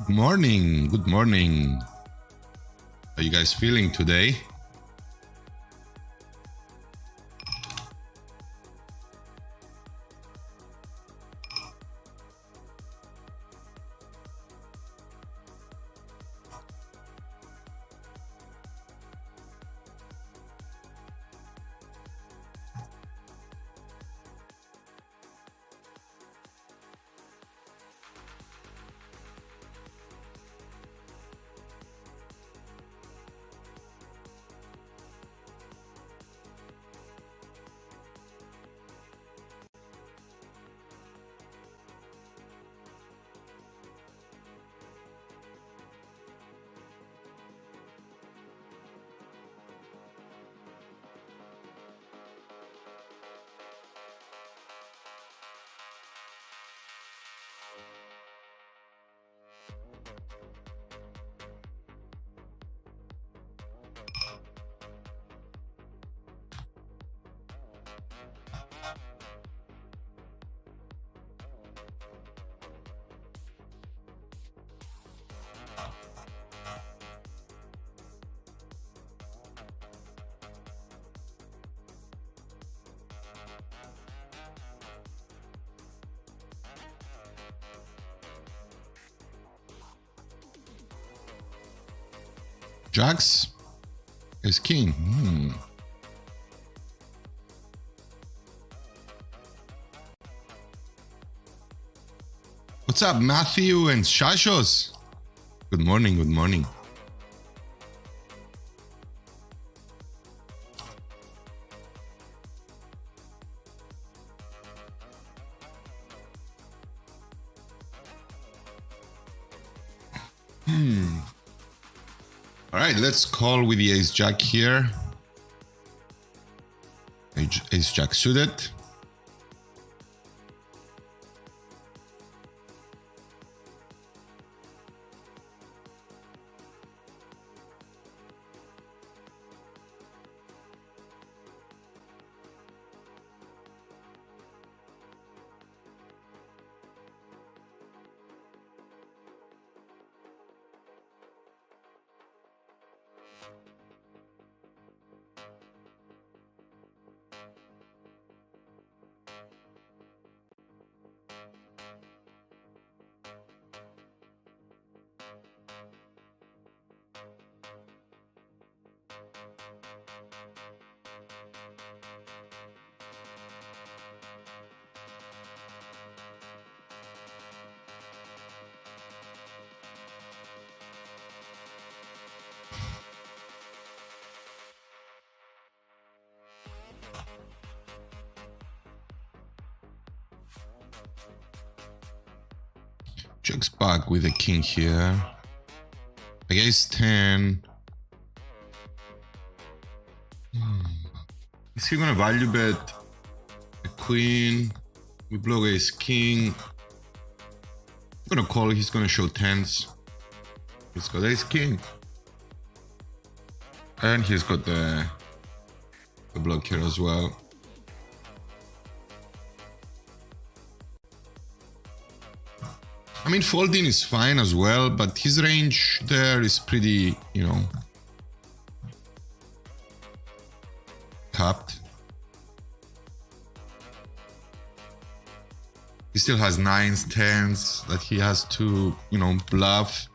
Good morning. Good morning. How are you guys feeling today? Jacks is king. What's up, Matthew and Shashos? Good morning, good morning. All right, let's call with the ace-jack here. Ace-jack suited. Jack's back with the king here. I guess 10. Is he gonna value bet the queen? We blow ace king. I'm gonna call, he's gonna show tens. He's got ace king. And he's got the block here as well. I mean, folding is fine as well, but his range there is pretty, you know, capped. He still has 9s, 10s that he has to, you know, bluff.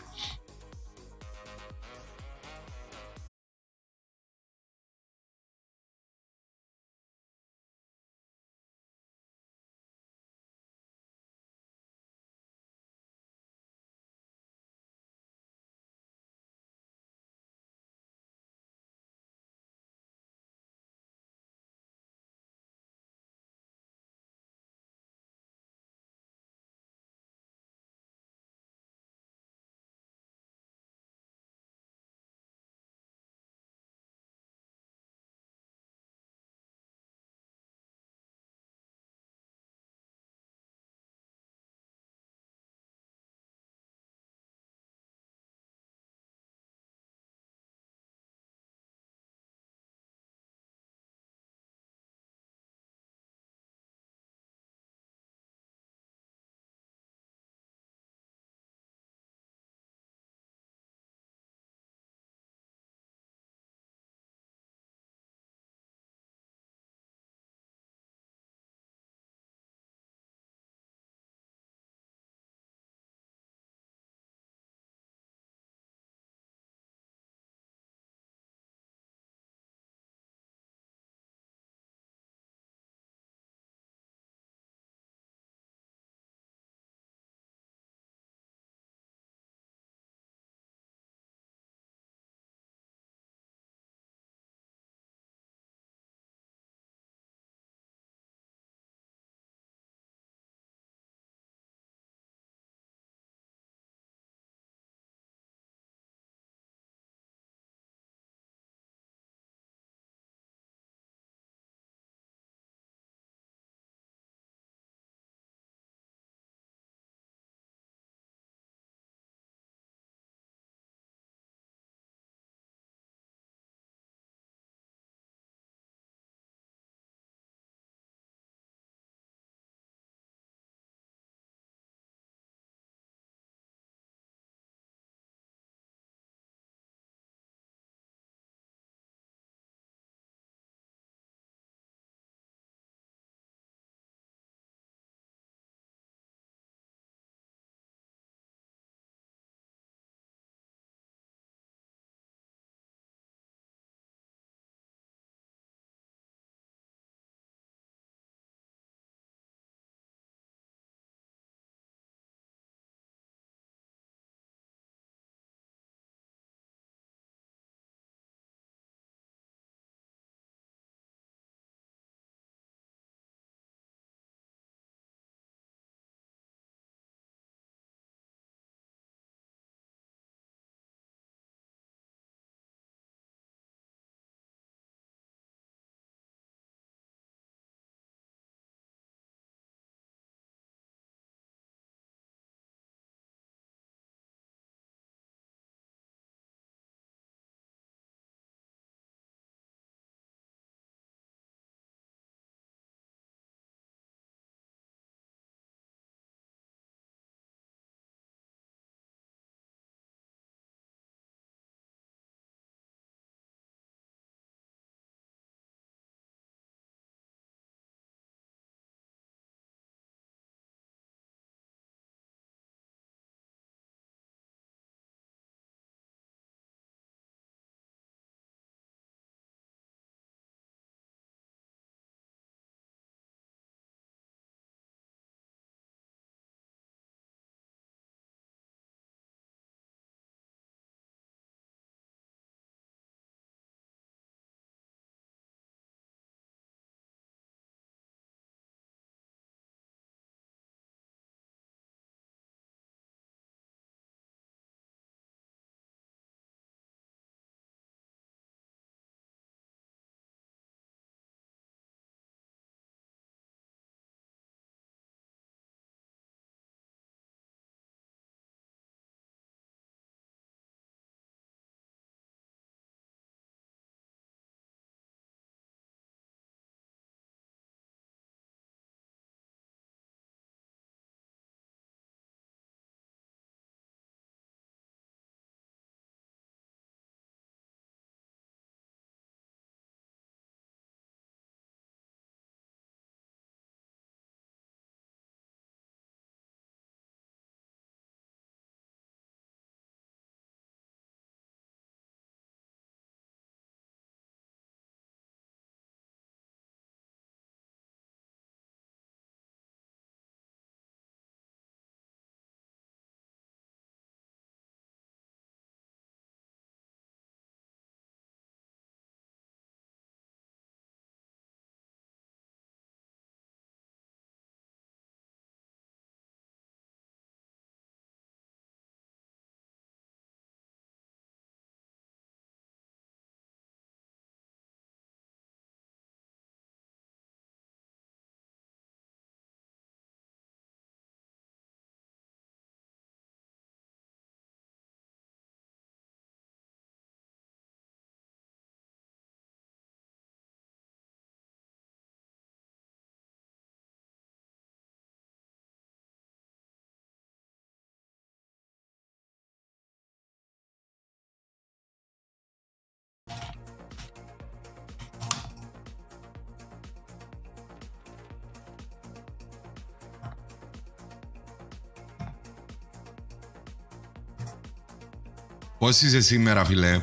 Πώς είσαι σήμερα, φίλε?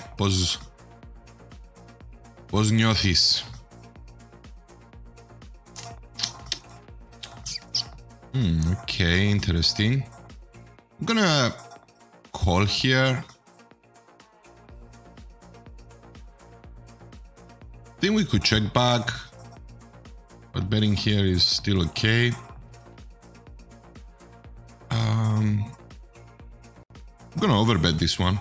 Πώς νιώθεις? Okay, interesting. I'm gonna call here. I think we could check back, but betting here is still okay. I'm gonna overbet this one.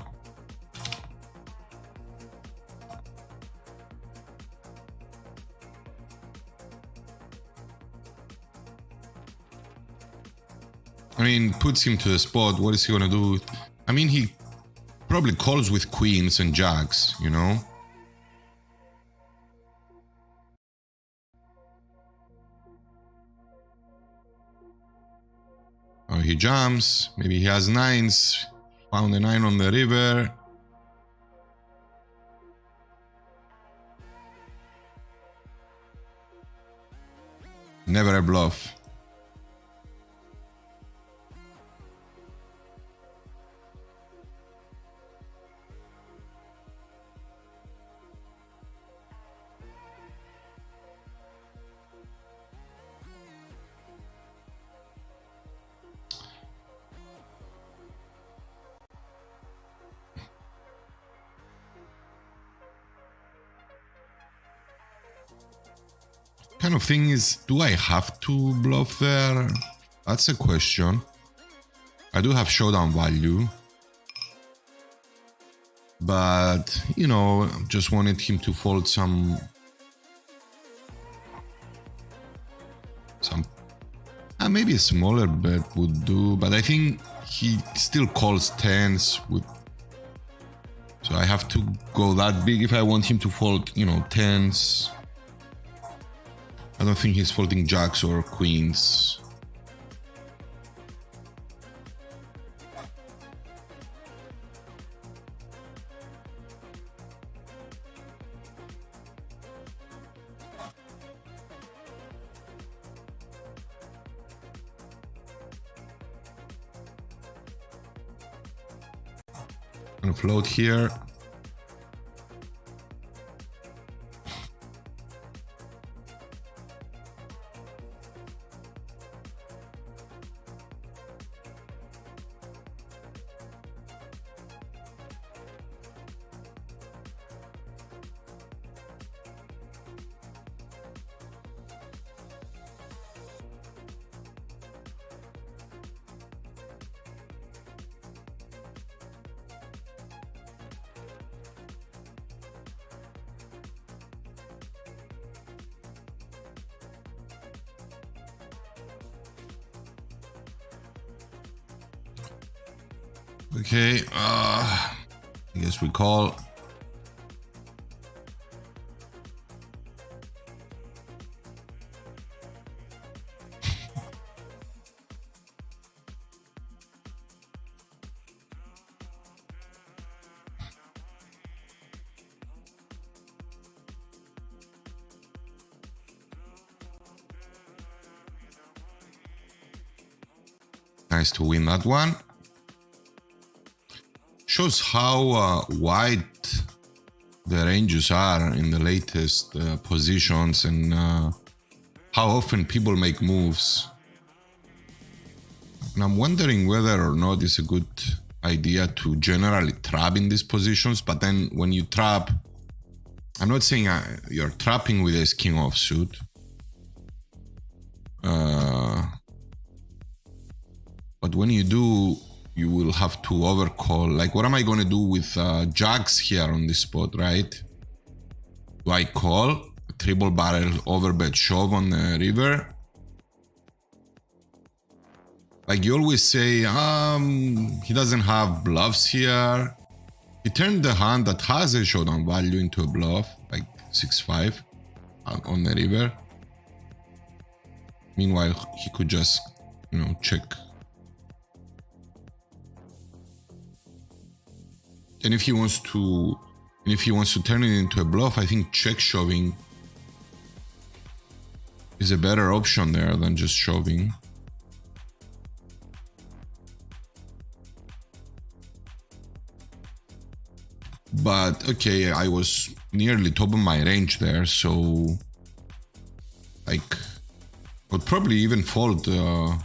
I mean, puts him to the spot. What is he gonna do? I mean, he probably calls with queens and jacks, you know? Or he jumps. Maybe he has nines. Found a 9 on the river. Never a bluff. Kind of thing is, do I have to bluff there? That's a question. I do have showdown value, but you know, just wanted him to fold some maybe a smaller bet would do, but I think he still calls tens with, so I have to go that big if I want him to fold, you know, tens. I don't think he's folding jacks or queens. Gonna float here. Okay, I guess we call. Nice to win that one. Shows how wide the ranges are in the latest positions and how often people make moves. And I'm wondering whether or not it's a good idea to generally trap in these positions, but then when you trap, I'm not saying you're trapping with ace king offsuit. But when you do, you will have to overcall. Like, what am I going to do with jacks here on this spot, right? Do I call triple barrel overbet shove on the river? Like, you always say, he doesn't have bluffs here. He turned the hand that has a showdown value into a bluff, like 6-5 on the river. Meanwhile, he could just, you know, check. And if he wants to turn it into a bluff, I think check shoving is a better option there than just shoving. But okay, I was nearly top of my range there, so like would probably even fold. Yeah,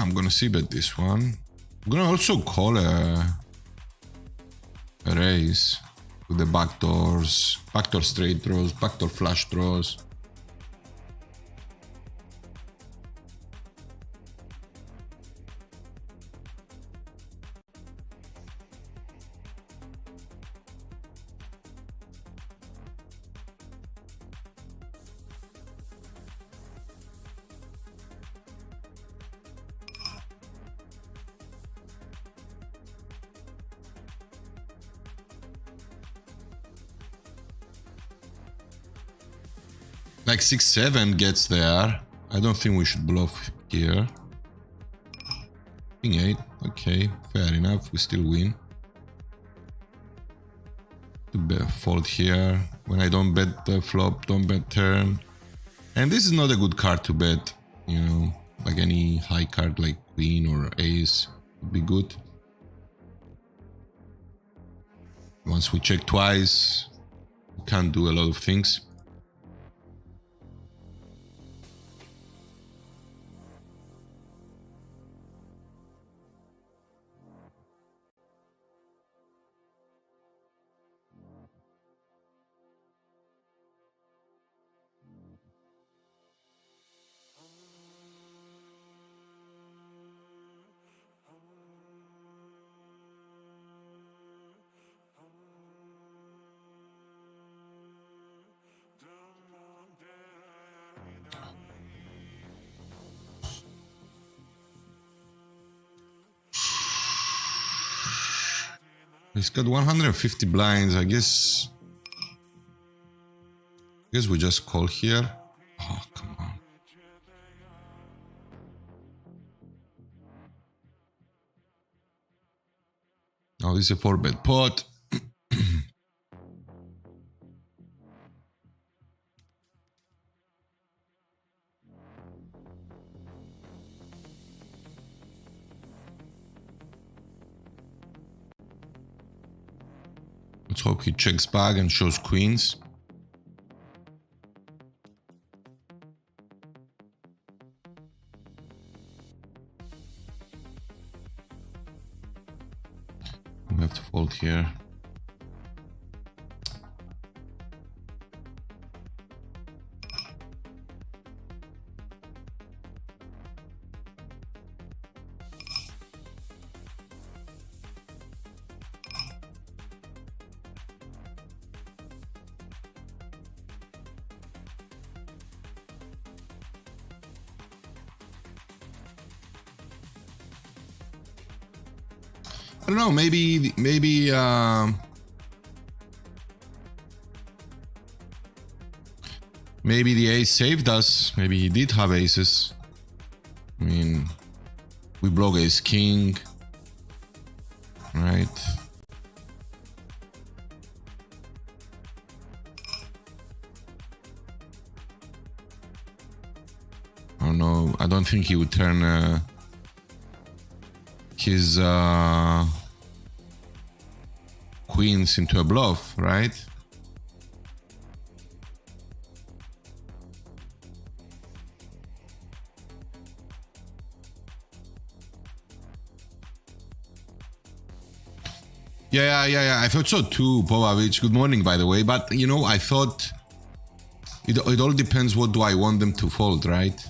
I'm gonna see bet this one. I'm gonna also call a raise with the backdoors, backdoor straight draws, backdoor flush draws. Like 6-7 gets there. I don't think we should bluff here. King 8, okay, fair enough, we still win. Fold here. When I don't bet the flop, don't bet turn. And this is not a good card to bet, you know, like any high card like queen or ace would be good. Once we check twice, we can't do a lot of things. He's got 150 blinds. I guess we just call here. Oh, come on. Oh, this is a 4-bet pot. Let's hope he checks back and shows queens. We have to fold here. I don't know, maybe the ace saved us. Maybe he did have aces. I mean, we broke ace king, right? Oh no, I don't think he would turn his queens into a bluff, right? Yeah. I thought so too, Povavich. Good morning, by the way. But you know, I thought it all depends. What do I want them to fold, right?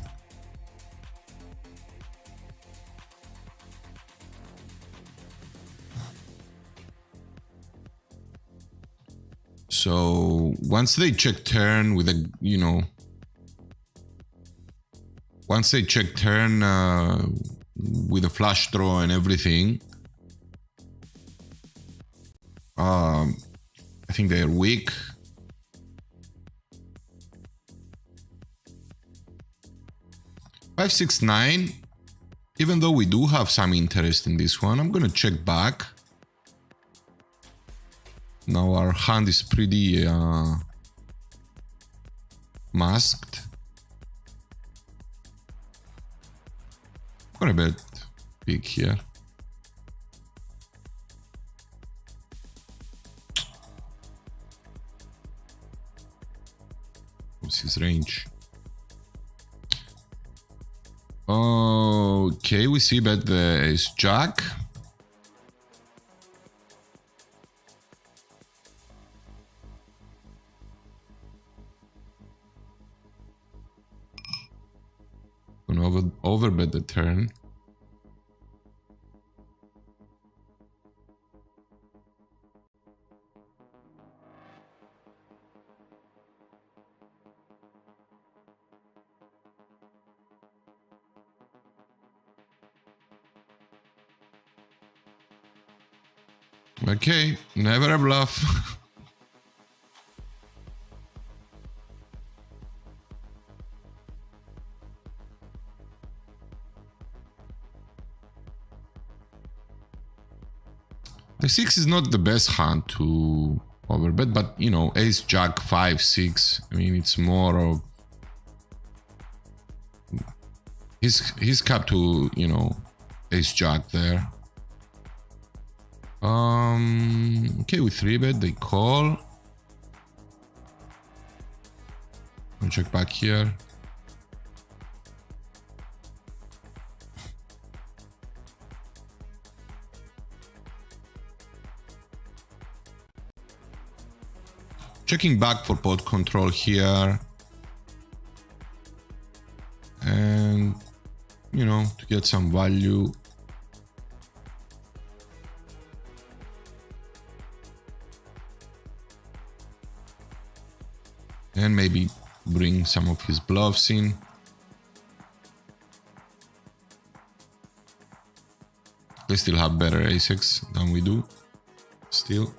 So once they check turn with a, you know, once they check turn with a flush draw and everything, I think they're weak. Five, 6, 9. Even though we do have some interest in this one, I'm gonna check back. Now our hand is pretty masked. I'm gonna bet big here. What's his range? Okay, we see bet the ace jack. Gonna overbet the turn. Okay, never a bluff. The 6 is not the best hand to overbet, but you know, ace jack 5 6. I mean, it's more of he's capped to, you know, ace jack there. Okay, we 3-bet, they call. I'll check back here. Checking back for pot control here. And, you know, to get some value. And maybe bring some of his bluffs in. They still have better ace-x than we do. Still.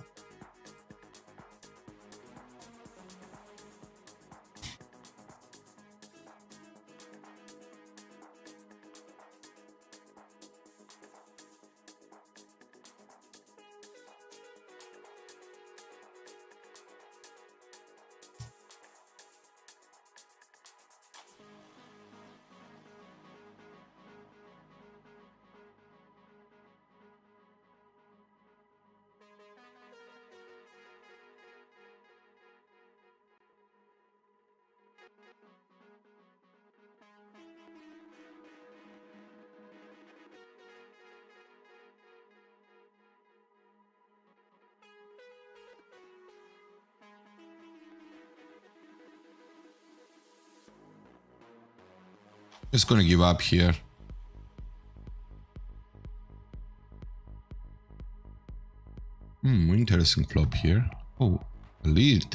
Just gonna give up here. Interesting flop here. Oh, a lead.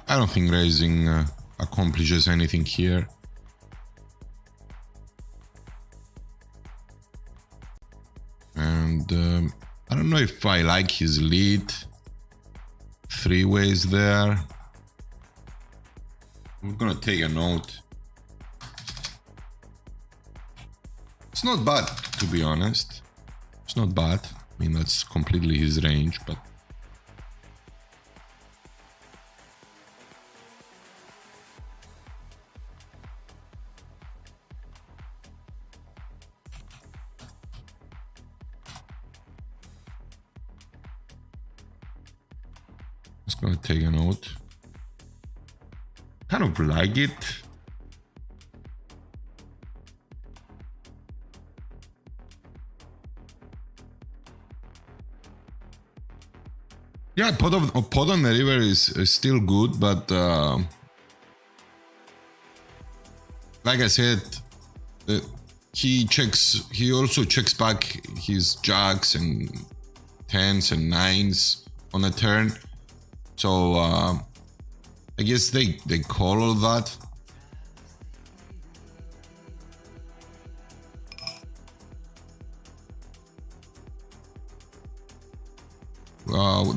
I don't think raising accomplishes anything here. And I don't know if I like his lead. 3 ways there. I'm gonna take a note. It's not bad, to be honest. It's not bad. I mean, that's completely his range, but just gonna take a note. Kind of like it. Yeah, pot on the river is still good, but like I said, he also checks back his jacks and 10s and 9s on the turn. So I guess they call all that.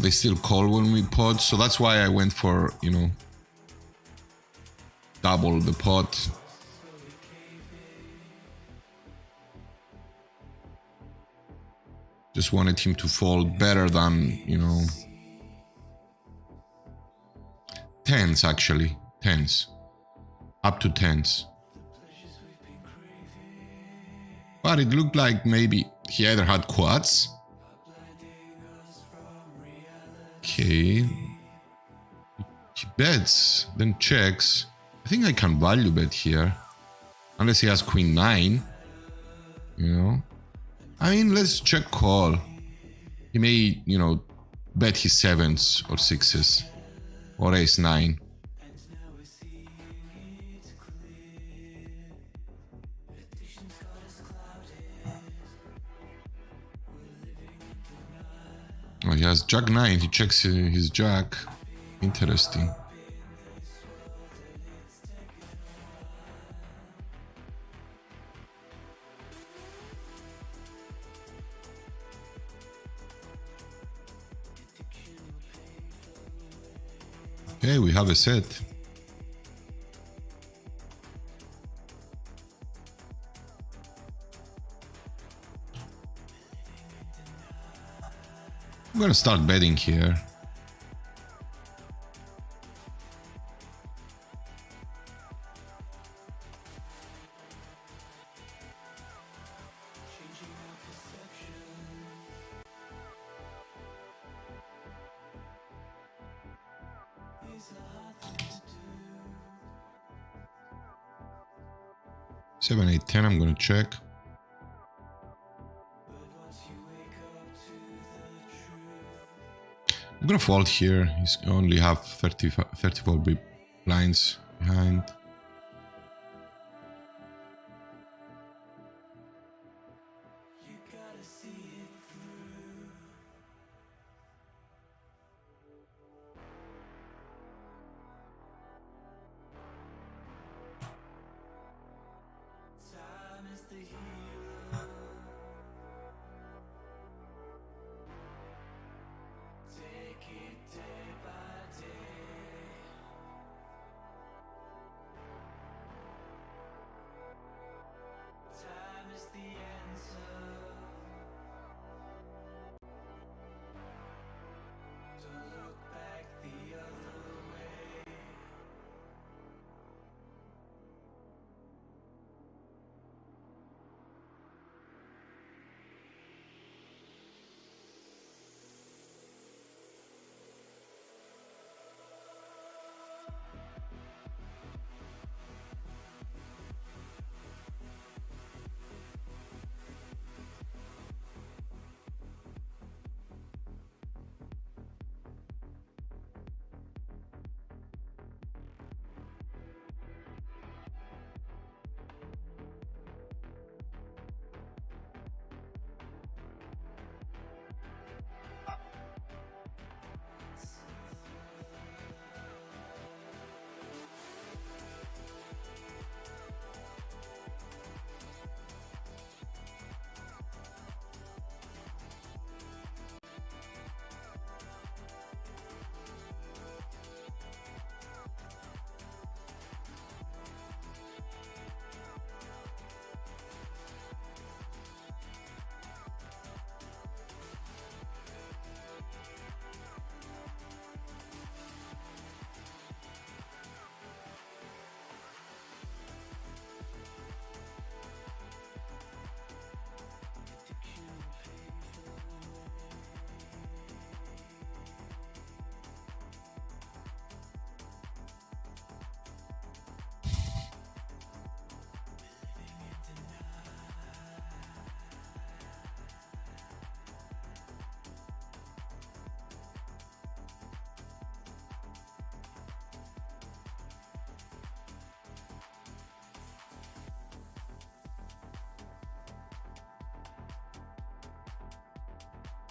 They still call when we pot, so that's why I went for, you know, double the pot. Just wanted him to fold better than, you know, tens actually, tens, up to tens. But it looked like maybe he either had quads. Okay. He bets, then checks. I think I can value bet here. Unless he has queen 9. You know? I mean, let's check call. He may, you know, bet his 7s or 6s. Or ace 9. Oh, he has jack 9. He checks his jack. Interesting. Okay, we have a set. I'm gonna start betting here. Seven, 8, 10, I'm gonna check. I'm gonna fold here. He's only have 34 big blinds behind.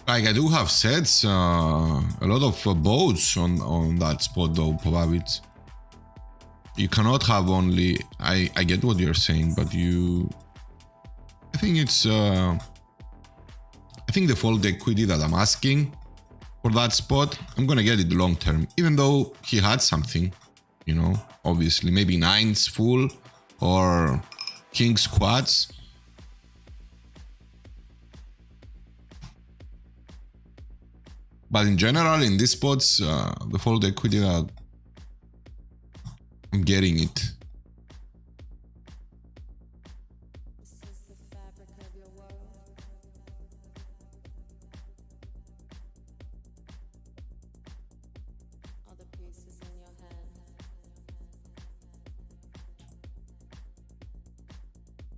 Like I do have sets, a lot of boats on that spot though, Pavavits. You cannot have only. I get what you're saying, but you. I think it's. I think the fold equity that I'm asking for that spot, I'm gonna get it long term. Even though he had something, you know, obviously maybe nines full or kings quads. But in general, in these spots, the fold equity that I'm getting it.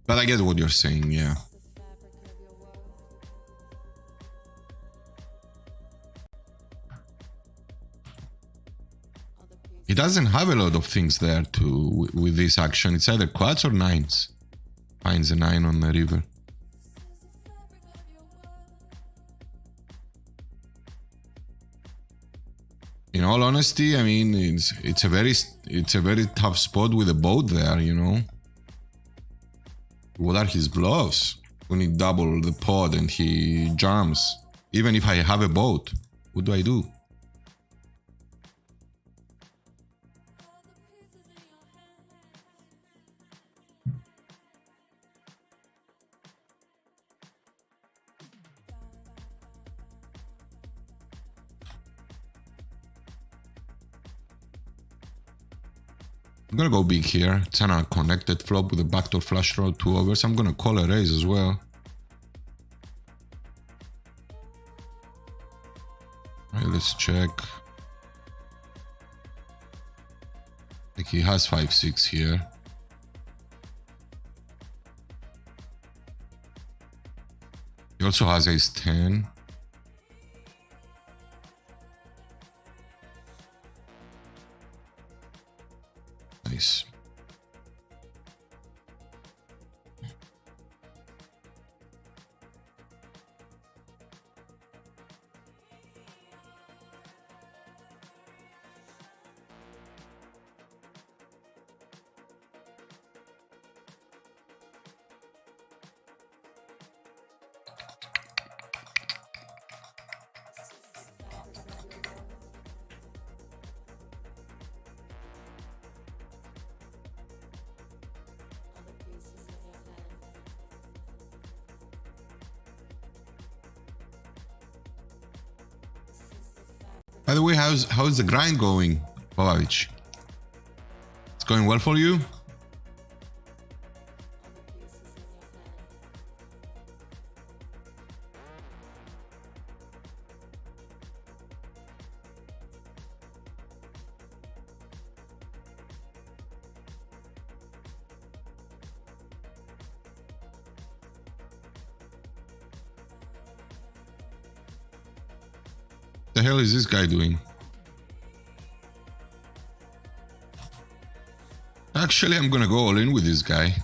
But I get what you're saying, yeah. He doesn't have a lot of things there with this action. It's either quads or nines. Finds a 9 on the river. In all honesty, I mean, it's a very tough spot with a boat there, you know. What are his bluffs? When he double the pot and he jumps. Even if I have a boat, what do I do? I'm gonna go big here. It's on a connected flop with a backdoor flush draw, 2 overs. I'm gonna call a raise as well. Alright, let's check. Like he has 5-6 here. He also has ace-10. Nice. By the way, how's the grind going, Bobavic? It's going well for you? The hell is this guy doing? Actually, I'm gonna go all in with this guy.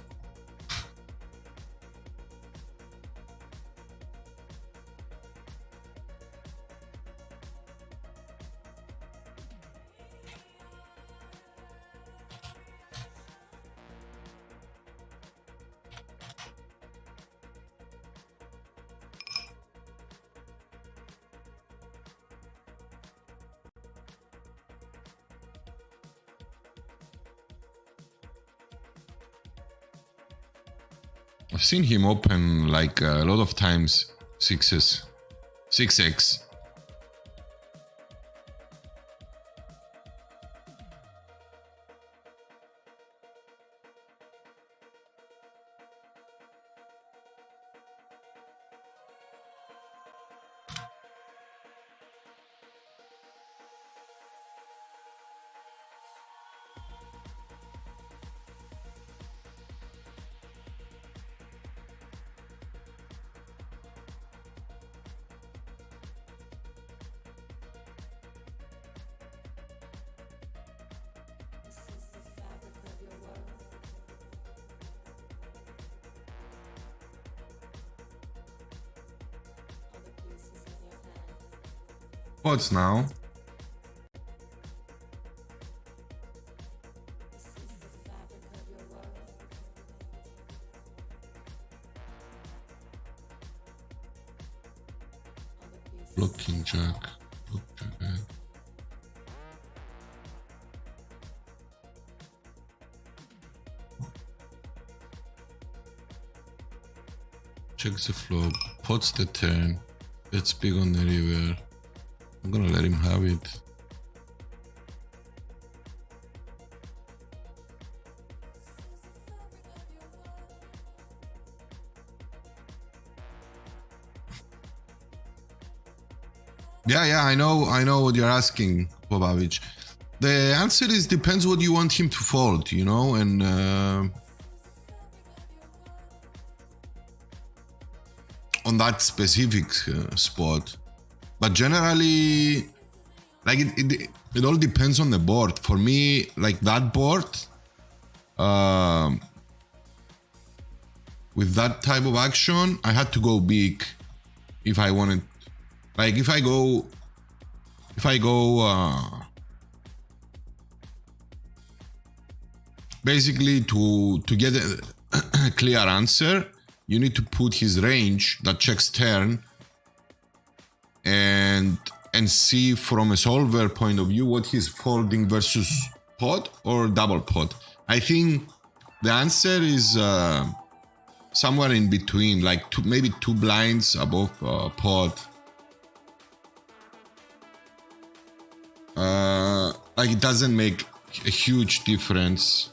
I've seen him open like a lot of times 6s, 6x. What's now? Blocking jack. Block jack. Checks the flop, pots the turn, bets big on the river. I'm gonna let him have it. Yeah, I know what you're asking, Popovic. The answer is depends what you want him to fold, you know, and on that specific spot. But generally, like it all depends on the board. For me, like that board, with that type of action, I had to go big if I wanted. Like if I go basically to get a clear answer, you need to put his range that checks turn and see from a solver point of view what he's folding versus pot or double pot. I think the answer is somewhere in between, like maybe 2 blinds above pot. Like it doesn't make a huge difference.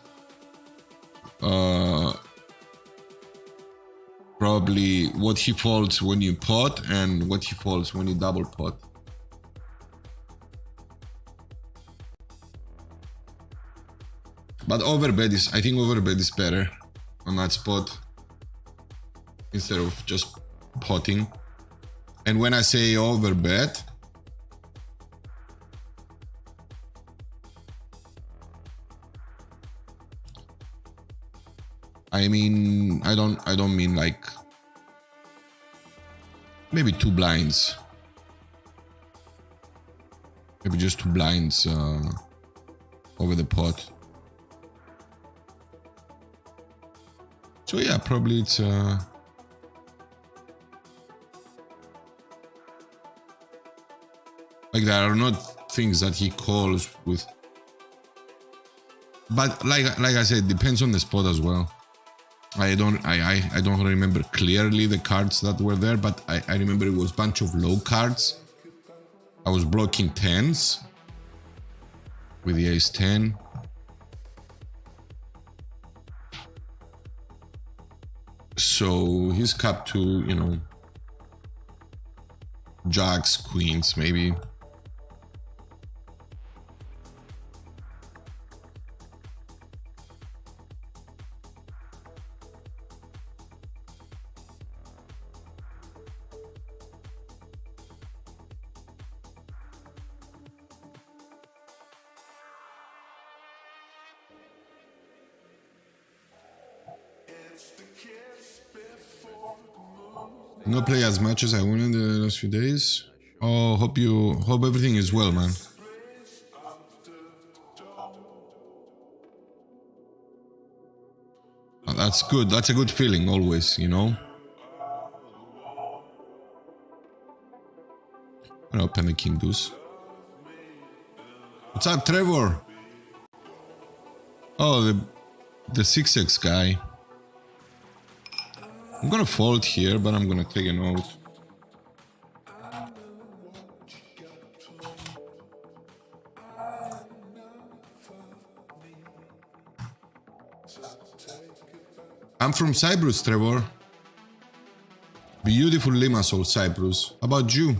Probably what he folds when you pot and what he folds when you double pot. But overbet is, I think overbet is better on that spot instead of just potting. And when I say overbet, I mean, I don't mean like maybe 2 blinds, maybe just 2 blinds over the pot. So yeah, probably it's like there are not things that he calls with, but like I said, depends on the spot as well. I don't remember clearly the cards that were there, but I remember it was a bunch of low cards. I was blocking 10s with the ace 10. So he's capped to, you know, jacks, queens, maybe. Not play as much as I wanted the last few days. Oh, hope everything is well, man. Oh, that's good. That's a good feeling always, you know. I'm gonna open the king deuce. What's up, Trevor? Oh, the 6x guy. I'm gonna fold here, but I'm gonna take a note. I'm from Cyprus, Trevor. Beautiful Limassol, Cyprus. How about you?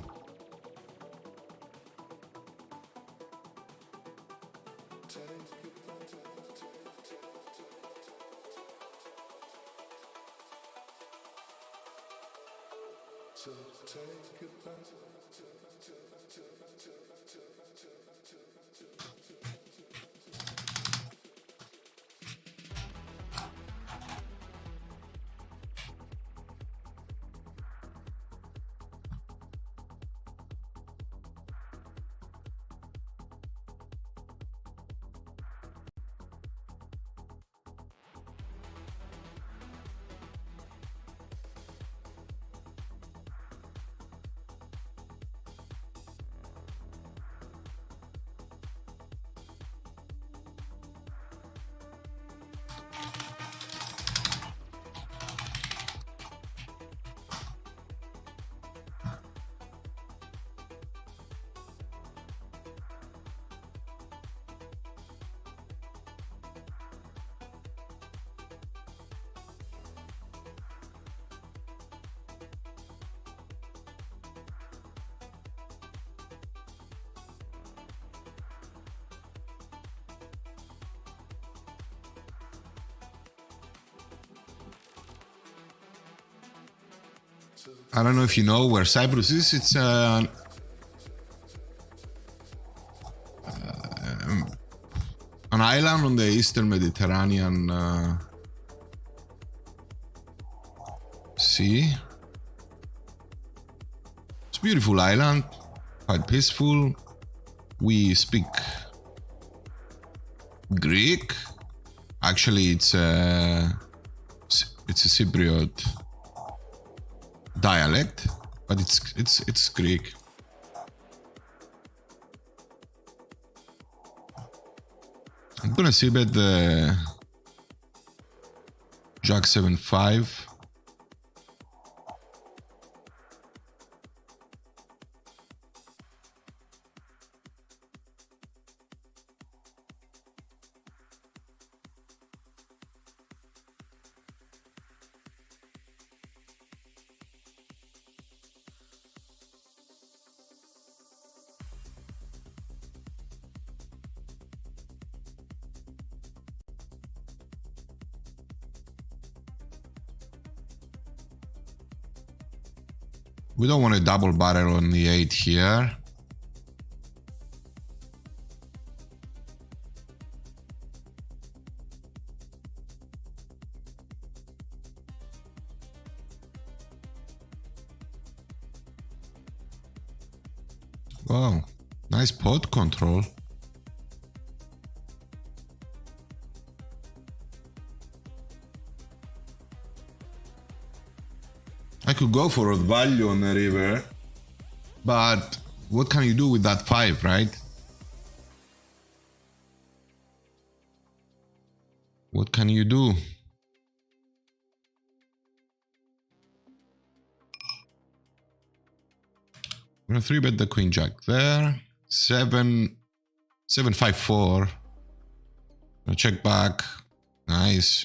I don't know if you know where Cyprus is. It's an island on the Eastern Mediterranean Sea. It's a beautiful island, quite peaceful. We speak Greek. Actually, it's a Cypriot dialect, but it's Greek. I'm gonna see bet the Jack 7-5. We don't want a double barrel on the 8 here. Wow, nice pot control. I could go for a value on the river, but what can you do with that 5, right? What can you do? I'm gonna 3-bet the Queen Jack there. 7-5-4. Gonna check back. Nice.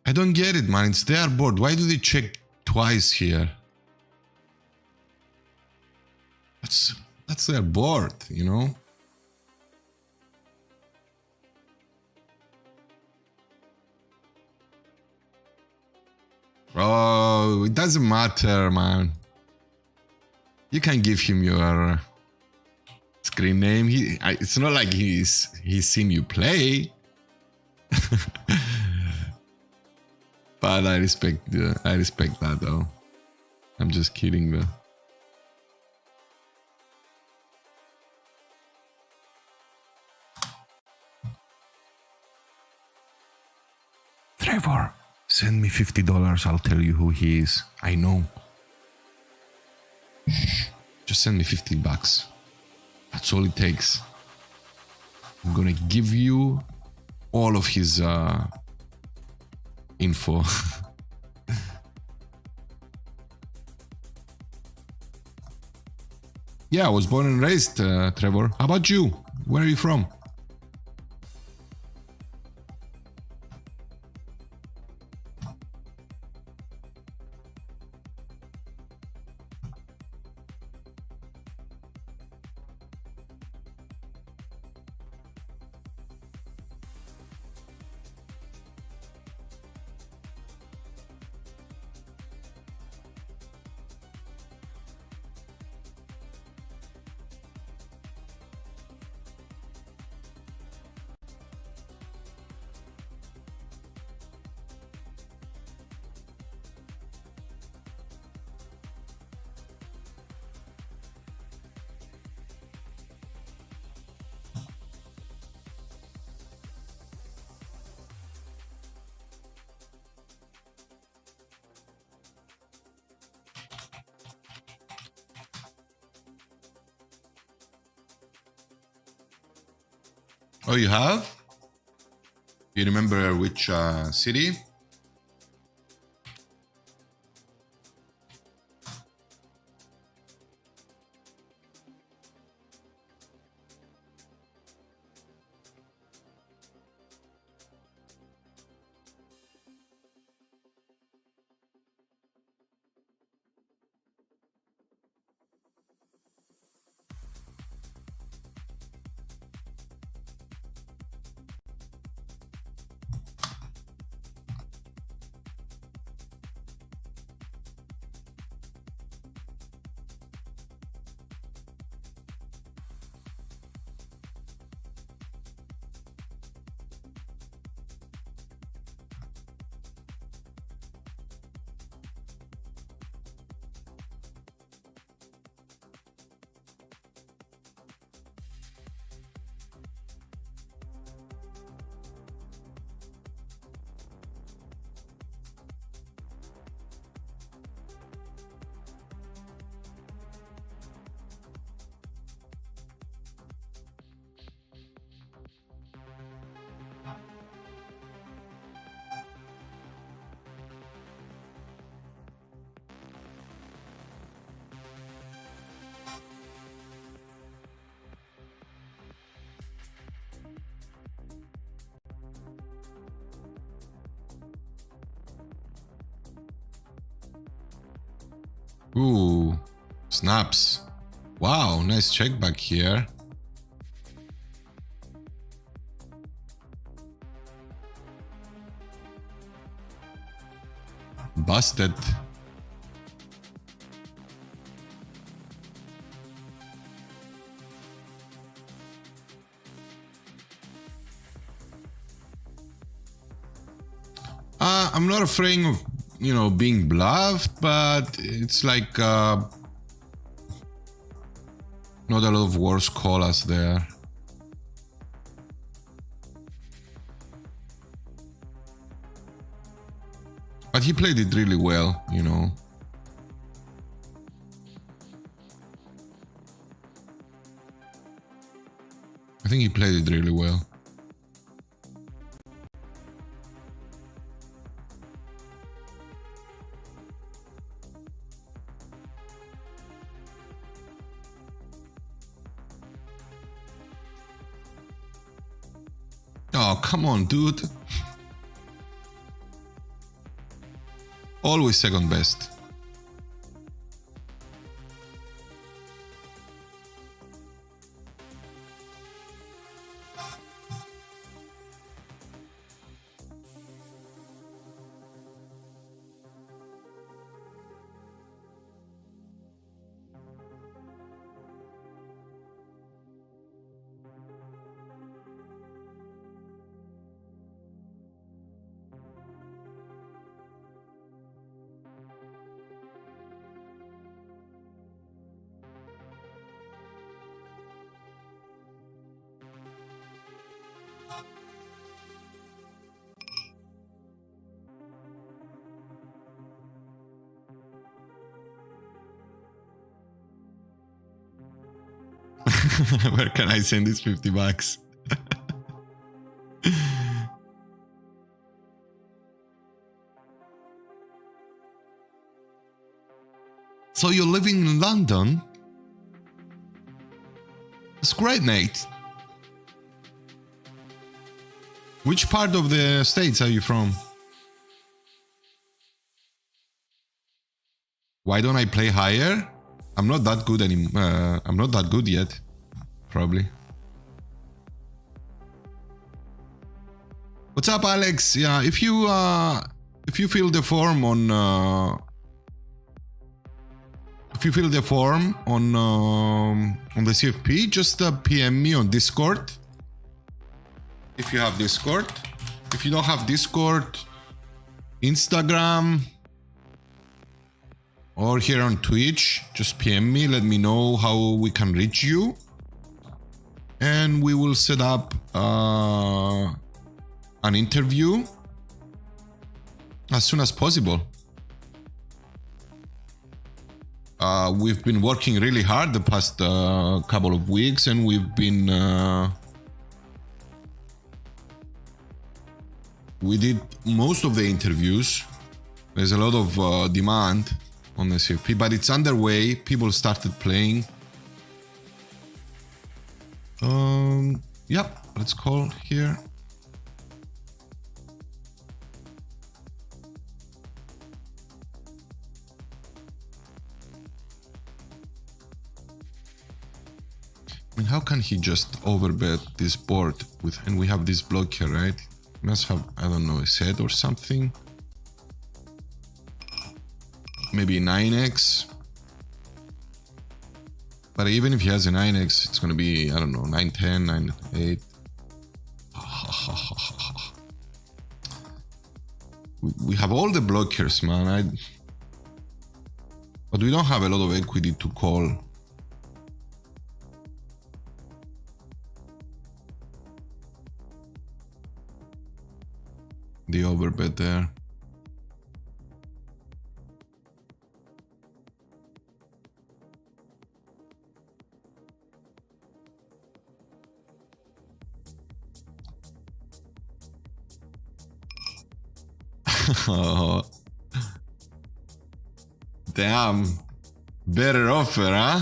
I don't get it, man. It's their board. Why do they check twice here? That's their board, you know? Oh, it doesn't matter, man. You can give him your screen name. It's not like he's seen you play. But I respect that though. I'm just kidding though. Trevor, send me $50. I'll tell you who he is. I know. Shh. Just send me $50. That's all it takes. I'm gonna give you all of his info. Yeah, I was born and raised, Trevor. How about you? Where are you from? Oh, you have? Do you remember which city? Ooh, snaps. Wow, nice check back here. Busted. I'm not afraid of, you know, being bluffed, but it's like not a lot of worse callers there. But he played it really well, you know. I think he played it really well. Oh, come on, dude. Always second best. Where can I send this 50 bucks? So you're living in London? That's great, Nate. Which part of the States are you from? Why don't I play higher? I'm not that good anymore. I'm not that good yet. Probably. What's up, Alex? Yeah, if you fill the form on the CFP, just PM me on Discord. If you have Discord. If you don't have Discord, Instagram, or here on Twitch, just PM me. Let me know how we can reach you, and we will set up an interview as soon as possible. We've been working really hard the past couple of weeks, and we've been we did most of the interviews. There's a lot of demand on the CFP, but it's underway. People started playing. Yep, let's call here. I mean, how can he just overbet this board with, and we have this block here, right? He must have, I don't know, a set or something. Maybe 9x. But even if he has a 9x, it's gonna be, I don't know, 9-10, 9-8. We have all the blockers, man. But we don't have a lot of equity to call. The overbet there. Oh. Damn. Better offer, huh?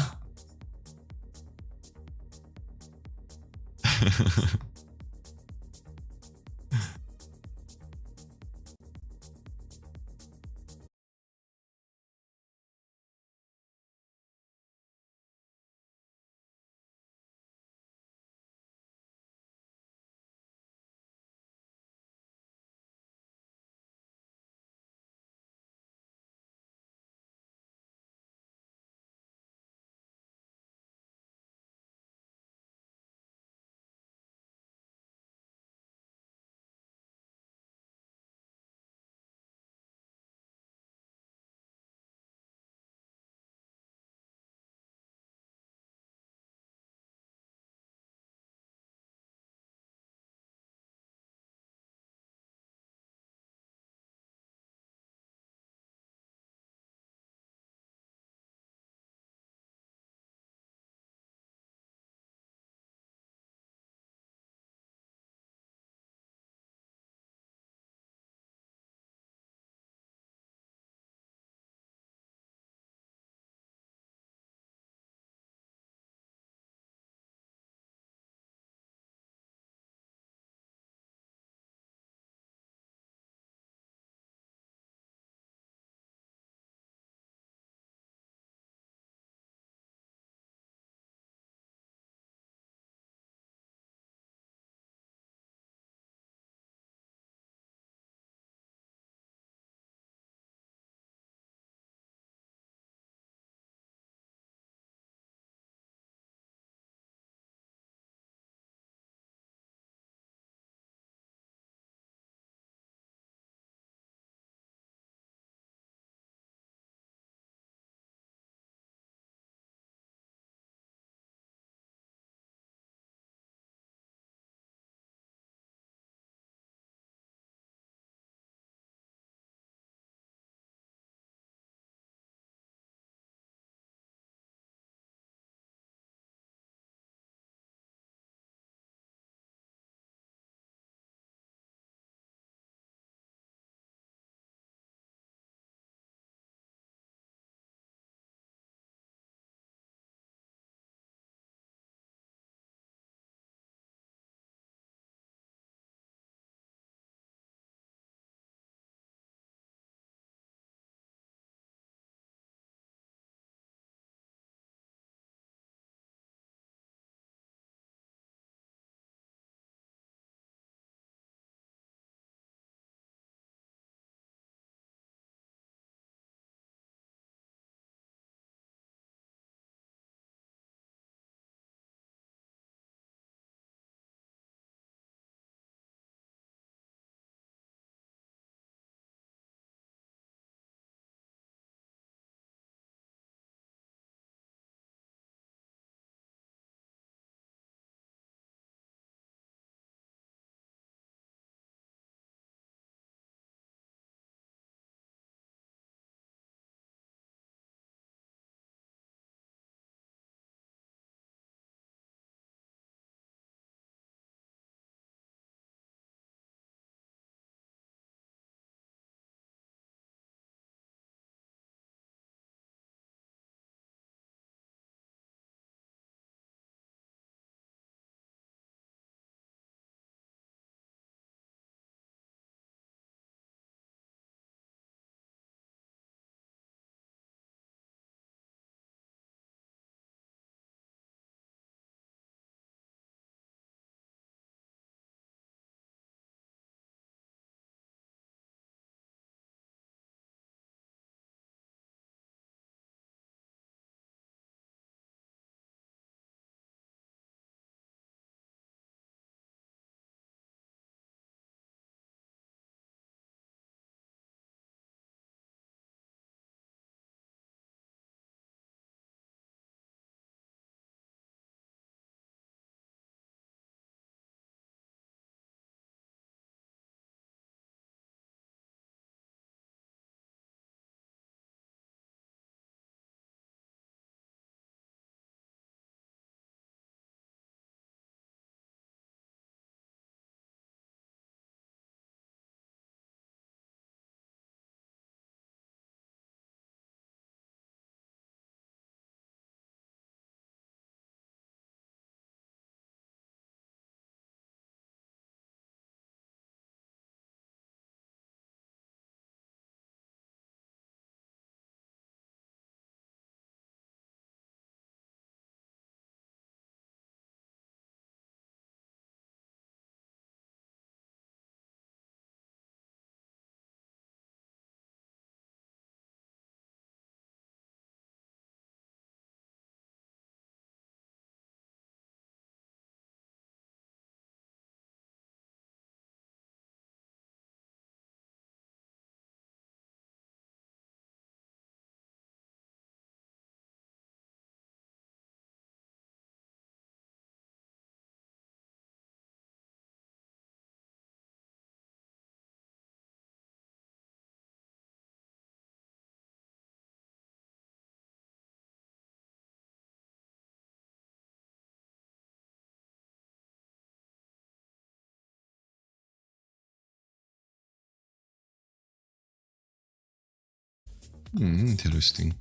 Interesting.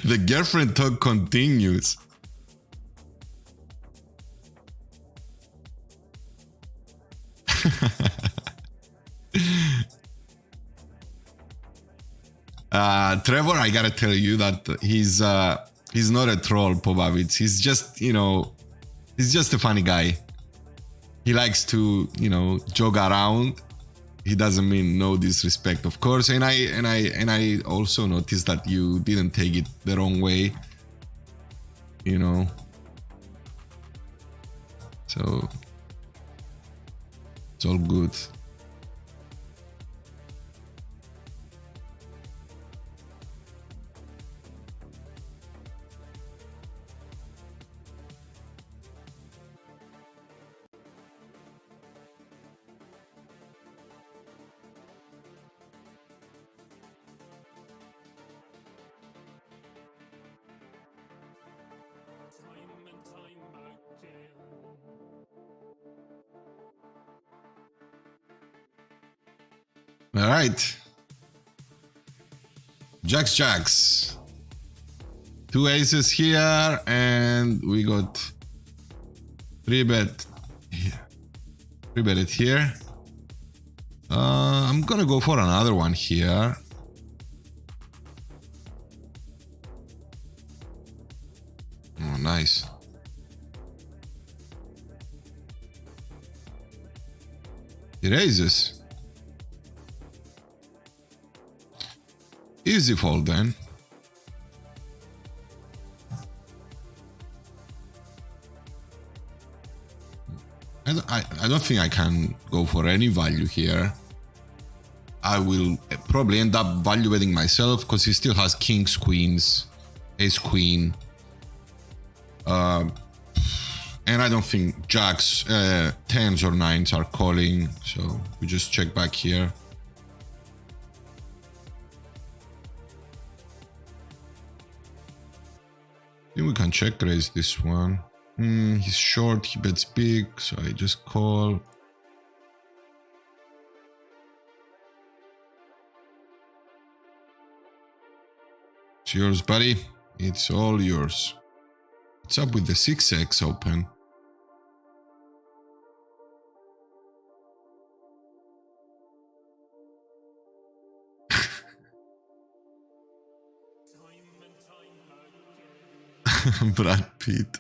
The girlfriend talk continues. Trevor, I gotta tell you that he's not a troll, Povavits. He's just, you know, he's just a funny guy. He likes to, you know, joke around. He doesn't mean no disrespect, of course. And I also noticed that you didn't take it the wrong way. You know. So it's all good. All right. Jacks. 2 aces here, and we got 3-bet here. 3-bet it here. I'm gonna go for another one here. Oh, nice. He raises. Easy fold then. I don't think I can go for any value here. I will probably end up value betting myself because he still has kings, queens, ace, queen. And I don't think jacks, 10s or 9s are calling. So we just check back here. I think we can check raise this one. He's short, he bets big, so I just call. It's yours, buddy. It's all yours. What's up with the 6x open? Brad Pitt.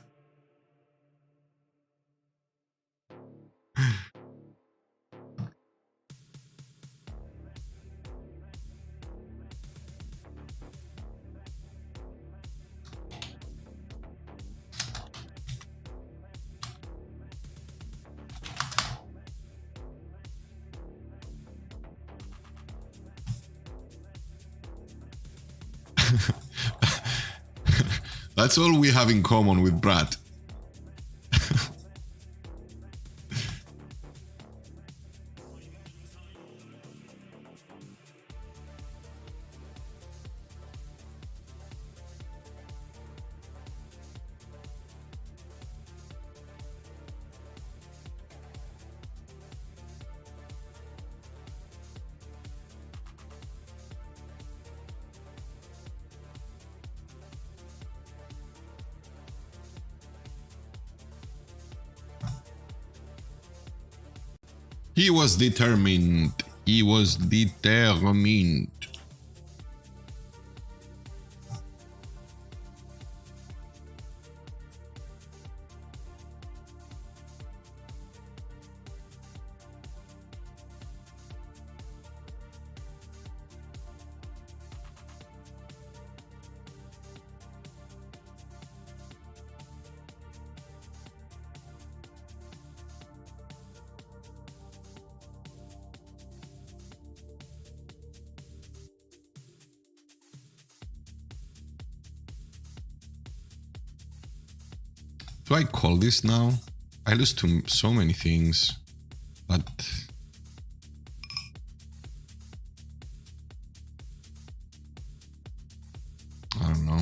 That's all we have in common with Brad. He was determined. He was determined. Do I call this now? I lose to so many things, but I don't know.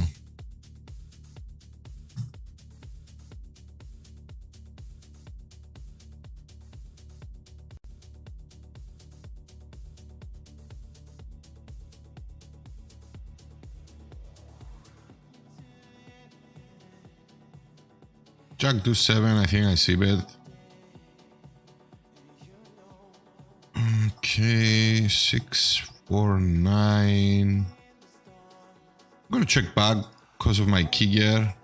Jack do 7, I think I see bet. Okay, 6, 4, 9. I'm gonna check back because of my key gear.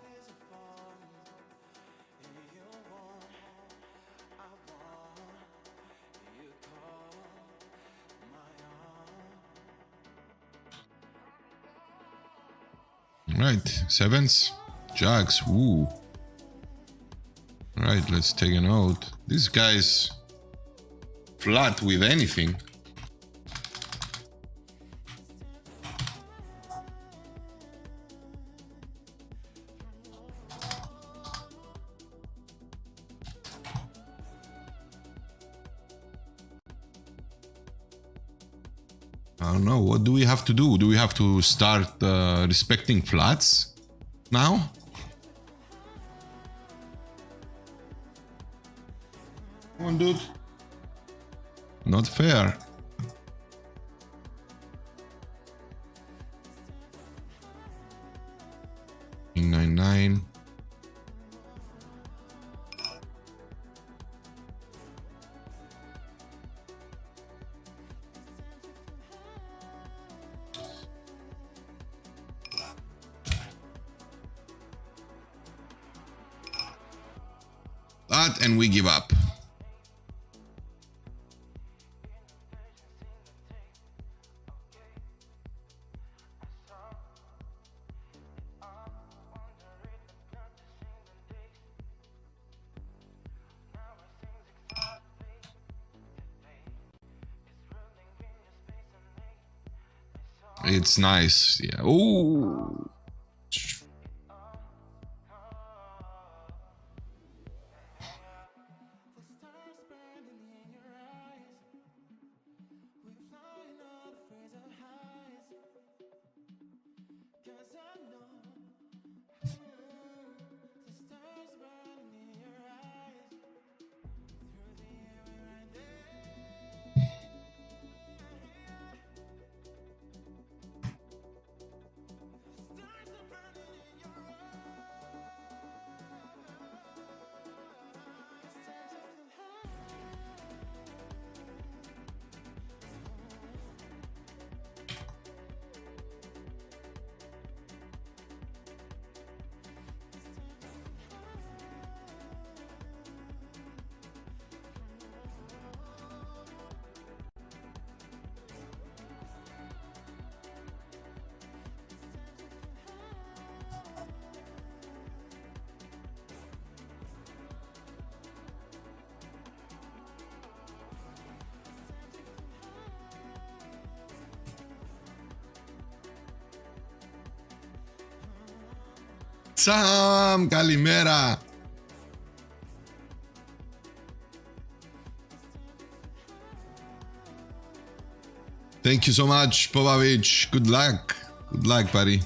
Right, sevens, jacks, woo. Right, let's take a note. This guy's flat with anything. I don't know, what do we have to do? Do we have to start respecting flats now? Come on, dude. Not fair. King 9-9. That and we give up. It's nice, yeah. Ooh. Sam, καλημέρα. Thank you so much, Popovich. Good luck. Good luck, buddy.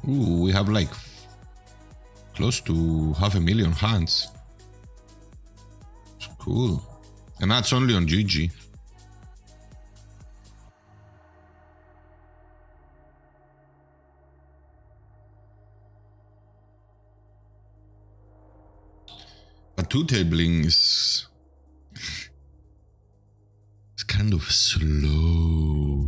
Ooh, we have like close to 500,000 hands. It's cool. And that's only on GG. two-tabling is it's kind of slow.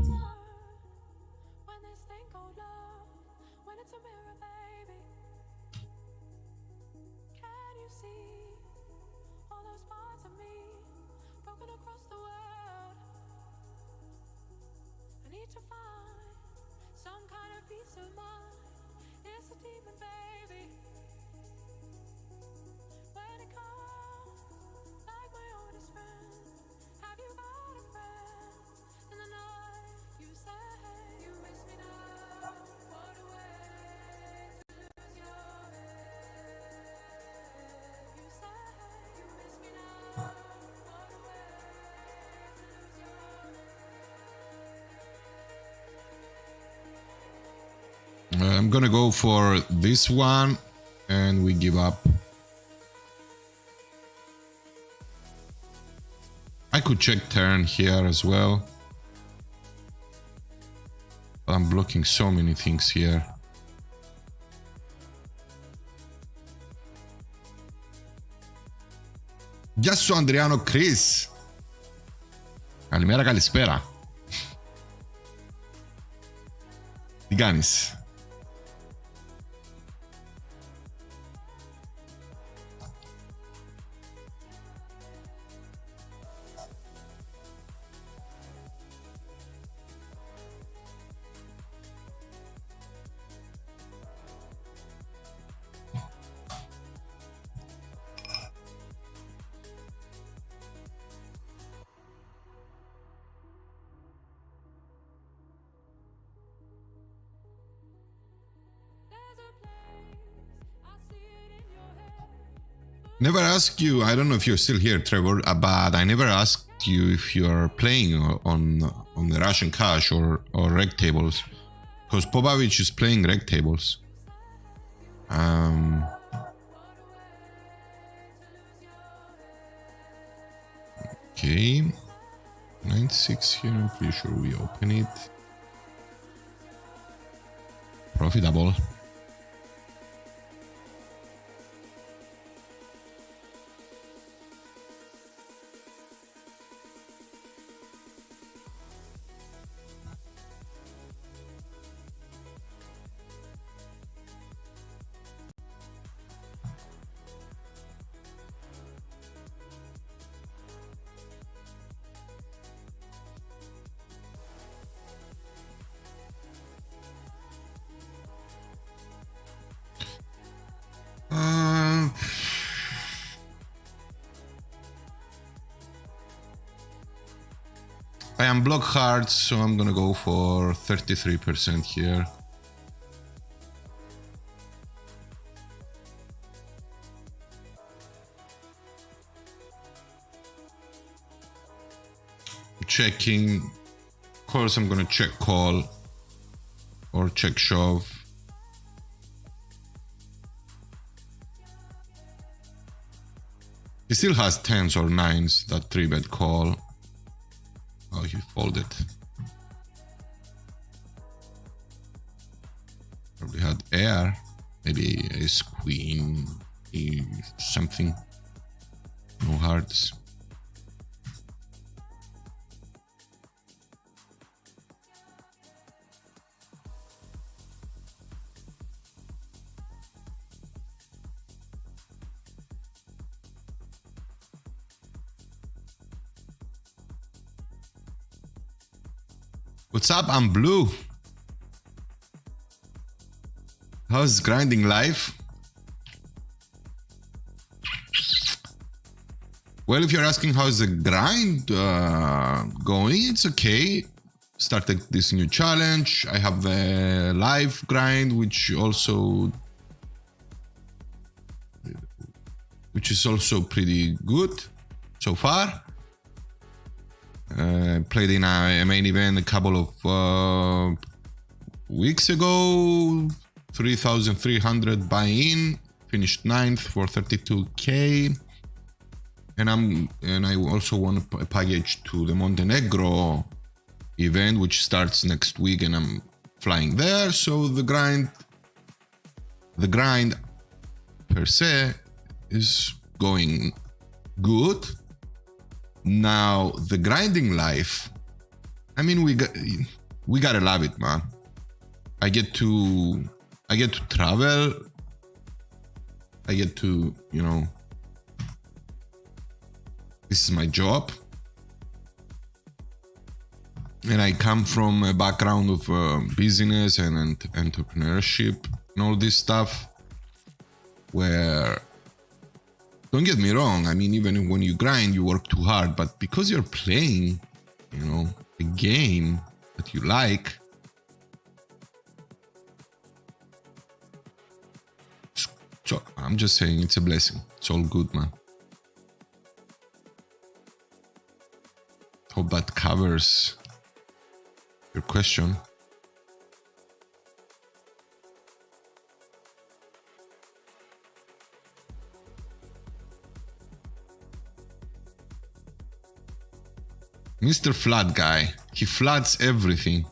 I'm gonna go for this one and we give up. I could check turn here as well. But I'm blocking so many things here. Γεια σου Ανδριάνο Κρίς. Καλημέρα, καλησπέρα. Τι κάνεις? Never ask you, I don't know if you're still here, Trevor, but I never asked you if you're playing on the Russian cash or reg tables, because Popovich is playing reg tables. Okay, 9-6 here, I'm pretty sure we open it. Profitable. I am block hard, so I'm gonna go for 33% here. Checking. Of course, I'm gonna check call or check shove. He still has 10s or 9s, that 3-bet call. Oh, he folded. Probably had air, maybe ace queen, something. No hearts. What's up? I'm Blue. How's grinding life? Well, if you're asking how's the grind going, it's okay. Started this new challenge. I have the live grind, which is also pretty good so far. Played in a main event a couple of weeks ago. 3,300 buy-in. Finished 9th for 32k. And I also won a package to the Montenegro event, which starts next week, and I'm flying there. So the grind per se is going good. Now the grinding life, I mean, we gotta love it, man. I get to travel. I get to, you know, this is my job. And I come from a background of business and entrepreneurship and all this stuff, where, don't get me wrong, I mean, even when you grind, you work too hard, but because you're playing, you know, a game that you like, so I'm just saying it's a blessing. It's all good, man. Hope that covers your question. Mr. Flood guy, he floods everything.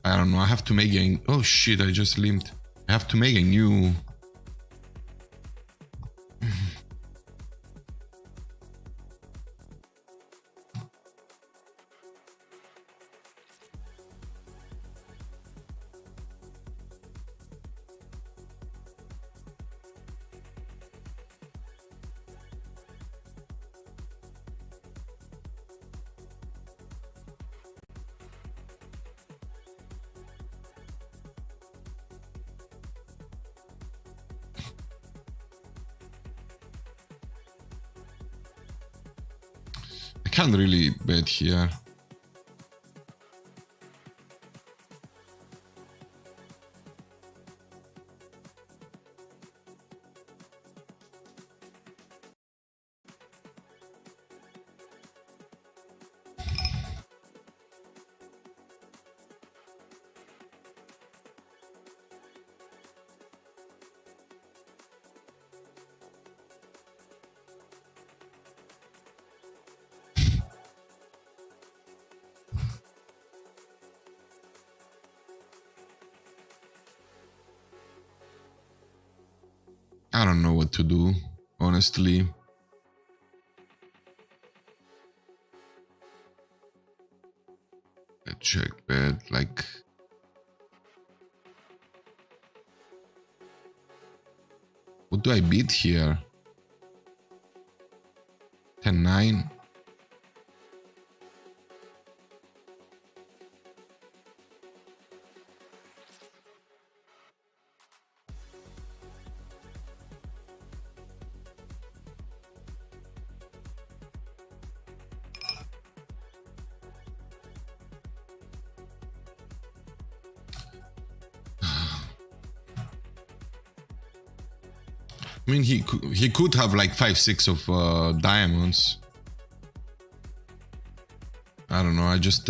I don't know, I have to make a... Oh shit, I just limped. I have to make a new... I can't really bet here. I don't know what to do, honestly. I check bet, like... What do I beat here? 10-9? I mean, he could have like 5-6 of diamonds. I don't know. I just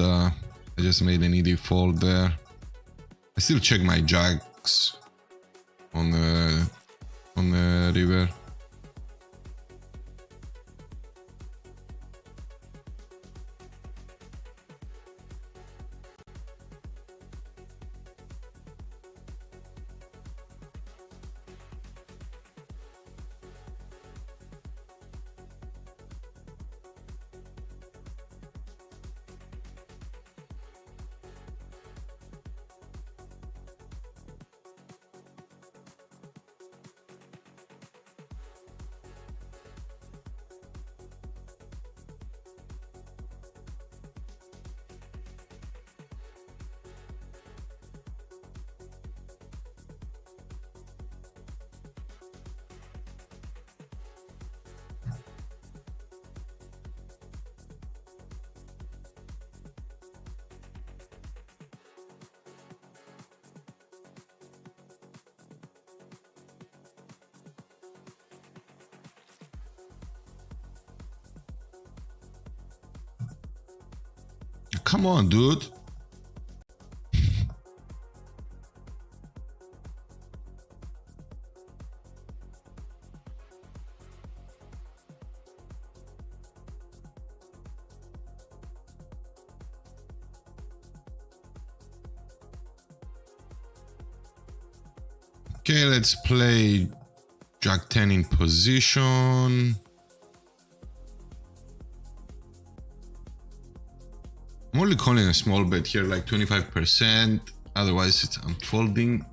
made an easy fold there. I still check my jacks on the river. Come on, dude. Okay, let's play Jack 10 in position. I'm only calling a small bet here, like 25%. Otherwise, it's unfolding.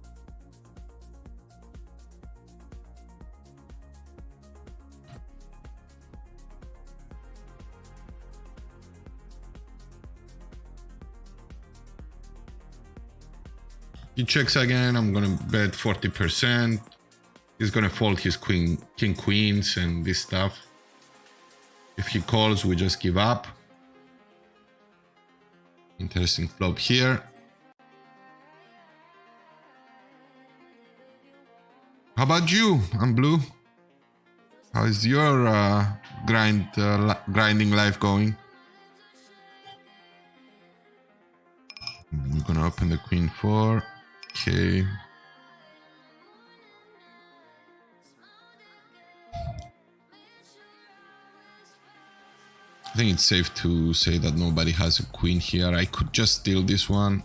He checks again. I'm gonna bet 40%. He's gonna fold his king queens and this stuff. If he calls, we just give up. Interesting flop here. How about you? I'm blue. How is your grinding life going? I'm gonna open the queen 4. Okay. I think it's safe to say that nobody has a queen here. I could just steal this one.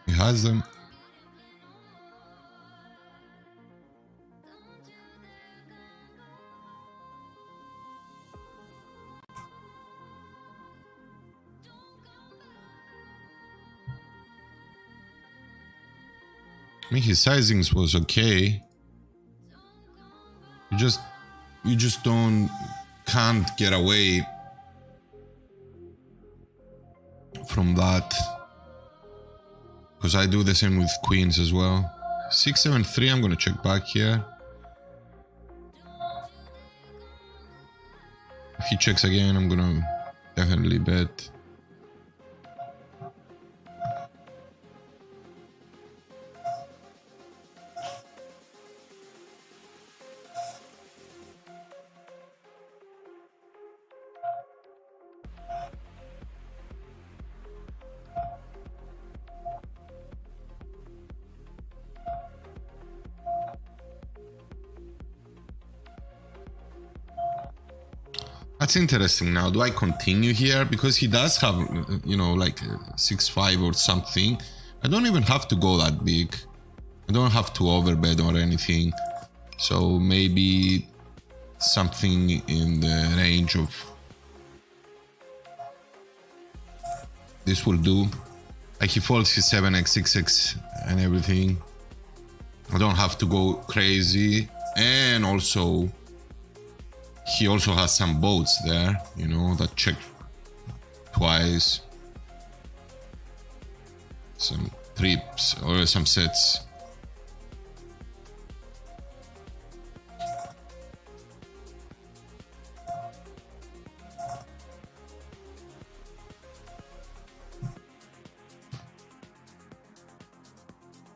He has them. I mean, his sizings was okay. You just can't get away from that. Because I do the same with queens as well. 6-7-3, I'm gonna check back here. If he checks again, I'm gonna definitely bet. That's interesting. Now, do I continue here? Because he does have, you know, like 6-5 or something. I don't even have to go that big. I don't have to overbet or anything. So maybe something in the range of this will do. Like he folds his 7x, 6x and everything. I don't have to go crazy. And also, he also has some boats there, you know, that check twice. Some trips or some sets.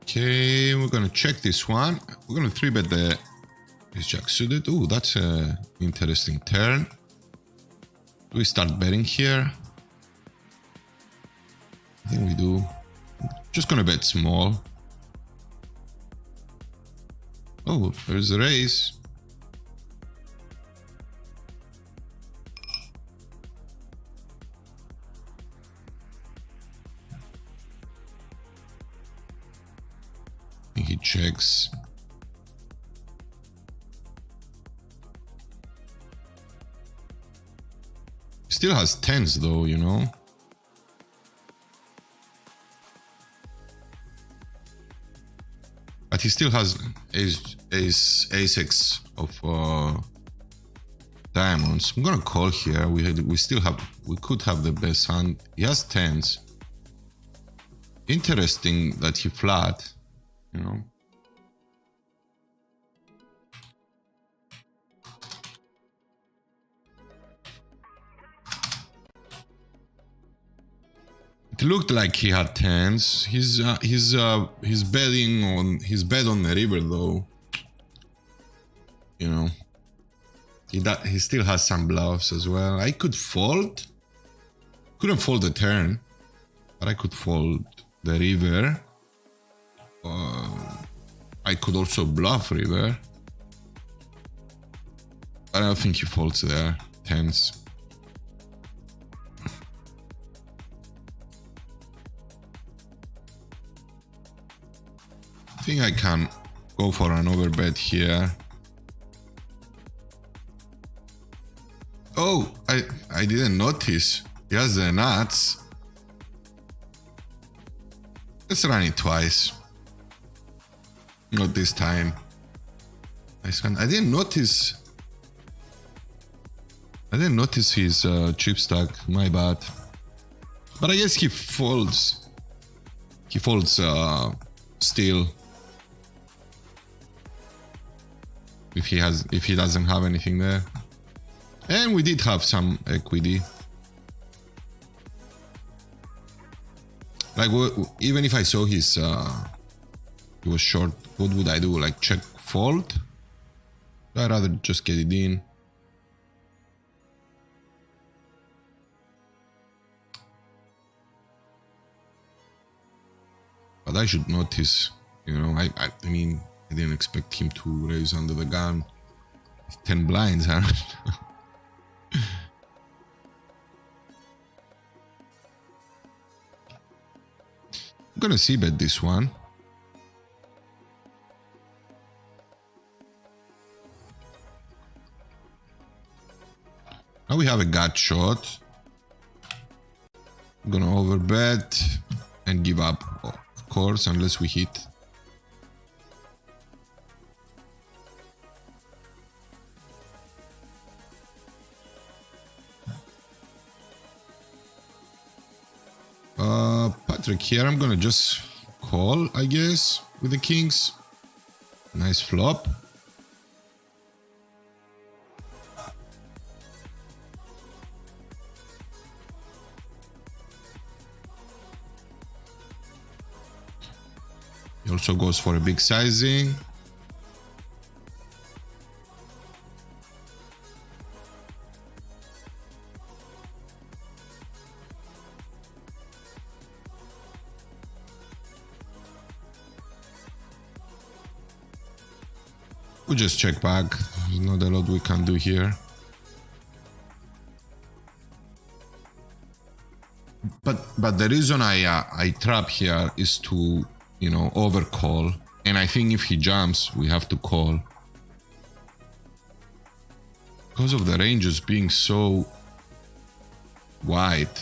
Okay, we're gonna check this one. We're gonna 3-bet the is jack suited. Oh, that's a interesting turn. Do we start betting here? I think we do. Just gonna bet small. Oh, there's the raise. he checks. Still has tens though, you know. But he still has ace-x of diamonds. I'm gonna call here. We could have the best hand. He has tens. Interesting that he flat, you know. It looked like he had tens. He's betting on the river though. You know, he still has some bluffs as well. I could fold. Couldn't fold the turn, but I could fold the river. I could also bluff river. I don't think he folds there. Tens. I think I can go for an overbet here. Oh, I didn't notice. He has the nuts. Let's run it twice. Not this time. Nice hand. I didn't notice his chip stack. My bad. But I guess he folds. He folds still. If he doesn't have anything there. And we did have some equity. Like, even if I saw he was short, what would I do? Like, check fold? I'd rather just get it in. But I should notice, you know, I mean, I didn't expect him to raise under the gun. 10 blinds, huh? I'm gonna c-bet this one. Now we have a gut shot. I'm gonna overbet and give up, of course, unless we hit. Patrick here, I'm gonna just call, I guess, with the kings. Nice flop. He also goes for a big sizing. We'll just check back. There's not a lot we can do here. But the reason I trap here is to, you know, overcall. And I think if he jumps, we have to call. Because of the ranges being so wide.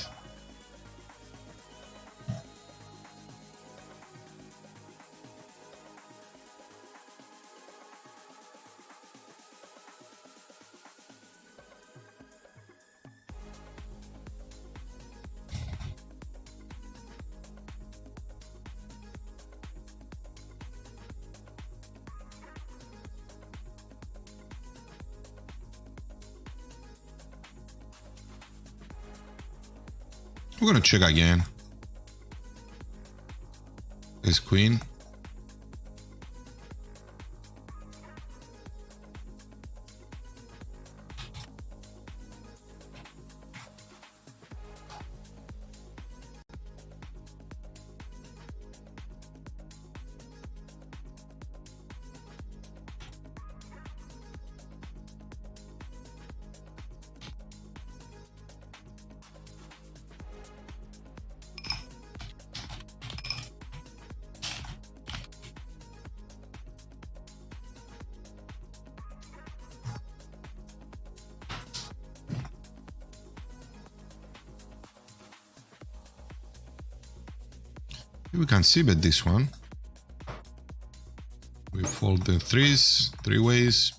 We're gonna check again. Ace queen. We can see bet this one. We fold the threes, three ways.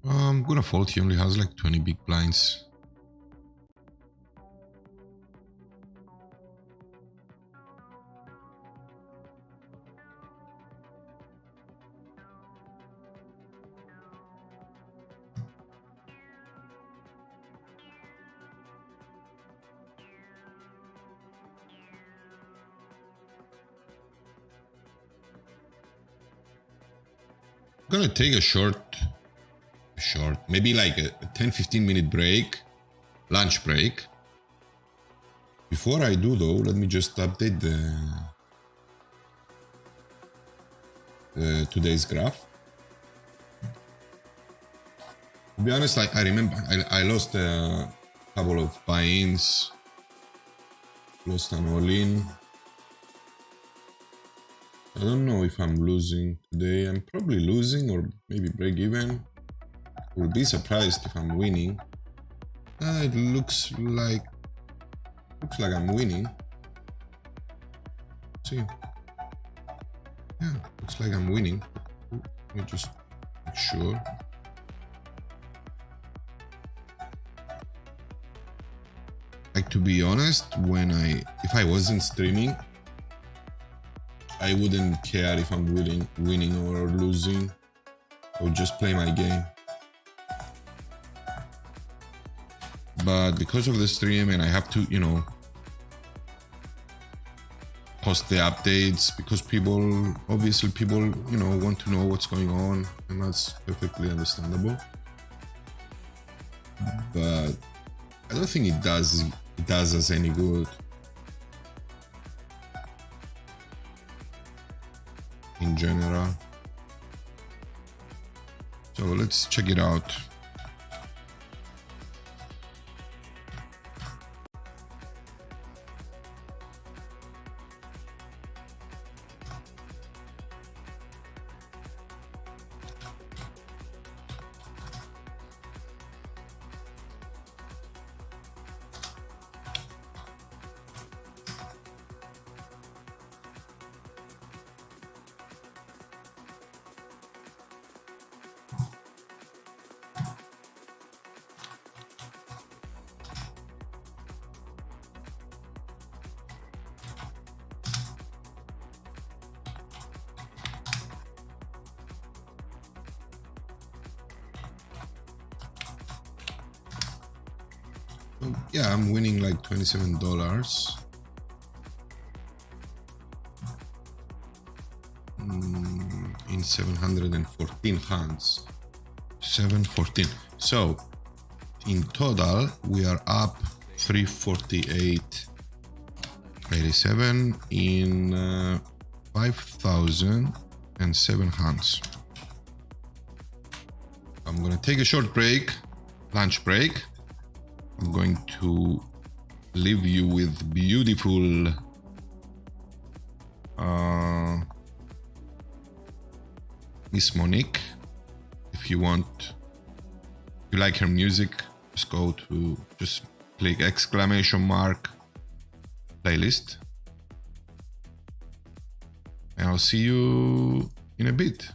I'm gonna fold. He only has like 20 big blinds. I'm gonna take a short, maybe like a 10-15 minute break, lunch break. Before I do though, let me just update the today's graph. To be honest, I remember I lost a couple of buy-ins, lost an all-in. I don't know if I'm losing today. I'm probably losing or maybe break even. Will be surprised if I'm winning. It looks like I'm winning. See, yeah, looks like I'm winning. Let me just make sure. Like, to be honest, if I wasn't streaming, I wouldn't care if I'm winning or losing. I would just play my game. But because of the stream and I have to, post the updates because obviously people, want to know what's going on, and that's perfectly understandable. But I don't think it does us any good. In general. So let's check it out. Yeah, I'm winning like $27. In 714 hands. 714. So in total we are up 348.87 in 5,007 hands. I'm gonna take a short break, lunch break. I'm going to leave you with beautiful Miss Monique. If you want, if you like her music, just go to, just click exclamation mark playlist, and I'll see you in a bit.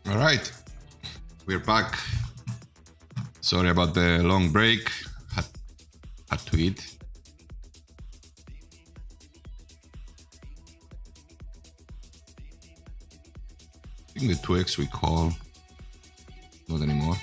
All right, we're back. Sorry about the long break. Had to eat. I think the 2x we call. Not anymore.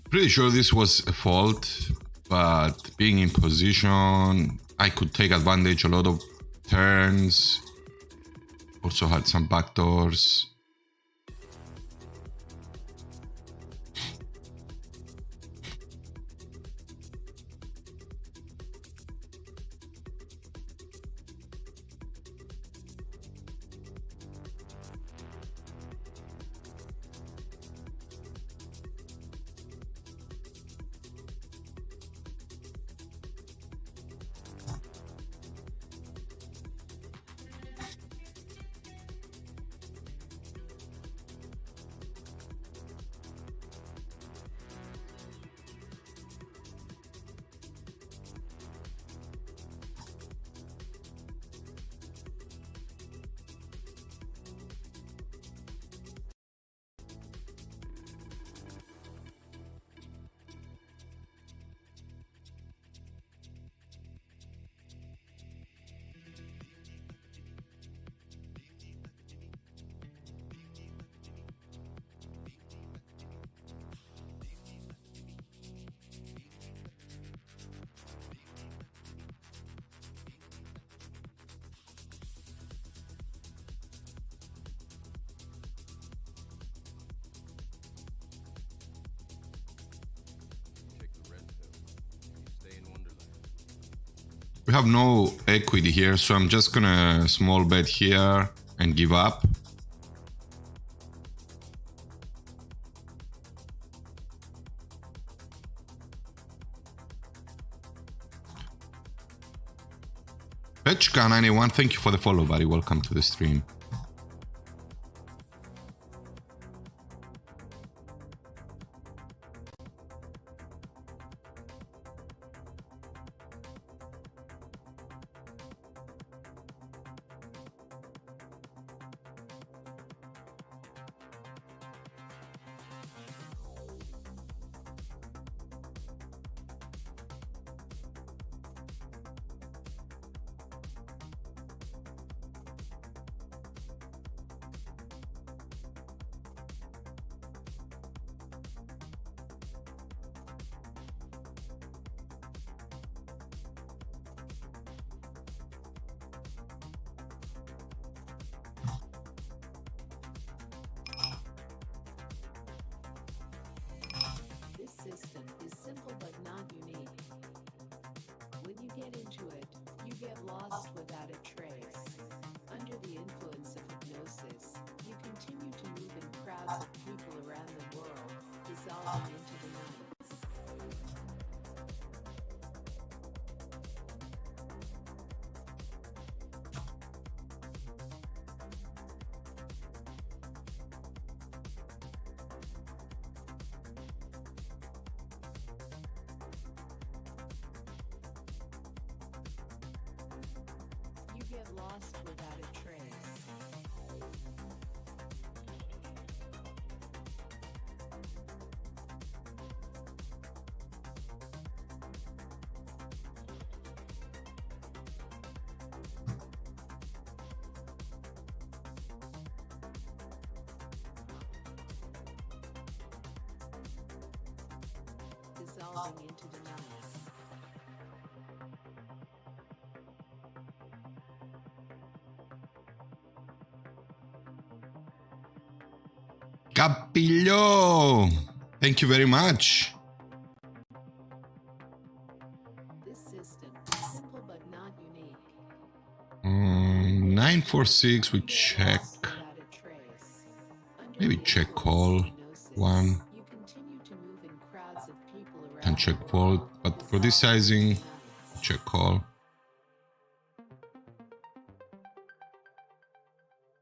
Pretty sure this was a fault, but being in position, I could take advantage a lot of turns. Also had some backdoors. We have no equity here, so I'm just gonna small bet here and give up. Pechka91, thank you for the follow, buddy. Welcome to the stream. Lost without a trace. Dissolving into the night. Capillo! Thank you very much. This system is simple but not unique. 946, we check. Maybe check call. One. Can check fold, but for this sizing, check call.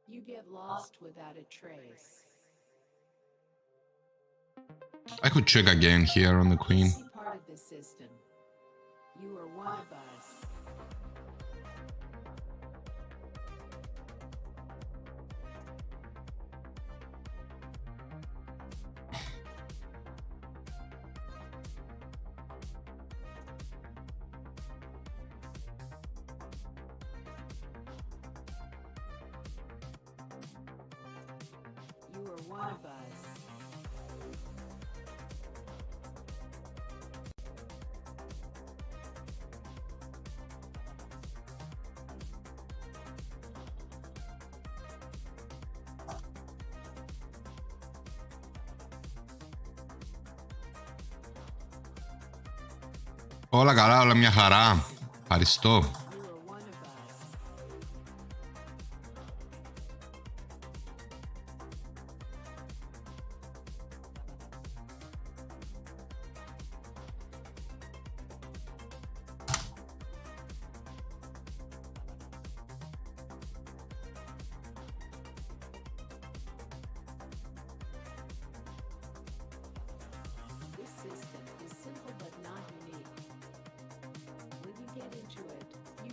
You get lost without a trace. I could check again here on the queen. Part of this system. You are one of us. You are one of us. Όλα καλά, όλα μια χαρά. Ευχαριστώ. This system is simple but not unique. When you get into it, you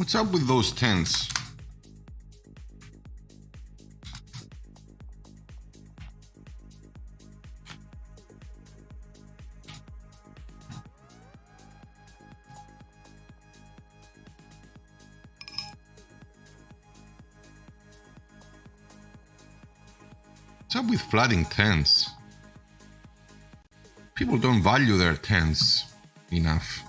What's up with those tens? What's up with flooding tens? People don't value their tens enough.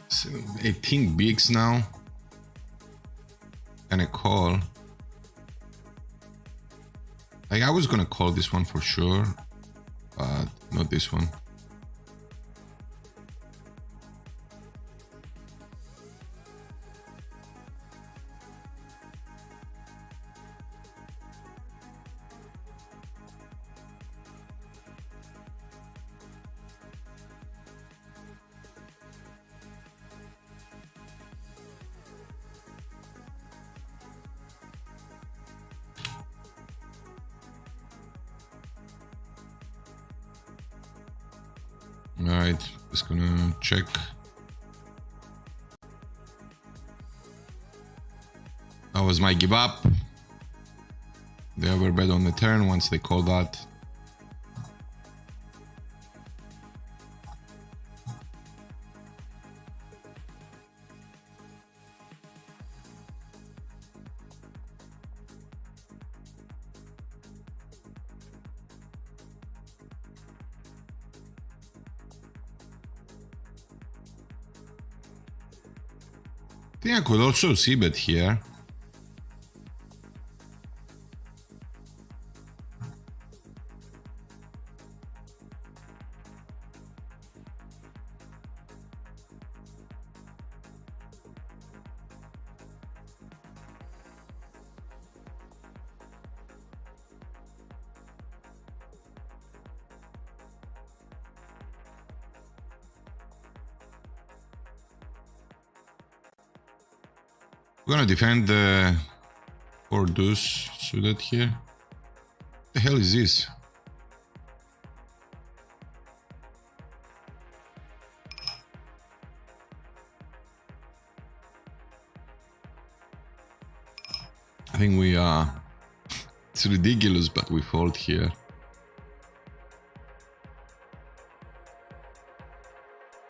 So 18 bigs now. And a call. Like I was gonna call this one for sure, but not this one. Alright, just gonna check. That was my give up. They overbet on the turn once they call that. I think I could also see bet here. We're gonna defend the 4 deuce suited here. What the hell is this? I think we it's ridiculous, but we fold here.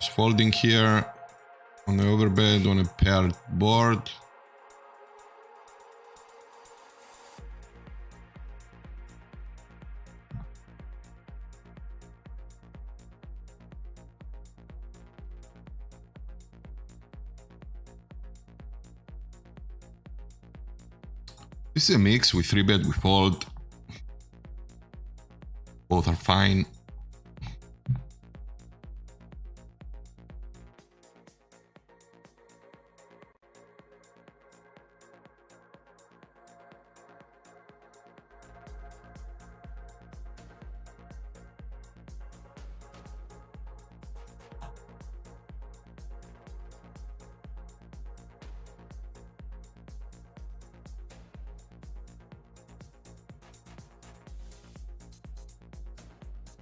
Just folding here on the overbet on a paired board. This is a mix. We 3-bet, we fold. Both are fine.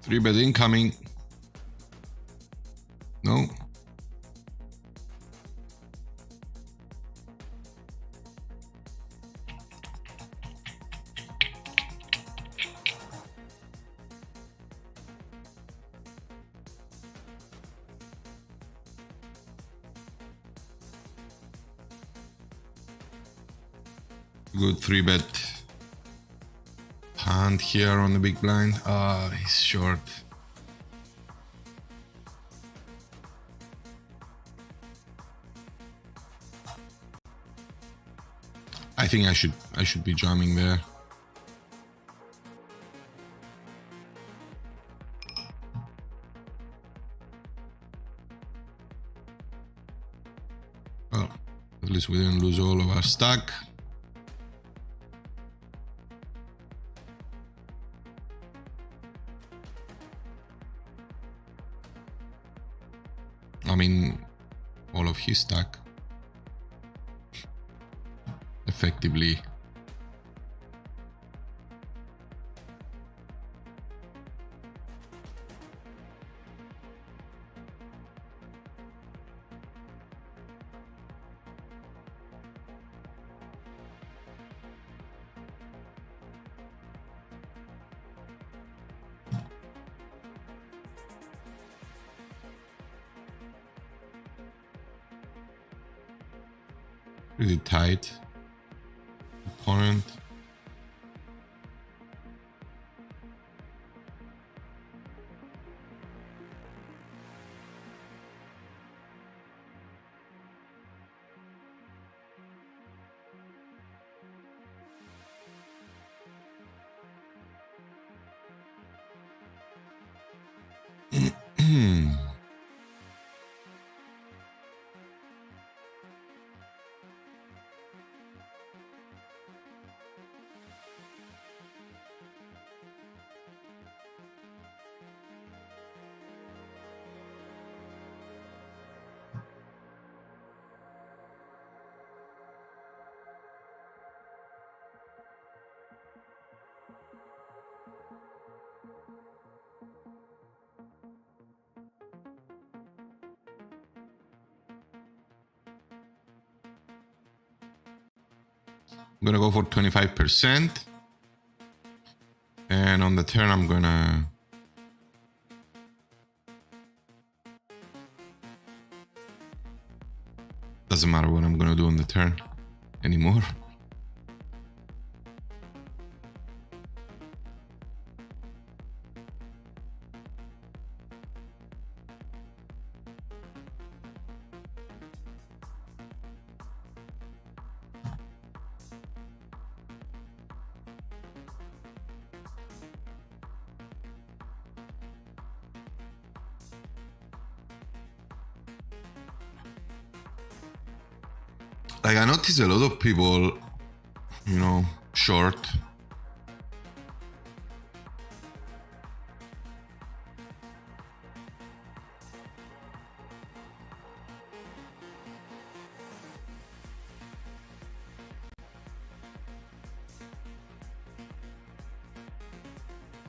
Three-bet incoming. No. Good 3-bet hand here on the big blind. Ah, he's short. I think I should be jamming there. Well, at least we didn't lose all of our stack. I mean, all of his stack. Effectively. Pretty tight opponent. I'm gonna go for 25%. And on the turn, I'm gonna doesn't matter what I'm gonna do on the turn anymore. Like, I notice a lot of people, you know, short.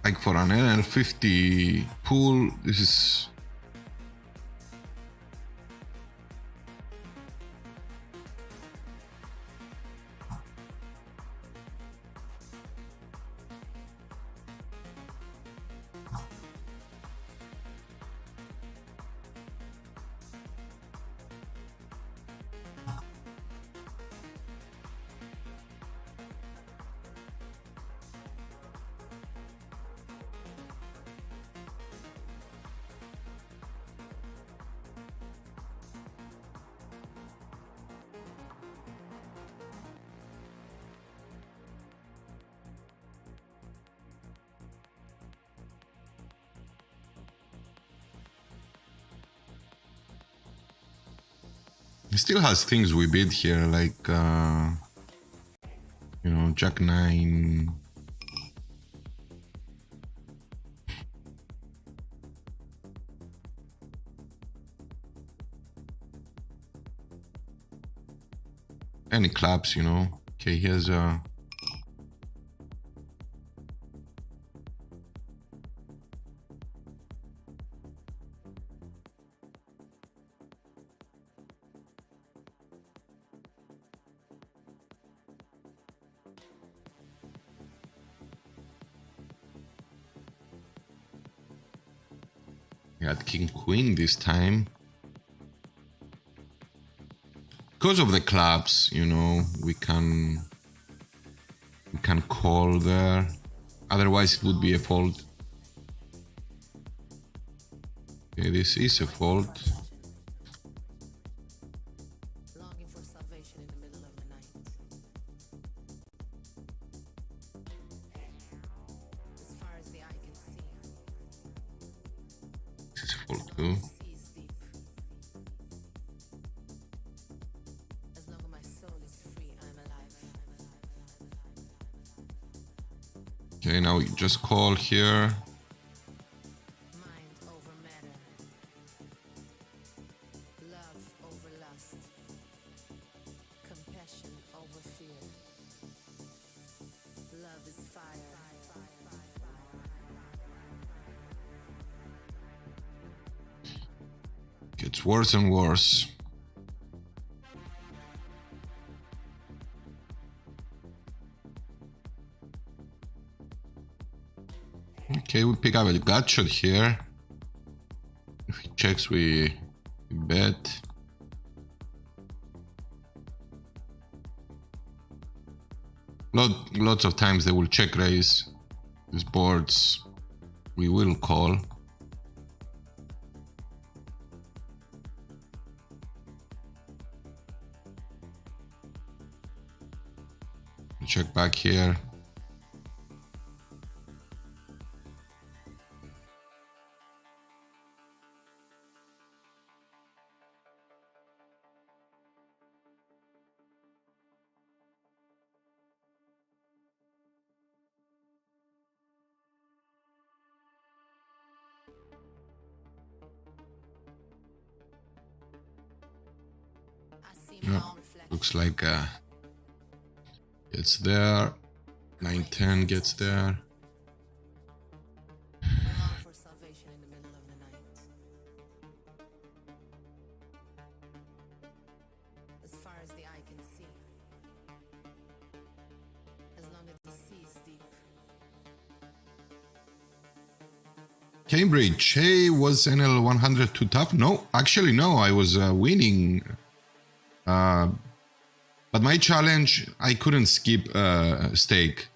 Like for an NL50 pool, this is He still has things we beat here, like you know, Jack 9. Any claps, you know. Okay, here's a got King Queen this time. Because of the clubs, you know, we can call there. Otherwise it would be a fold. Okay, this is a fold. Longing for salvation in the middle of the night. As far as the eye can see. This is a fold too. Seas deep. As long as my soul is free, I'm alive. Okay, now you just call here. Mind over matter. Love over lust. Compassion over fear. Love is fire. Gets worse and worse. Okay, we pick up a gut shot here. If he checks, we bet. Lots of times they will check raise these boards. We will call. Check back here. I see Yeah, my own reflection. looks like gets there. 9-10 gets there. Long for salvation in the middle of the night. As far as the eye can see. As long as the sea is deep. Cambridge, hey, was NL100 too tough? No, actually no, I was winning. But my challenge, I couldn't skip stake.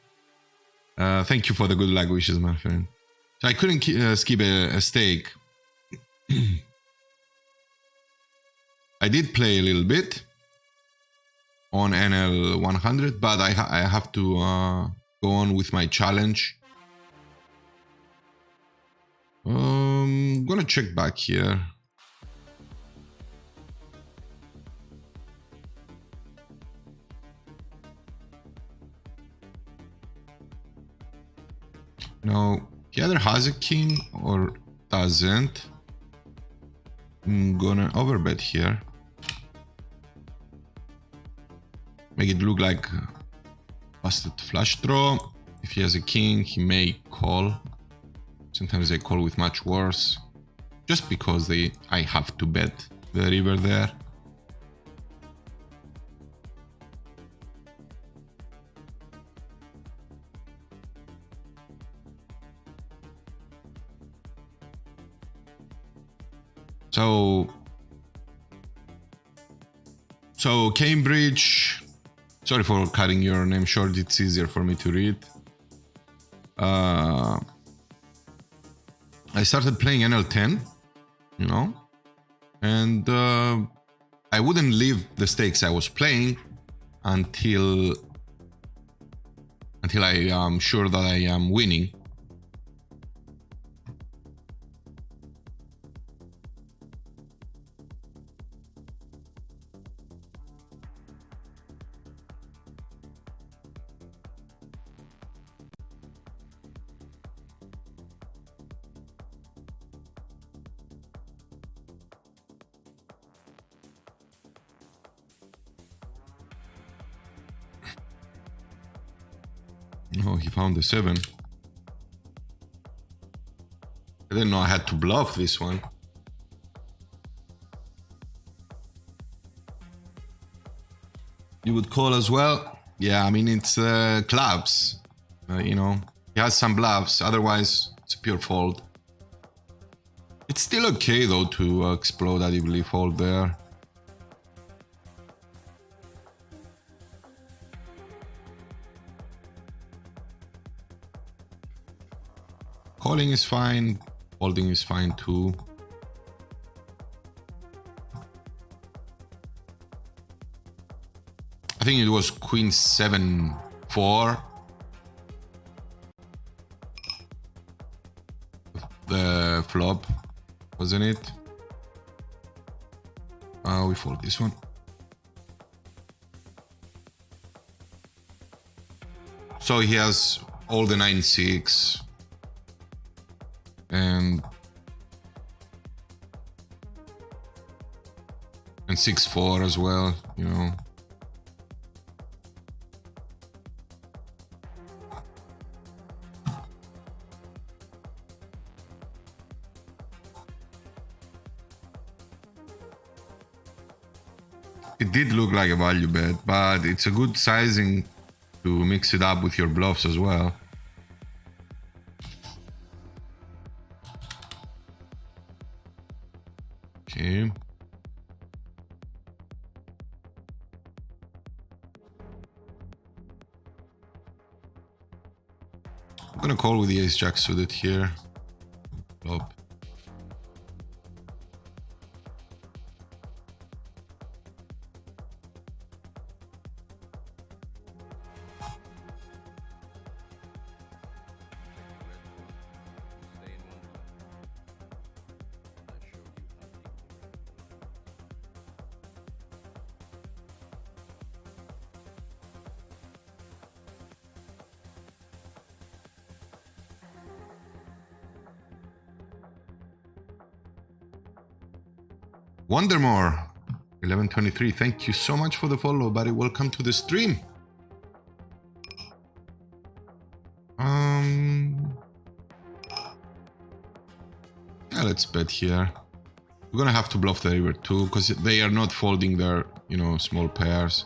Thank you for the good luck wishes, my friend. So I couldn't skip a stake. I did play a little bit on NL100, but I have to go on with my challenge. I'm gonna check back here. No, he either has a king or doesn't. I'm gonna overbet here. Make it look like busted flush draw. If he has a king, he may call. Sometimes they call with much worse. Just because I have to bet the river there. So Cambridge, sorry for cutting your name short, it's easier for me to read. I started playing NL10, you know, and I wouldn't leave the stakes I was playing until I am sure that I am winning. Oh, he found the 7. I didn't know I had to bluff this one. You would call as well? Yeah, I mean, it's clubs. You know, he has some bluffs. Otherwise, it's a pure fold. It's still okay, though, to explodatively fold there. Calling is fine. Folding is fine, too. I think it was Queen 7-4. The flop, wasn't it? We fold this one. So he has all the 9-6 and 6-4 as well, you know. It did look like a value bet, but it's a good sizing to mix it up with your bluffs as well. Okay. I'm gonna call with the ace-jack suited here. Flop. Wondermore 1123, thank you so much for the follow, buddy. Welcome to the stream. Yeah, let's bet here. We're gonna have to bluff the river too, because they are not folding their, you know, small pairs.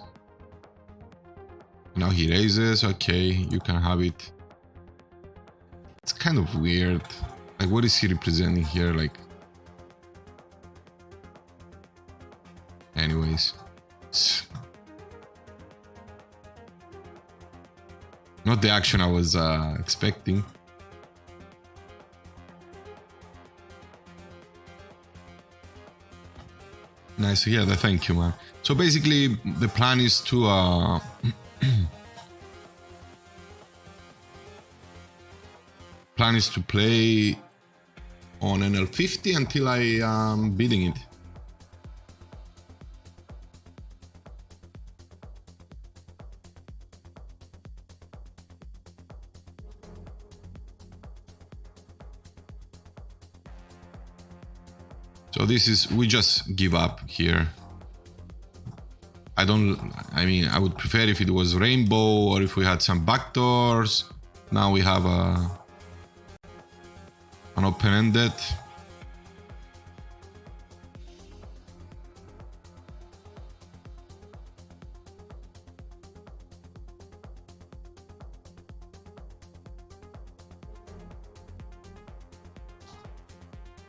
Now he raises. Okay, you can have it. It's kind of weird. Like, what is he representing here? Like, anyways, not the action I was expecting. Nice, yeah, thank you, man. So basically, the plan is to play on NL50 until I am beating it. So this is, we just give up here. I mean, I would prefer if it was rainbow or if we had some backdoors. Now we have an open-ended.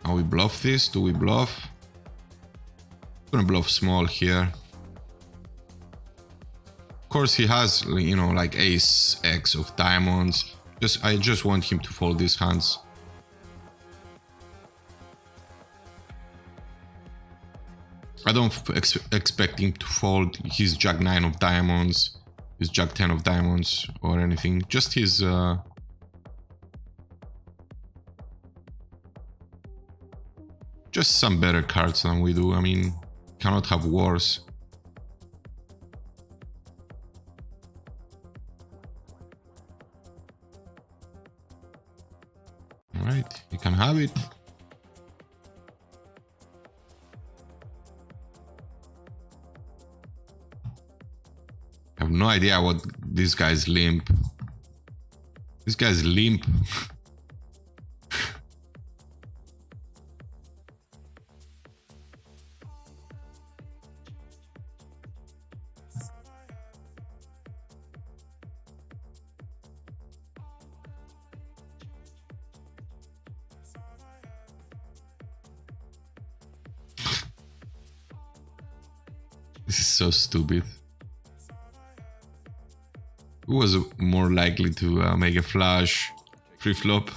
Now we bluff this. Do we bluff? I'm gonna bluff small here. Of course, he has, you know, like ace X of diamonds. I just want him to fold these hands. I don't expect him to fold his jack 9 of diamonds, his jack 10 of diamonds, or anything. Just his just some better cards than we do. I mean, cannot have wars. All right, you can have it. I have no idea what this guy's limp. This guy's limp. This is so stupid. Who was more likely to make a flush free flop?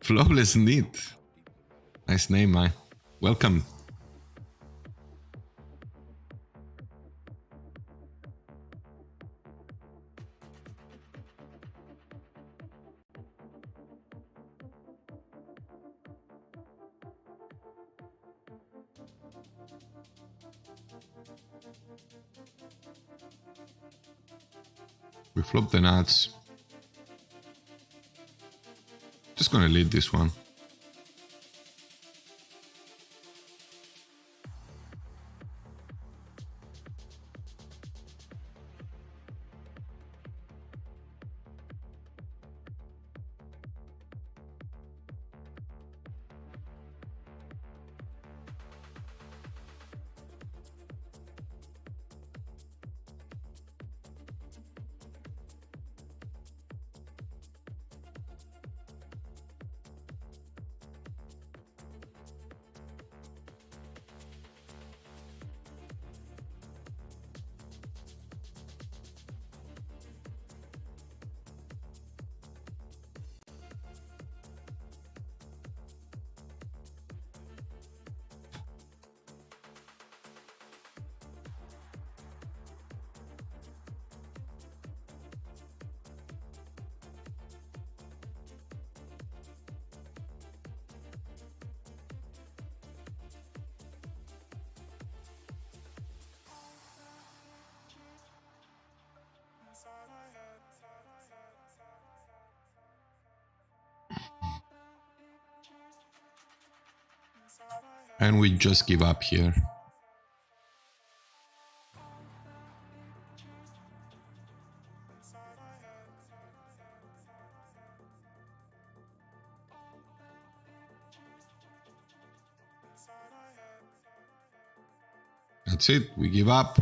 Flawless Neat. Nice name, man. Welcome. We flop the nuts. Just gonna lead this one. And we just give up here. That's it, we give up.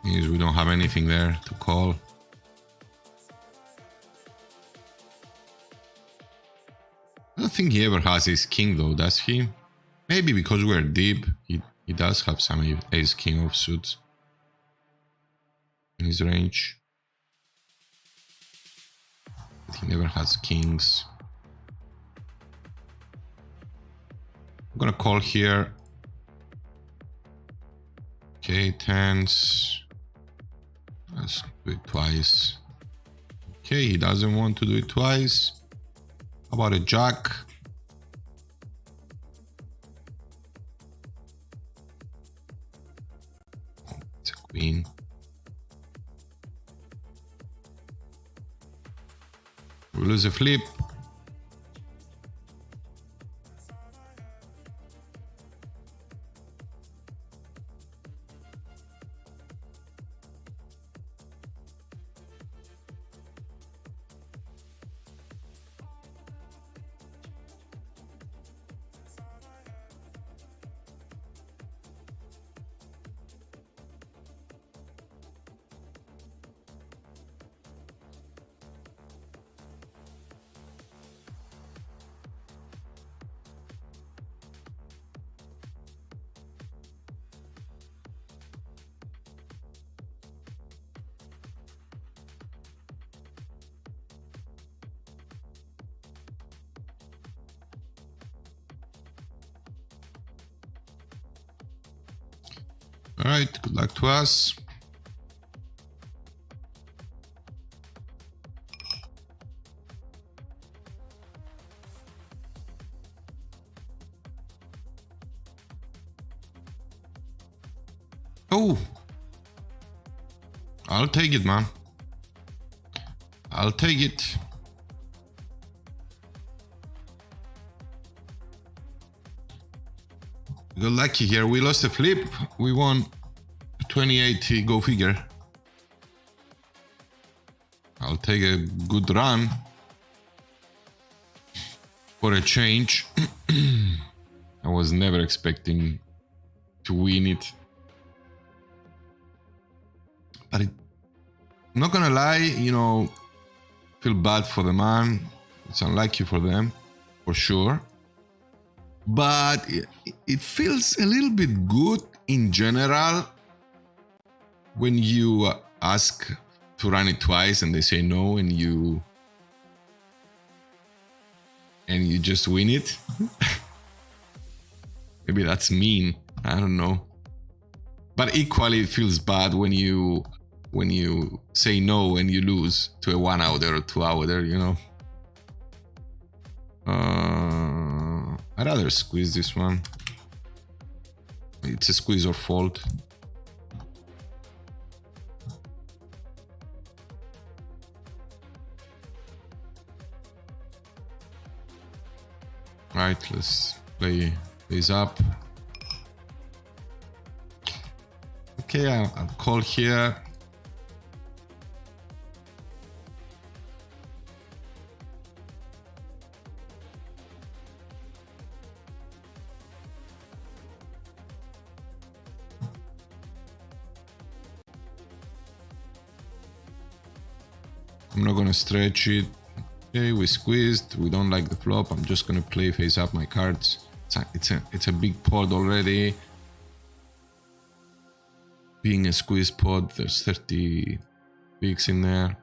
Means we don't have anything there to call. I don't think he ever has ace king though, does he? Maybe because we're deep, he does have some ace king offsuits in his range. But he never has kings. I'm gonna call here. Okay, tens. Let's do it twice. Okay, he doesn't want to do it twice. How about a jack? Oh, it's a queen. We lose a flip. All right, good luck to us. Oh, I'll take it, man. I'll take it. We got lucky here. We lost a flip. We won 2080. Go figure. I'll take a good run for a change. I was never expecting to win it. But I'm not gonna lie, you know, feel bad for the man. It's unlucky for them, for sure. But it feels a little bit good in general when you ask to run it twice and they say no, and you just win it. Maybe that's mean, I don't know. But equally it feels bad when you say no and you lose to a 1 outer or 2 outer, you know. I'd rather squeeze this one. It's a squeeze or fold. Right, let's play face up. Okay, I'll call here. I'm not gonna stretch it. Okay, we squeezed. We don't like the flop. I'm just gonna play face up my cards. It's a big pot already. Being a squeeze pot, there's 30 bigs in there.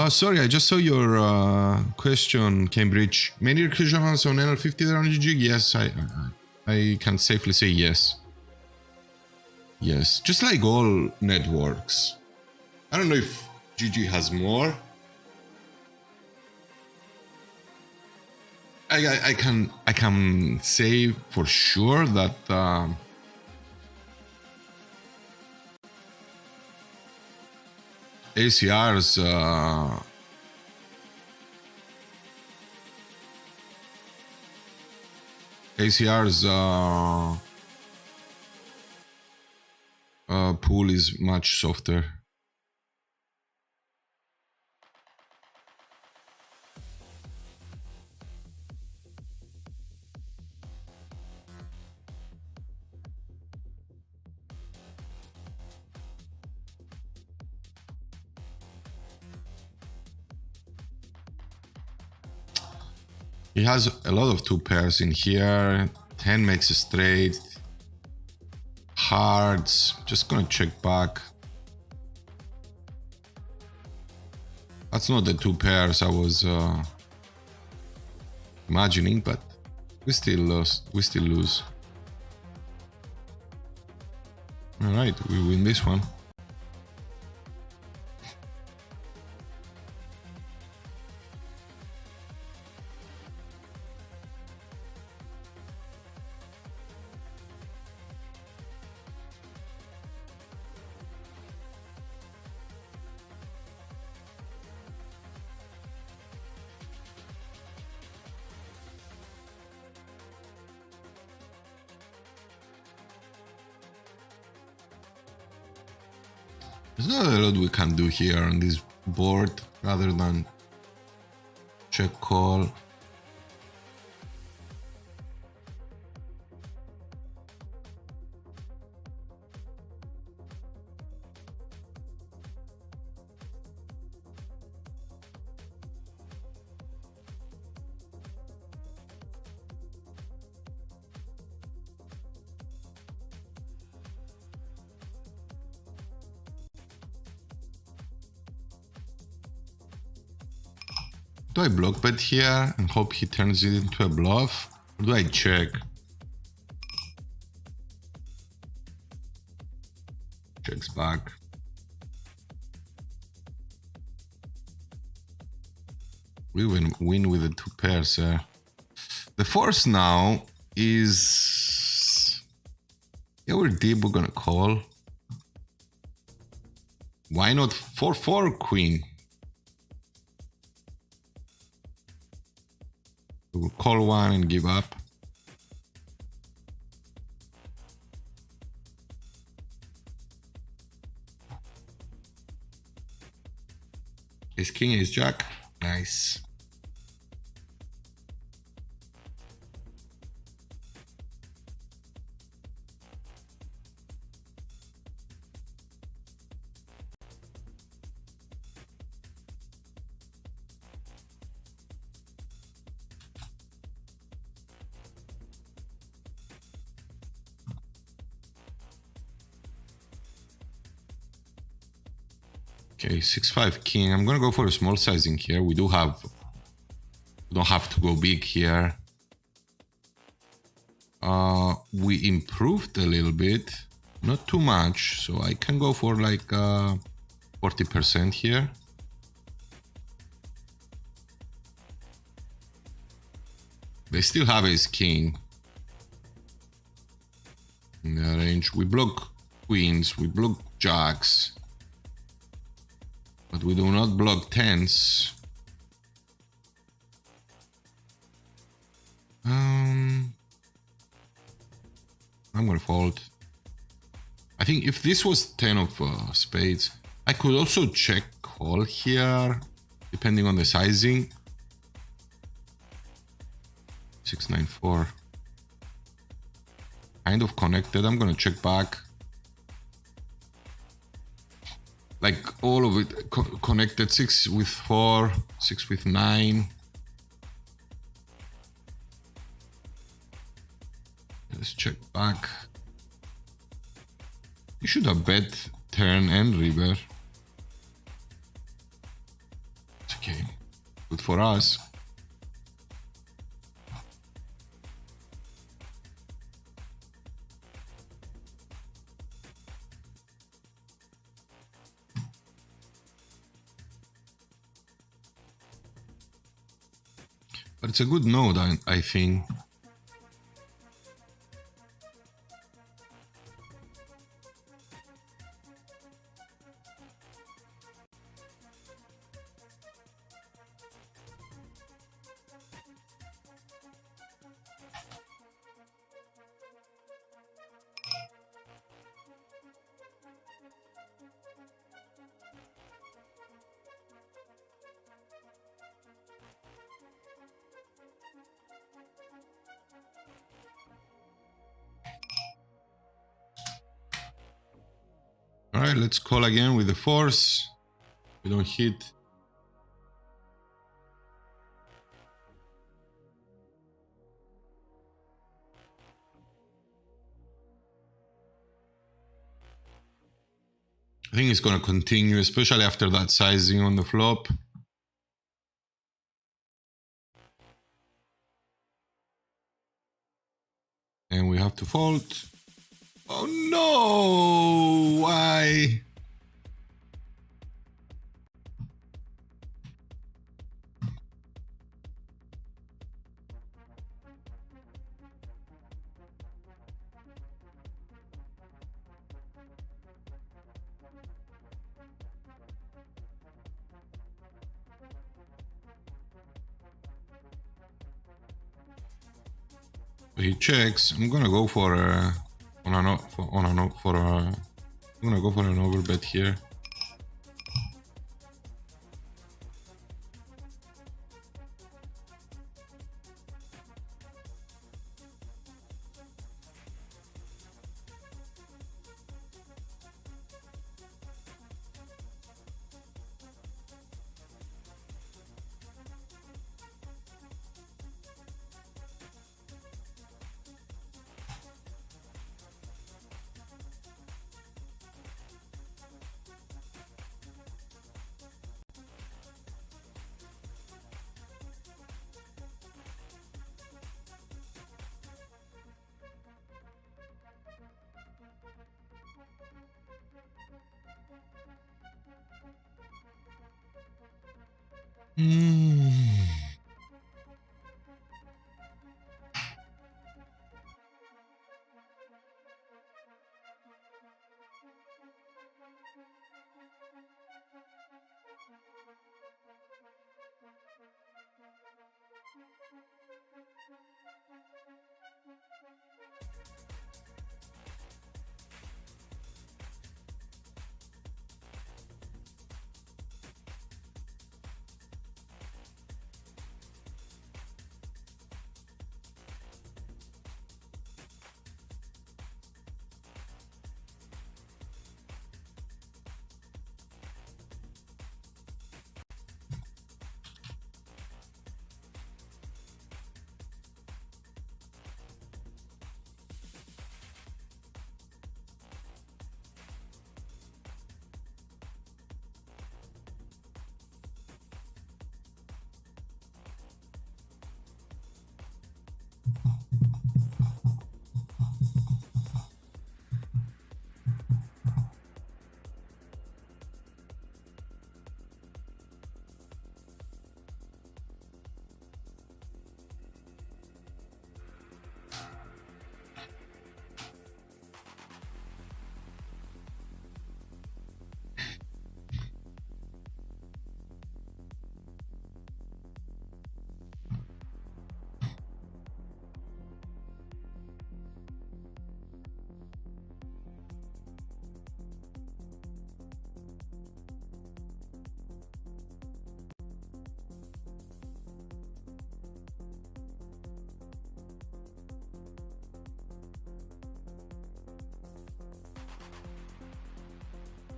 Sorry, I just saw your question, Cambridge. Many recursions on NL50 there on GG? Yes, I can safely say yes. Yes, just like all networks. I don't know if GG has more. I can say for sure that ACR's pool is much softer. He has a lot of 2 pairs in here. 10 makes a straight. Hearts. Just gonna check back. That's not the 2 pairs I was imagining, but we still lost. We still lose. All right, we win this one. There's not a lot we can do here on this board rather than check call. Do I block bet here and hope he turns it into a bluff? Or do I check? checks back. We win with the two pairs. The force now is... Yeah, we're deep, we're gonna call. Why not 4-4 queen? We'll call one and give up. Ace king, ace jack. Nice. Okay, 6-5 king. I'm gonna go for a small sizing here. We don't have to go big here. We improved a little bit, not too much, so I can go for like 40% here. They still have ace king in the range. We block queens, we block jacks, but we do not block tens. I'm gonna fold. I think if this was 10 of spades, I could also check call here, depending on the sizing. 6-9-4. Kind of connected. I'm gonna check back. Like all of it connected. 6 with 4, 6 with 9. Let's check back. You should have bet turn and river. It's okay. Good for us. But it's a good node, I think. All right, let's call again with the force. We don't hit. I think it's going to continue, especially after that sizing on the flop. And we have to fold. Oh no! Why? He checks. I'm gonna go for I'm gonna go for an overbet here.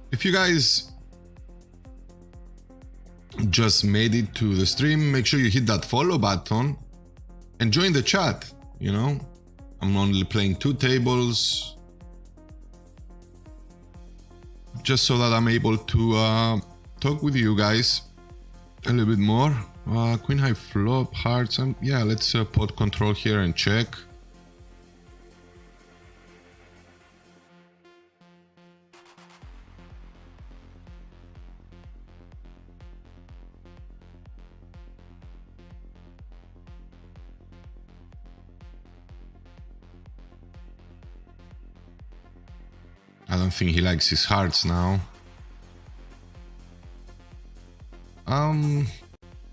If you guys just made it to the stream, make sure you hit that follow button and join the chat. You know, I'm only playing 2 tables just so that I'm able to talk with you guys a little bit more. Queen high flop, hearts, and yeah, let's pot control here and check. I don't think he likes his hearts now.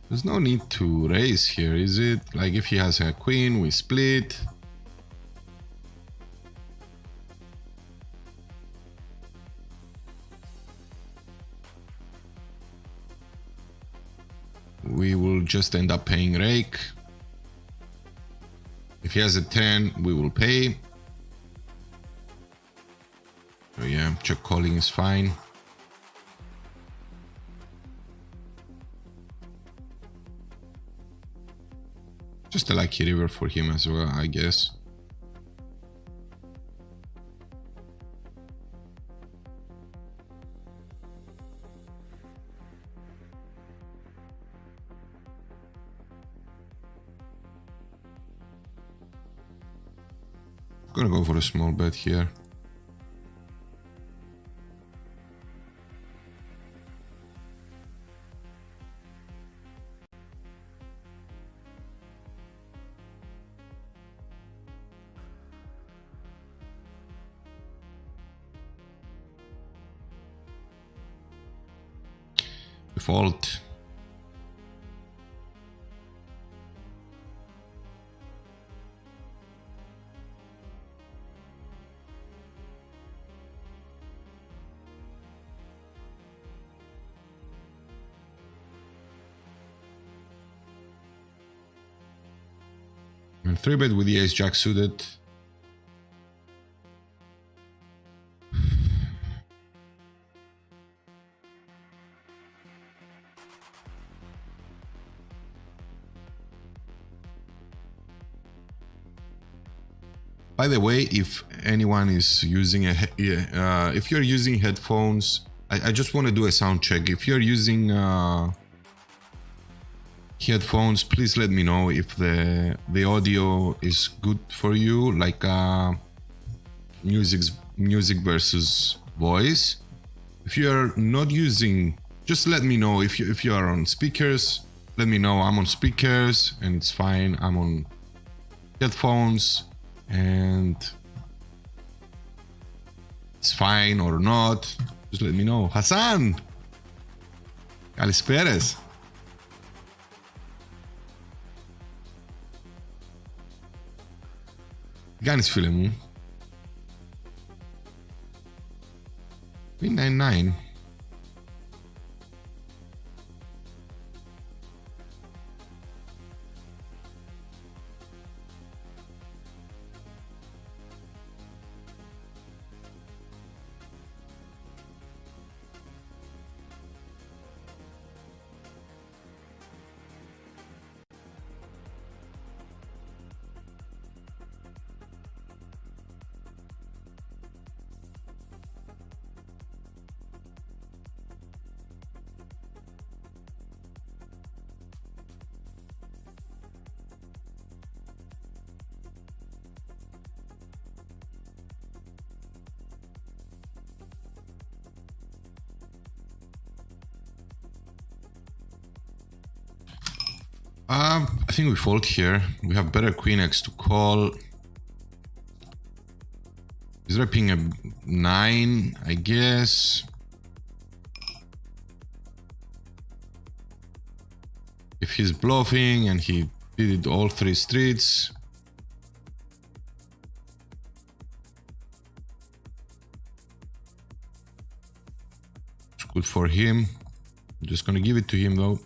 There's no need to raise here, is it? Like if he has a queen, we split. We will just end up paying rake. If he has a 10, we will pay. Oh yeah, check calling is fine. Just a lucky river for him as well, I guess. Gonna go for a small bet here. Default. And 3-bet with the ace-jack suited. By the way, if anyone is using if you're using headphones, I just want to do a sound check. If you're using headphones, please let me know if the audio is good for you, like music versus voice. If you are not using, just let me know. If you are on speakers, let me know. I'm on speakers and it's fine. I'm on headphones and it's fine or not. Just let me know. Hassan! Καλησπέρες. Τι κάνεις φίλε μου? 399. I think we fold here. We have better queen X to call. He's repping a 9, I guess. If he's bluffing and he did it all 3 streets. It's good for him. I'm just gonna give it to him though.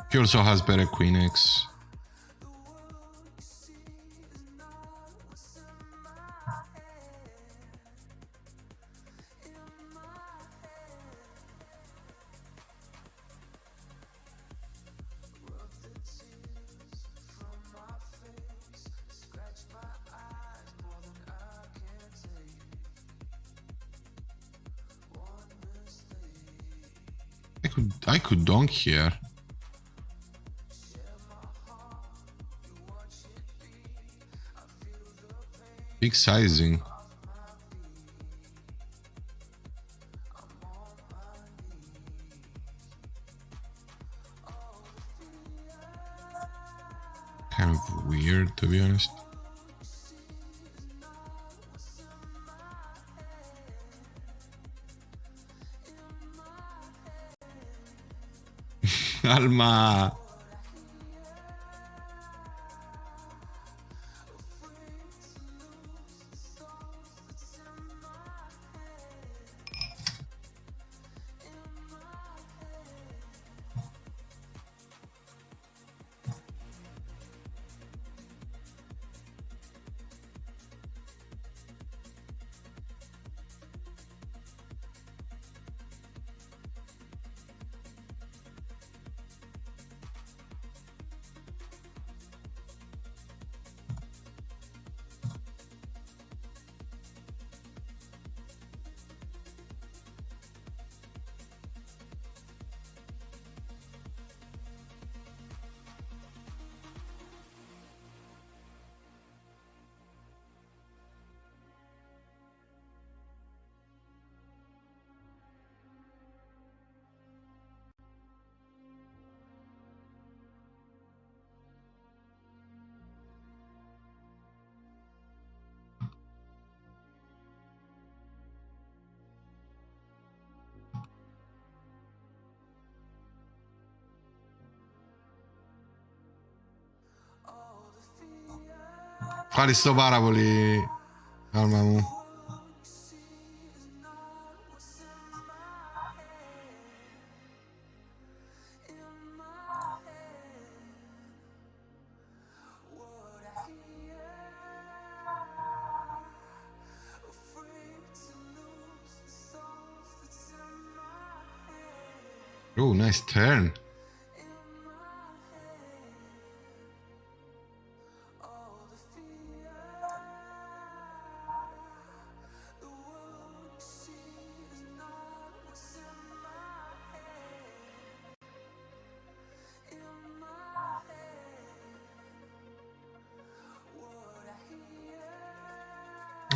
He also has better queen X. I could donk here. Big sizing. Kind of weird, to be honest. Alma. Ευχαριστώ πάρα πολύ, Άλμα μου. Oh, nice turn.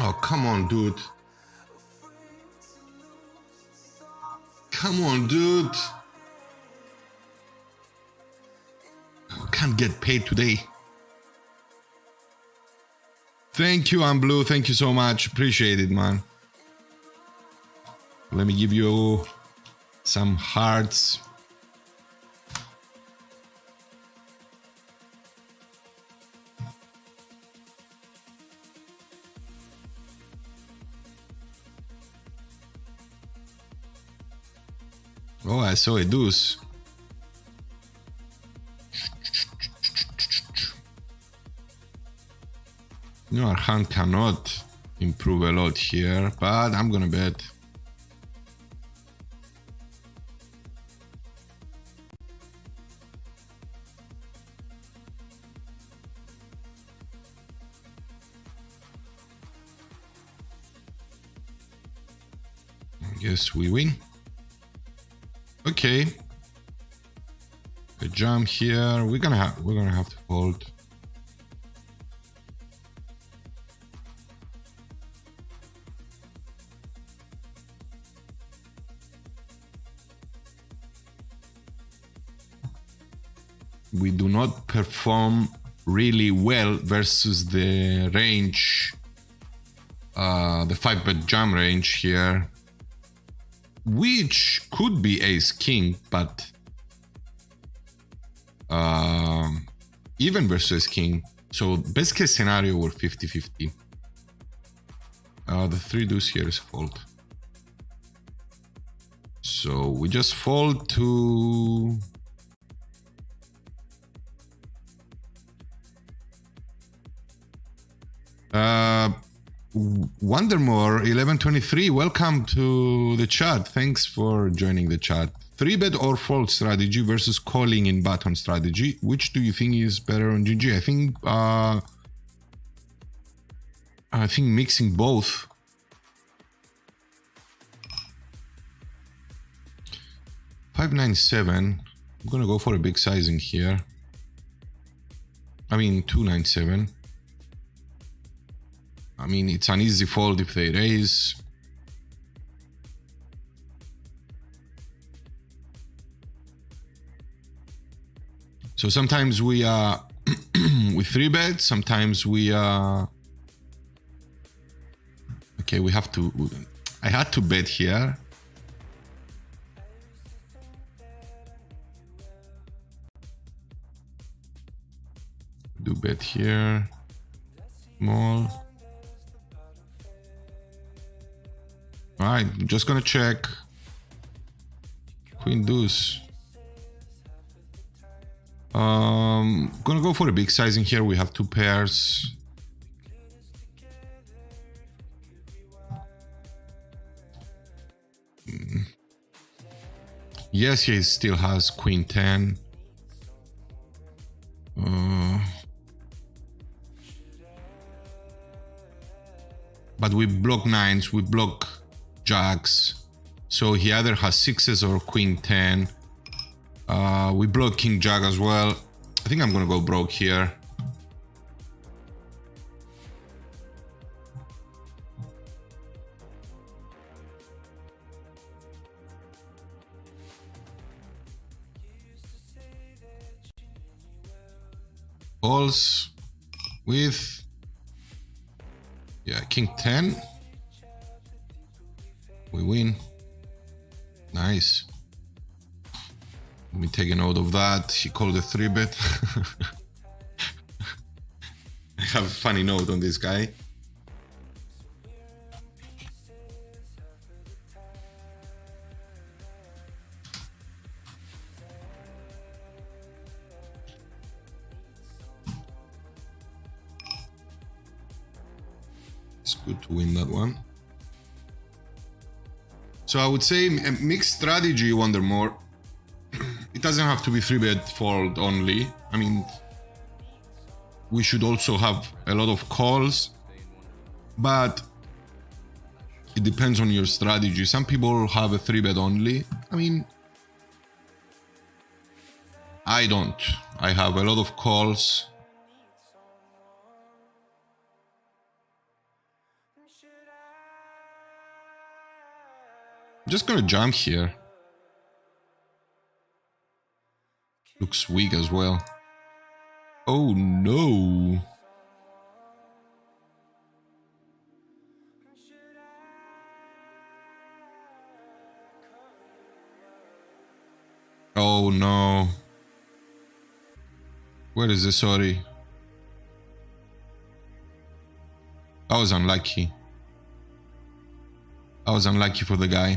Oh, come on, dude. Come on, dude. Can't get paid today. Thank you, I'm Blue. Thank you so much. Appreciate it, man. Let me give you some hearts. Oh, I saw a deuce. No, our hand cannot improve a lot here, but I'm gonna bet. I guess we win. Okay. A jump here. We're gonna have to fold. We do not perform really well versus the range, the 5-bet jam range here, which could be ace king, but even versus king. So best case scenario, we're 50-50. The 3 deuce here is fold. So we just fold to Wondermore 1123, welcome to the chat. Thanks for joining the chat. 3-bet or fold strategy versus calling in button strategy. Which do you think is better on GG? I think mixing both. $597. I'm gonna go for a big sizing here. I mean $297. I mean, it's an easy fold if they raise. So sometimes we we 3-bet, sometimes we okay, we have to, I had to bet here. Do bet here. Small. Alright, I'm just gonna check. Queen deuce. Gonna go for a big sizing here. We have 2 pairs. Yes, he still has queen 10. But we block 9s, we block jacks, so he either has 6s or queen 10. We block king jack as well. I think I'm gonna go broke here. Calls with, yeah, king 10. We win. Nice. Let me take a note of that. He called a 3-bet. I have a funny note on this guy. It's good to win that one. So I would say a mixed strategy, Wondermore. It doesn't have to be 3-bet fold only. I mean, we should also have a lot of calls, but it depends on your strategy. Some people have a 3-bet only. I mean, I don't. I have a lot of calls. I'm just gonna jump here. Looks weak as well. Oh no. Oh no. Where is the sorry? I was unlucky. I was unlucky for the guy.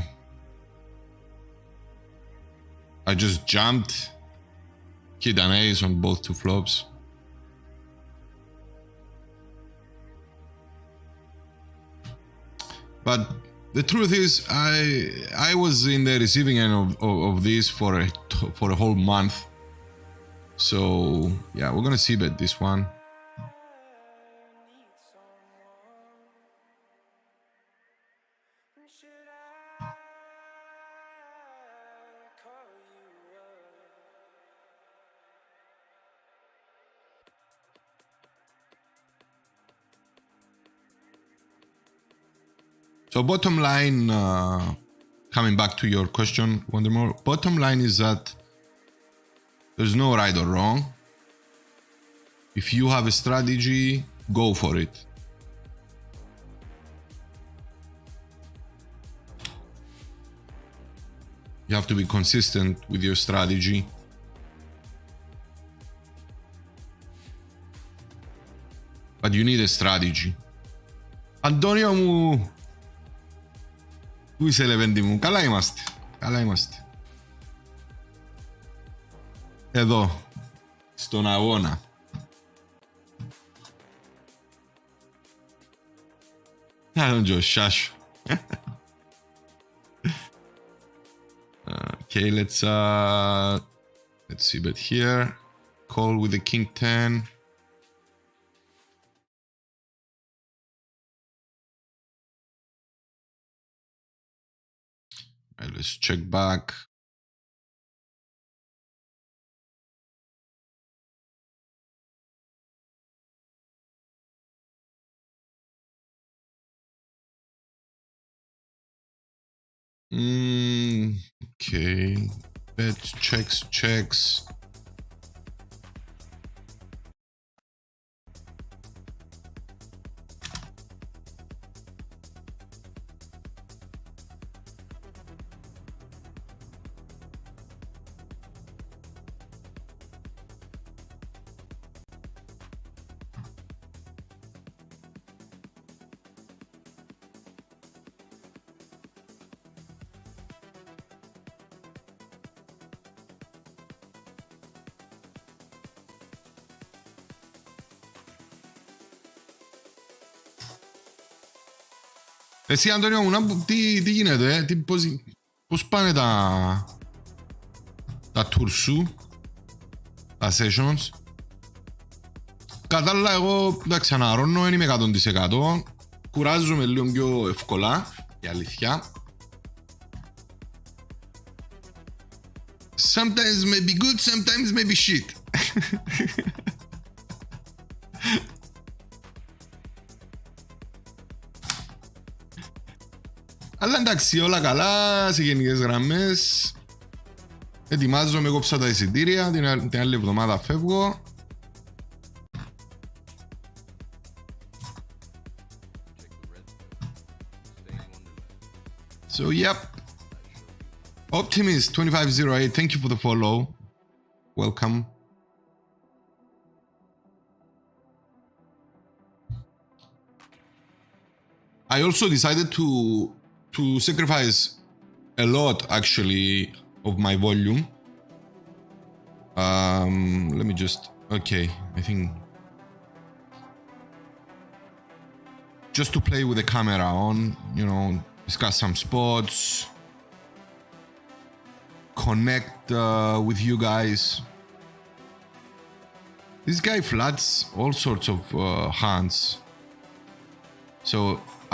I just jumped. Hit an ace on both two flops. But the truth is, I was in the receiving end of this for a whole month. So yeah, we're gonna see bet this one. So bottom line, coming back to your question, Wondermore, bottom line is that there's no right or wrong. If you have a strategy, go for it. You have to be consistent with your strategy. But you need a strategy. Αντώνιο μου, πού είσαι Λεβέντη μου? Καλά είμαστε, καλά είμαστε. Εδώ, στον αγώνα. I don't just shush. Okay, let's see bet here. Call with the king 10. All right, let's check back. Okay, bet, checks. Εσύ Αντώνιο μου, τι γίνεται, πώς πάνε τα tour σου, τα sessions? Κατάλληλα εγώ, εντάξει, αναρώνω, δεν είμαι 100%. Κουράζομαι λίγο πιο εύκολα, η αλήθεια. Sometimes may be good, sometimes may be shit. Αλλά εντάξει, όλα καλά, σε γενικές γραμμές. Ετοιμάζομαι, κόψα τα εισιτήρια, την άλλη εβδομάδα φεύγω. So, yep. Optimist 2508, thank you for the follow. Welcome. I also decided to sacrifice a lot, actually, of my volume. Let me just... Okay, I think... Just to play with the camera on, you know, discuss some spots, connect with you guys. This guy floods all sorts of hands. So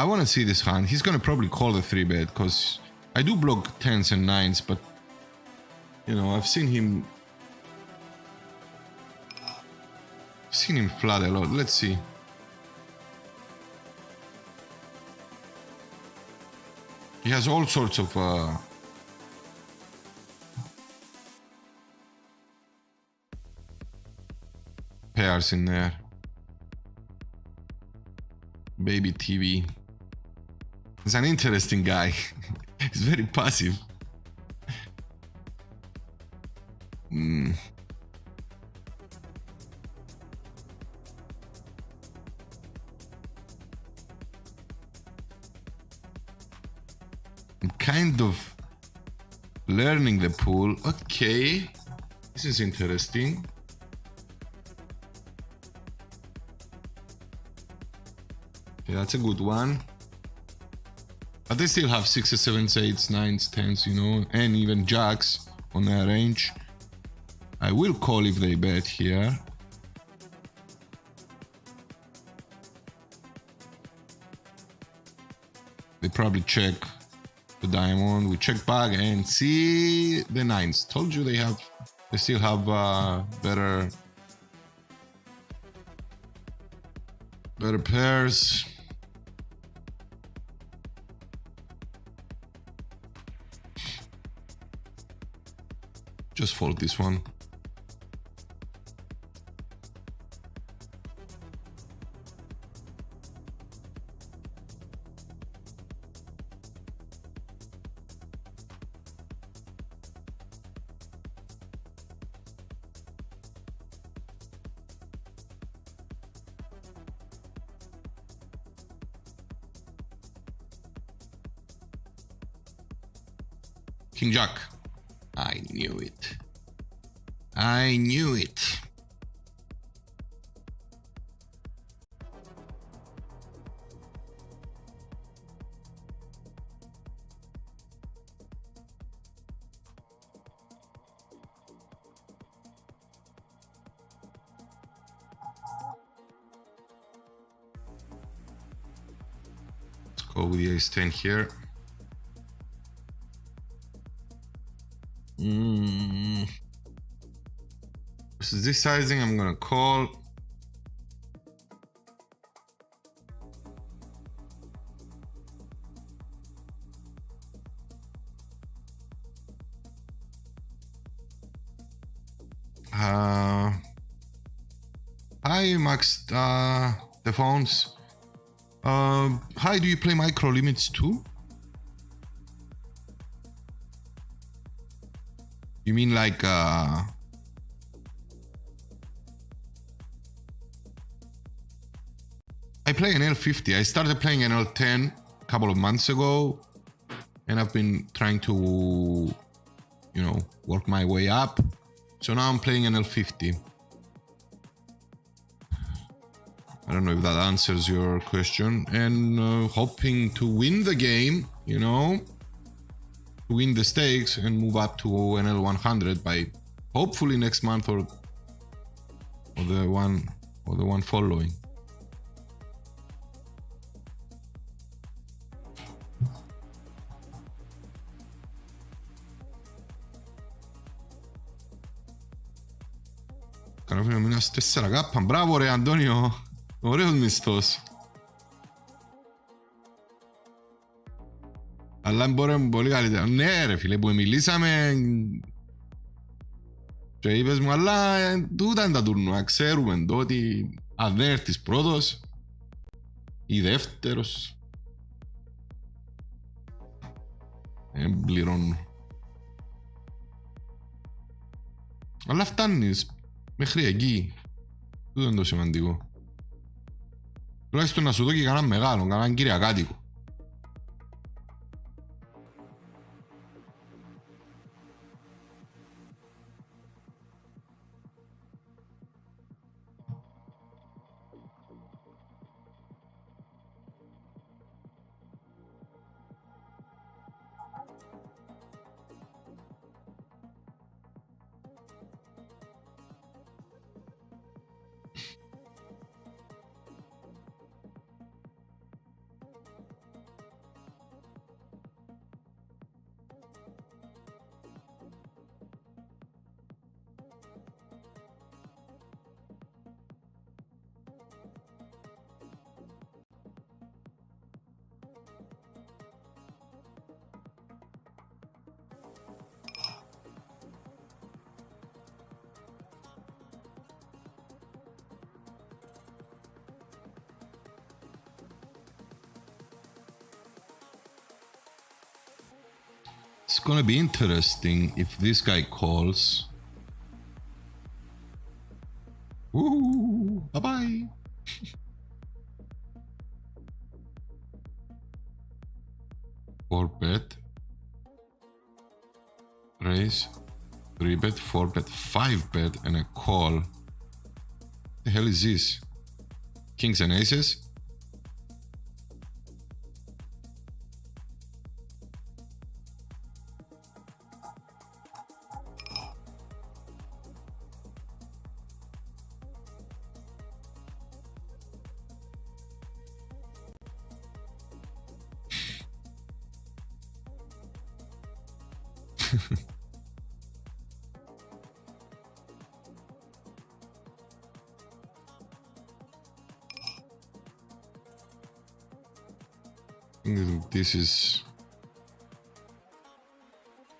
I want to see this hand. He's going to probably call the 3-bet because I do block 10s and 9s, but you know, I've seen him flood a lot. Let's see. He has all sorts of pairs in there. Baby TV. He's an interesting guy. He's very passive. I'm kind of learning the pool. Okay, this is interesting. Yeah, that's a good one. But they still have 6s, 7s, 8s, 9s, 10s, you know, and even jacks on their range. I will call if they bet here. They probably check the diamond. We check back and see the 9s. Told you they still have better pairs. Just fold this one. King Jack. I knew it. I knew it. Let's go with the ace-10 here. Versus this sizing, I'm gonna call. Hi Max, the phones. Hi, do you play micro limits too? You mean like I play NL50. I started playing NL10 a couple of months ago, and I've been trying to, you know, work my way up. So now I'm playing NL50. I don't know if that answers your question. And hoping to win the game, you know, to win the stakes and move up to NL100 by hopefully next month or the one following. Κανένα μήνα 4 κάπα. Μπράβο ρε Αντώνιο. Ωραίος μισθός. Αλλά μπορούμε πολύ καλύτερα. Ναι ρε φίλε, που μιλήσαμε και είπες μου, αλλά τούτα είναι τα τουρνουά. Ξέρουμε το ότι αν δεν έρθεις πρώτος ή δεύτερος, πληρώνω. Αλλά φτάνεις μέχρι εκεί. Τούτο είναι το σημαντικό. Τουλάχιστον να σου δω και κανέναν μεγάλο, κανέναν κυριακάτικο. gonna be interesting if this guy calls. Woo! Bye bye. Four bet. Raise. 3 bet, 4 bet, 5 bet, and a call. What the hell is this? Kings and aces? This is...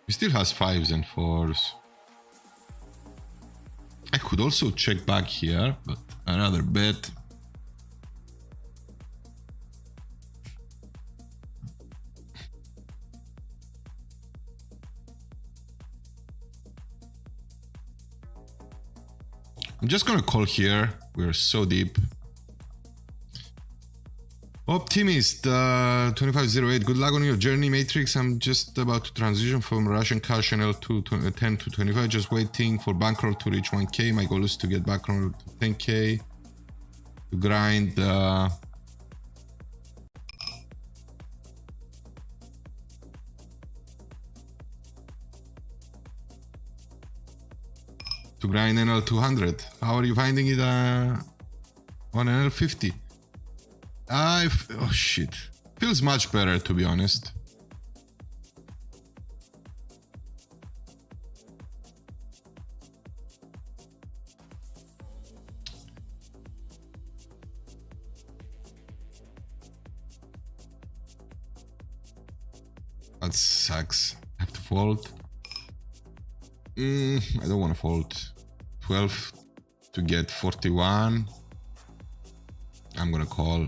He still has 5s and 4s. I could also check back here, but another bet. I'm just gonna call here. We're so deep. Optimist 2508, good luck on your journey, Matrix. I'm just about to transition from Russian cash NL to 10 to 25, just waiting for bankroll to reach 1k. My goal is to get bankroll to 10k, to grind NL 200. How are you finding it on NL50? Oh shit. Feels much better, to be honest. That sucks. I have to fold. I don't want to fold. 12 to get 41. I'm gonna call.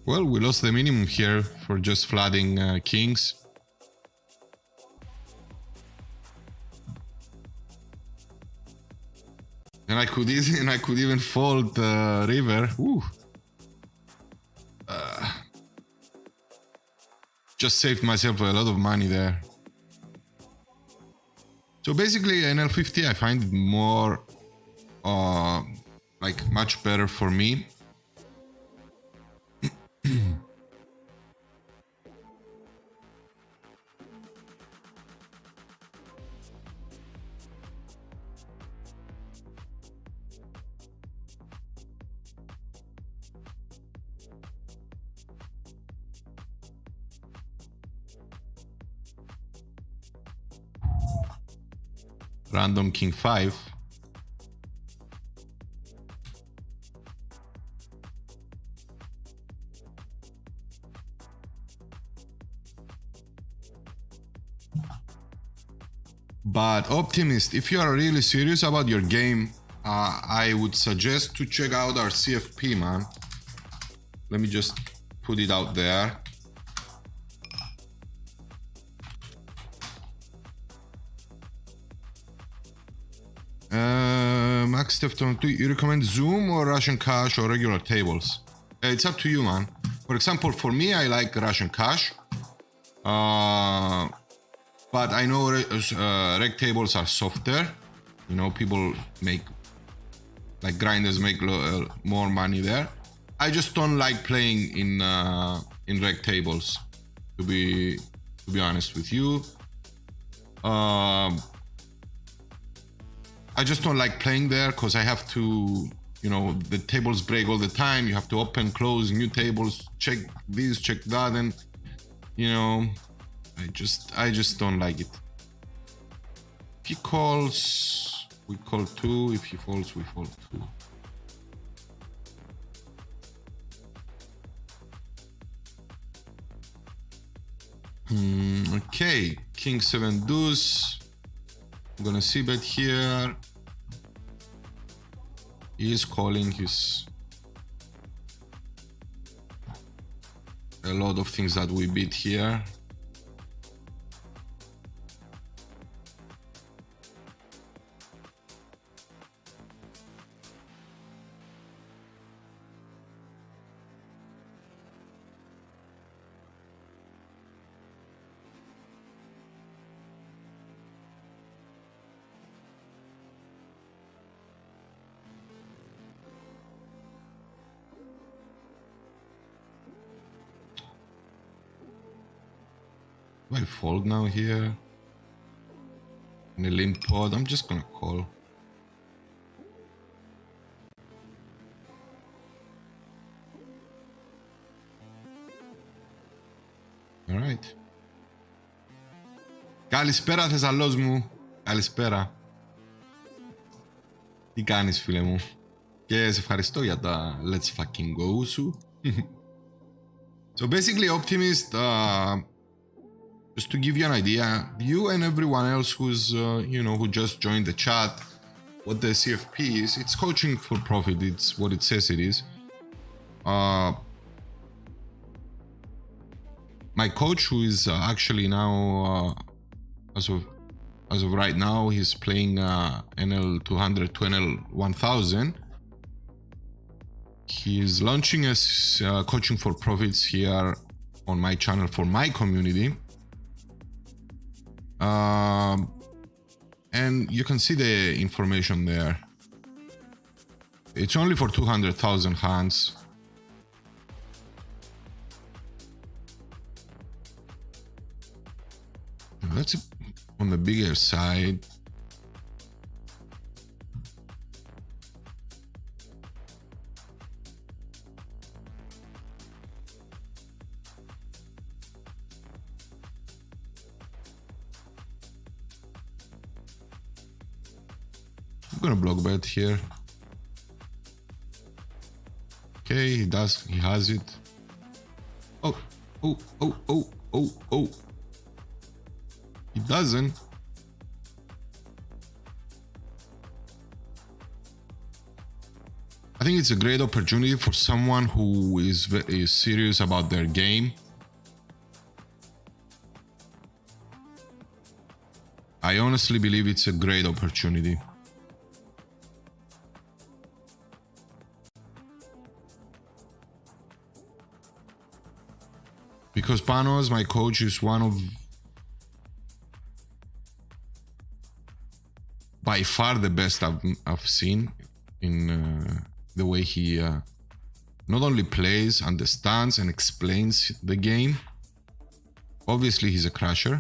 Well, we lost the minimum here for just flooding kings. And I could even fold river. Ooh. Just saved myself a lot of money there. So basically, NL50 I find it more like much better for me. Random king 5. But Optimist, if you are really serious about your game, I would suggest to check out our CFP, man. Let me just put it out there. Max Stefton, do you recommend Zoom or Russian cash or regular tables? It's up to you, man. For example, for me, I like Russian cash. But I know reg tables are softer. You know, people make, like grinders make more money there. I just don't like playing in reg tables, to be honest with you. I just don't like playing there because I have to, you know, the tables break all the time. You have to open, close new tables, check this, check that, and you know, I just don't like it. If he calls, we call 2. If he folds, we fold 2. Okay, king 7 deuce. I'm gonna see bet here. He is calling his. a lot of things that we beat here. Do I fold now here? In a limp pod, I'm just gonna call. Alright. Καλησπέρα Θεσσαλός μου. Καλησπέρα. Τι κάνεις φίλε μου? Και σε ευχαριστώ για τα let's fucking go σου. So basically Optimist, just to give you an idea, you and everyone else who's, you know, who just joined the chat, what the CFP is, it's coaching for profit, it's what it says it is. My coach, who is actually now, as of right now, he's playing NL200 to NL1000. He's launching a coaching for profits here on my channel for my community. And you can see the information there. It's only for 200,000 hands. That's on the bigger side. I'm gonna block bet here. Okay, he has it. Oh. He doesn't. I think it's a great opportunity for someone who is serious about their game. I honestly believe it's a great opportunity. Because Panos, my coach, is one of by far the best I've seen in the way he not only plays, understands and explains the game. Obviously he's a crusher.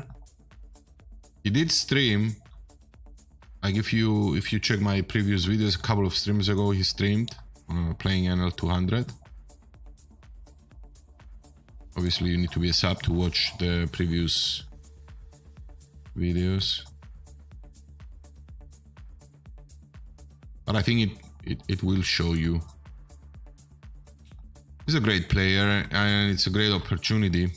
He did stream, like if you check my previous videos, a couple of streams ago he streamed playing NL200. Obviously you need to be a sub to watch the previous videos. But I think it will show you. He's a great player and it's a great opportunity.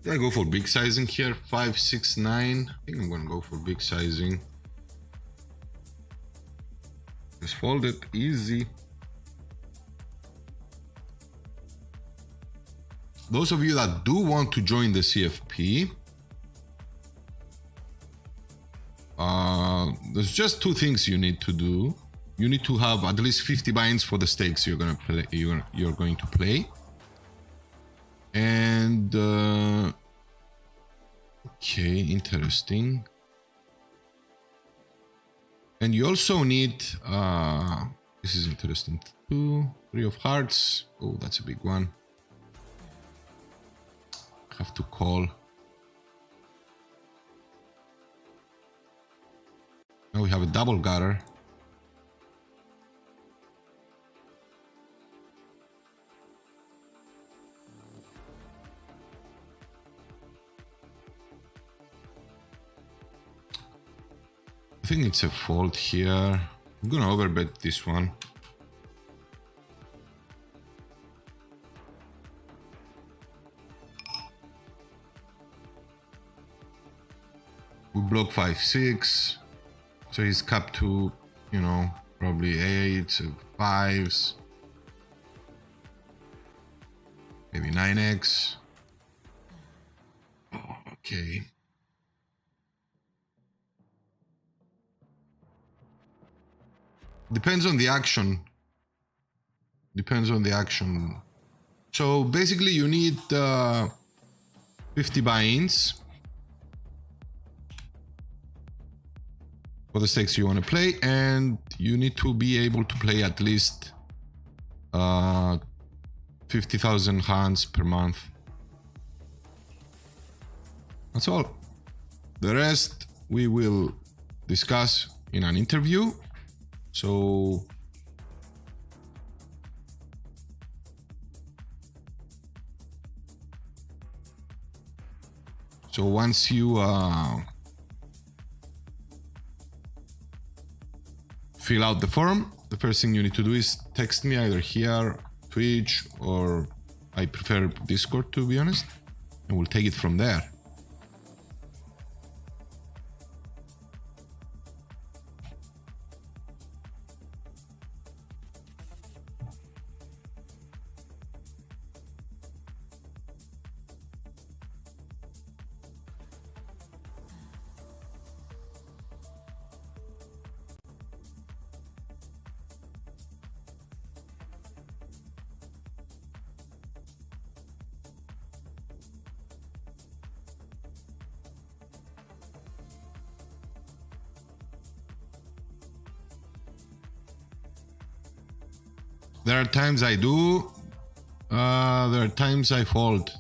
Did I go for big sizing here? 5, 6, 9. I think I'm gonna go for big sizing. Just fold it easy. Those of you that do want to join the CFP, there's just two things you need to do. You need to have at least 50 buy-ins for the stakes you're gonna play. You're going to play. And okay, interesting. And you also need this is interesting. 2, 3 of hearts. Oh, that's a big one. Have to call. Now we have a double gutter. I think it's a fold here. I'm gonna overbet this one. We block 5-6, so he's capped to, you know, probably 8, 5s, maybe 9x. Oh, okay. Depends on the action. Depends on the action. So basically you need 50 buy-ins for the stakes you want to play, and you need to be able to play at least 50,000 hands per month. That's all. The rest we will discuss in an interview. So once you fill out the form, the first thing you need to do is text me either here, Twitch, or I prefer Discord, to be honest, and we'll take it from there. There are times I do, there are times I fold.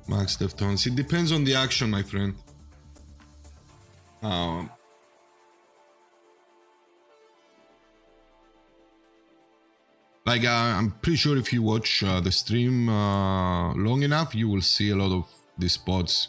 Max Deftones. It depends on the action, my friend. Like I'm pretty sure if you watch the stream long enough, you will see a lot of these spots.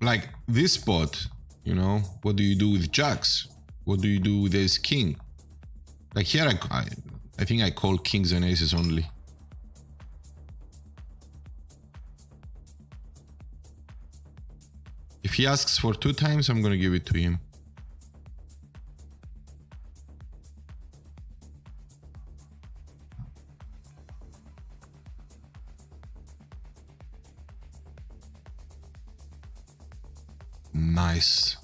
Like this spot, you know, what do you do with jacks? What do you do with ace king? Like here, I think I call kings and aces only. If he asks for 2 times, I'm gonna give it to him. Nice.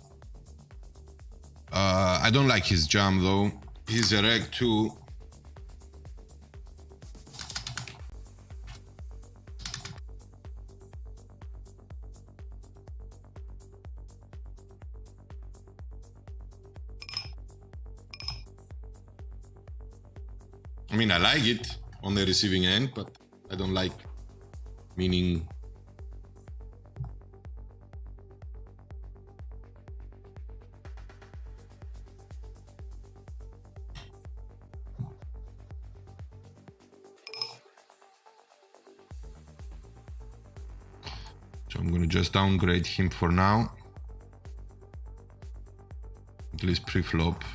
I don't like his jam though. He's a reg too. I mean, I like it on the receiving end, but I don't like, meaning so I'm gonna just downgrade him for now, at least pre-flop.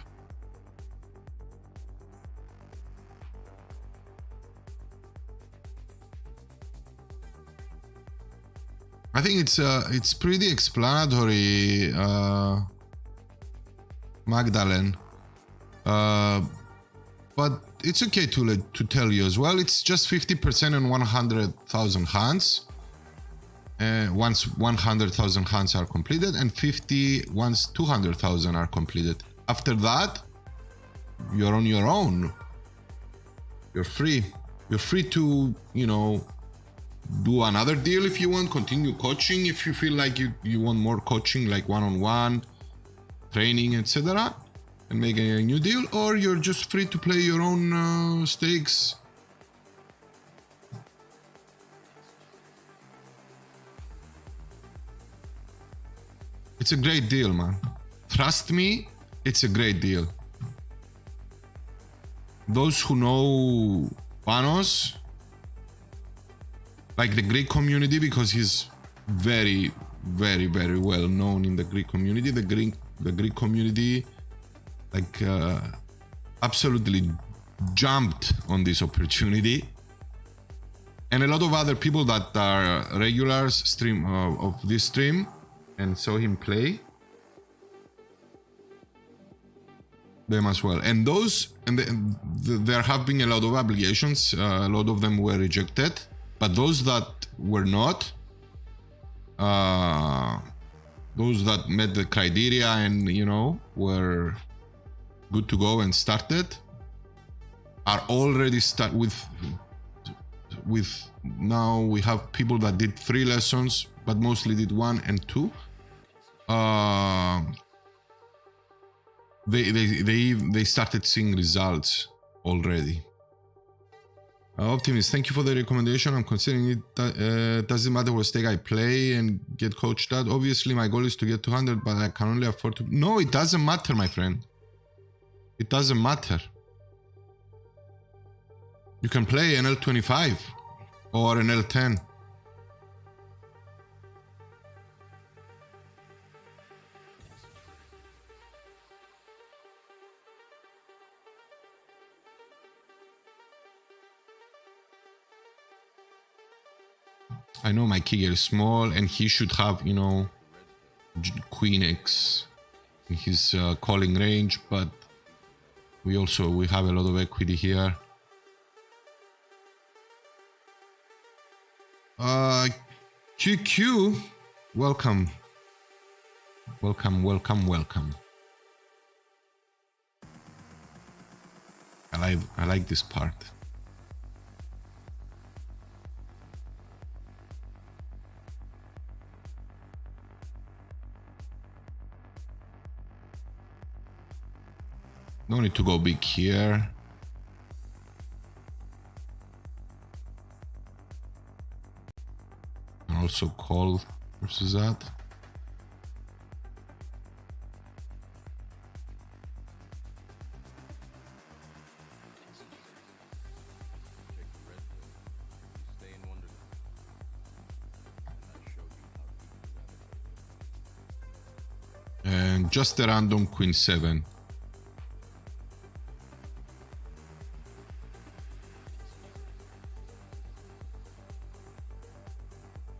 I think it's pretty explanatory, Magdalene, but it's okay to tell you as well. It's just 50% on 100,000 hands. Once 100,000 hands are completed, and 50 once 200,000 are completed. After that, you're on your own. You're free. You're free to, you know, do another deal if you want, continue coaching if you feel like you want more coaching, like one-on-one training, etc., and make a new deal, or you're just free to play your own stakes. It's a great deal, man. Trust me, it's a great deal. Those who know Panos, like the Greek community, because he's very, very, very well known in the Greek community. The Greek community, like, absolutely jumped on this opportunity, and a lot of other people that are regulars of this stream and saw him play, them as well. And those, and there have been a lot of applications. A lot of them were rejected, but those that were not, those that met the criteria and, you know, were good to go and started, are already start with now we have people that did 3 lessons, but mostly did 1 and 2. They started seeing results already. Optimist, thank you for the recommendation. I'm considering it. Doesn't matter what stake I play and get coached at. Obviously, my goal is to get 200, but I can only afford to. No, it doesn't matter, my friend. It doesn't matter. You can play NL25 or NL10. I know my kicker is small and he should have, you know, Queen X in his calling range, but we have a lot of equity here. QQ, welcome. Welcome, welcome, welcome. I like this part. No need to go big here. And also call versus that. And just a random Queen 7.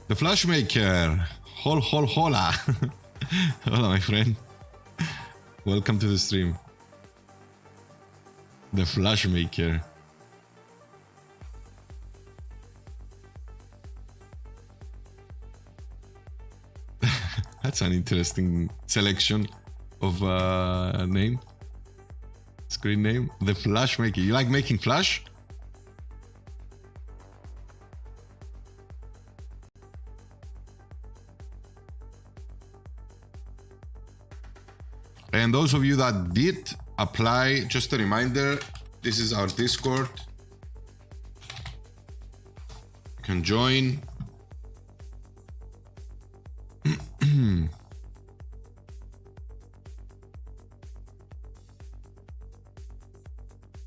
The Flashmaker, hola. Hola, my friend. Welcome to the stream. The Flashmaker. That's an interesting selection of name. Screen name. The Flashmaker. You like making flash? And those of you that did apply, just a reminder, this is our Discord. You can join.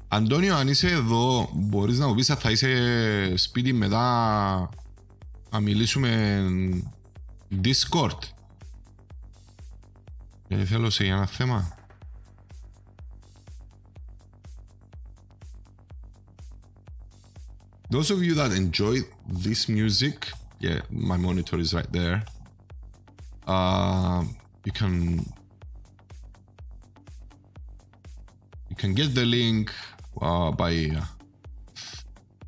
Αντώνιο, αν είσαι εδώ, μπορείς να μου πεις θα είσαι σπίτι μετά να μιλήσουμε Discord. Γιατί θέλω σε ένα θέμα. Those of you that enjoy this music, yeah, my monitor is right there. You can get the link by.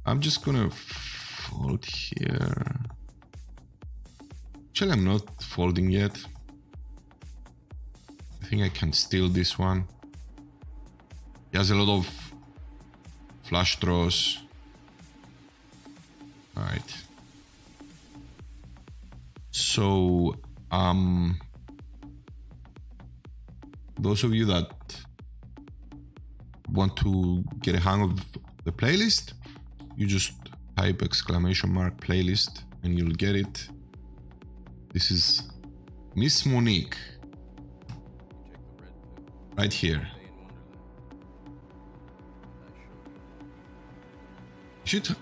I'm just gonna fold here. Actually, I'm not folding yet. I think I can steal this one. He has a lot of flush draws. All right. So, those of you that want to get a hang of the playlist, you just type !playlist and you'll get it. This is Miss Monique right here.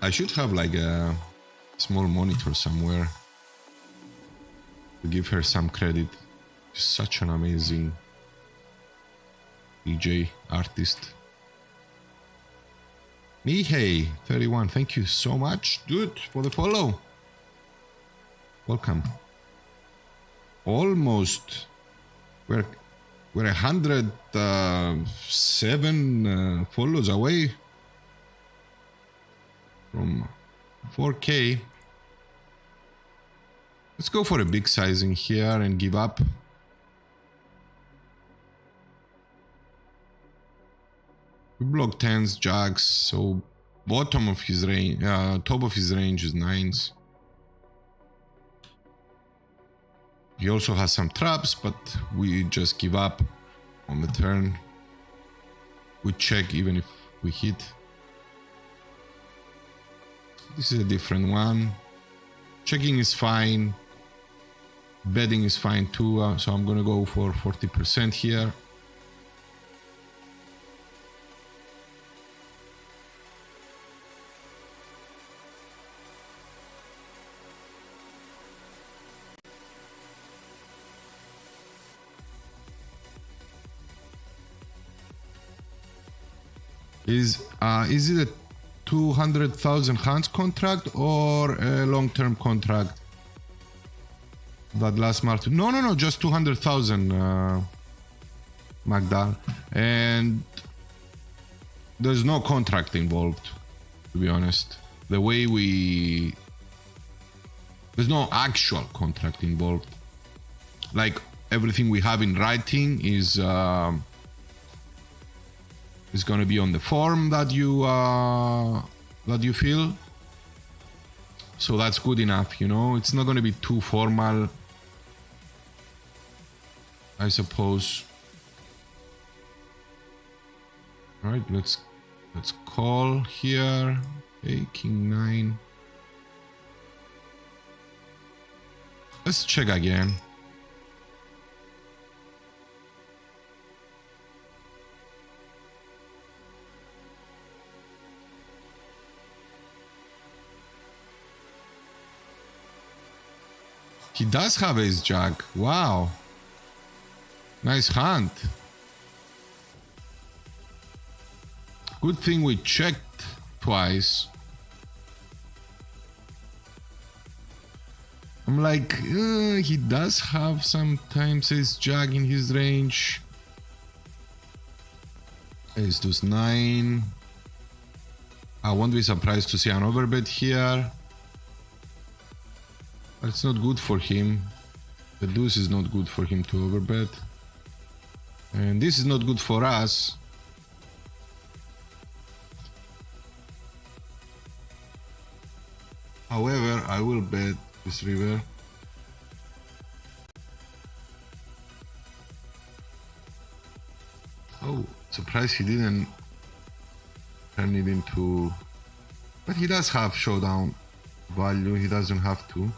I should have like a small monitor somewhere to give her some credit. She's such an amazing DJ artist. Mihei31, thank you so much, dude, for the follow. Welcome. Almost. We're 107 follows away from 4K. Let's go for a big sizing here and give up. We block 10s, jacks, so bottom of his range, top of his range is 9s. He also has some traps, but we just give up on the turn. We check even if we hit. This is a different one. Checking is fine. Betting is fine too, so I'm gonna go for 40% here. Is it a 200,000 hands contract or a long-term contract that lasts March? No, just 200,000, Magda, and there's no contract involved, to be honest. The way there's no actual contract involved. Like everything we have in writing is going to be on the form that you fill. So that's good enough, you know. It's not going to be too formal, I suppose. All right, let's call here. Okay, King 9. Let's check again. He does have ace jack. Wow. Nice hand. Good thing we checked twice. I'm like, he does have sometimes ace jack in his range. Ace deuce 9. I won't be surprised to see an overbet here. But it's not good for him. The deuce is not good for him to overbet. And this is not good for us. However, I will bet this river. Oh, surprised he didn't turn it into... But he does have showdown value, he doesn't have to.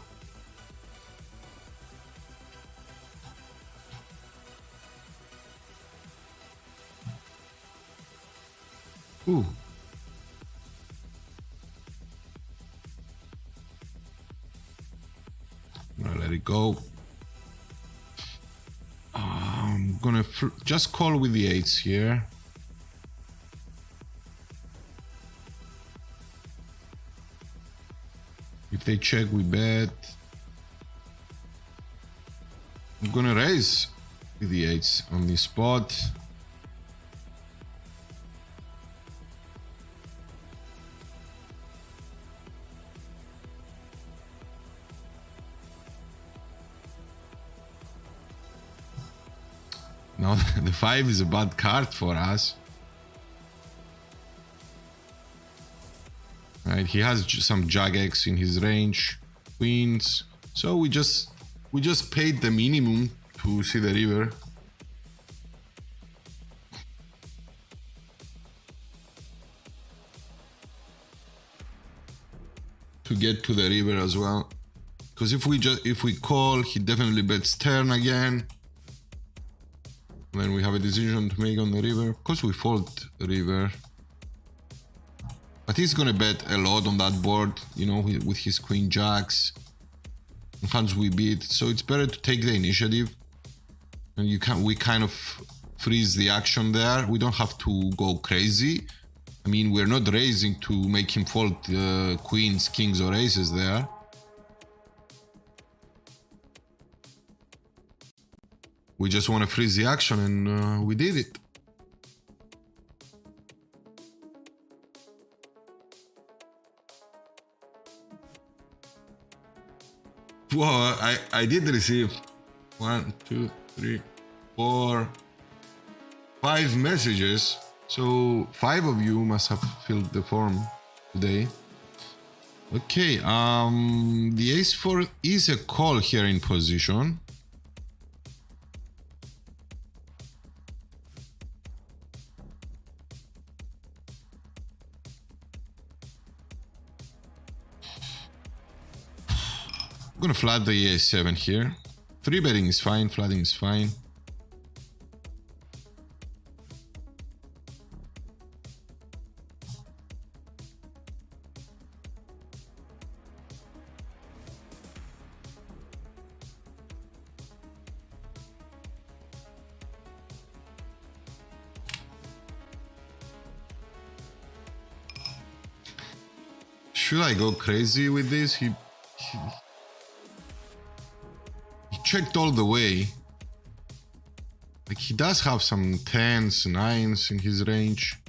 Ooh. I'm gonna let it go. I'm gonna just call with the 8s here. If they check, we bet. I'm gonna raise with the 8s on this spot. Now the 5 is a bad card for us. Right, he has some Jack X in his range, queens. So we just paid the minimum to see the river. To get to the river as well. Because if we call, he definitely bets turn again. Then we have a decision to make on the river. Of course we fold the river. But he's gonna bet a lot on that board, you know, with his queen jacks. And hands we beat. So it's better to take the initiative. And we kind of freeze the action there. We don't have to go crazy. I mean, we're not raising to make him fold queens, kings or aces there. We just want to freeze the action, and we did it. Whoa, I did receive 1, 2, 3, 4, 5 messages. So 5 of you must have filled the form today. Okay, the ace-4 is a call here in position. I'm gonna flat the ace-7 here. 3-betting is fine, flatting is fine. Should I go crazy with this? He checked all the way. Like, he does have some 10s, 9s in his range.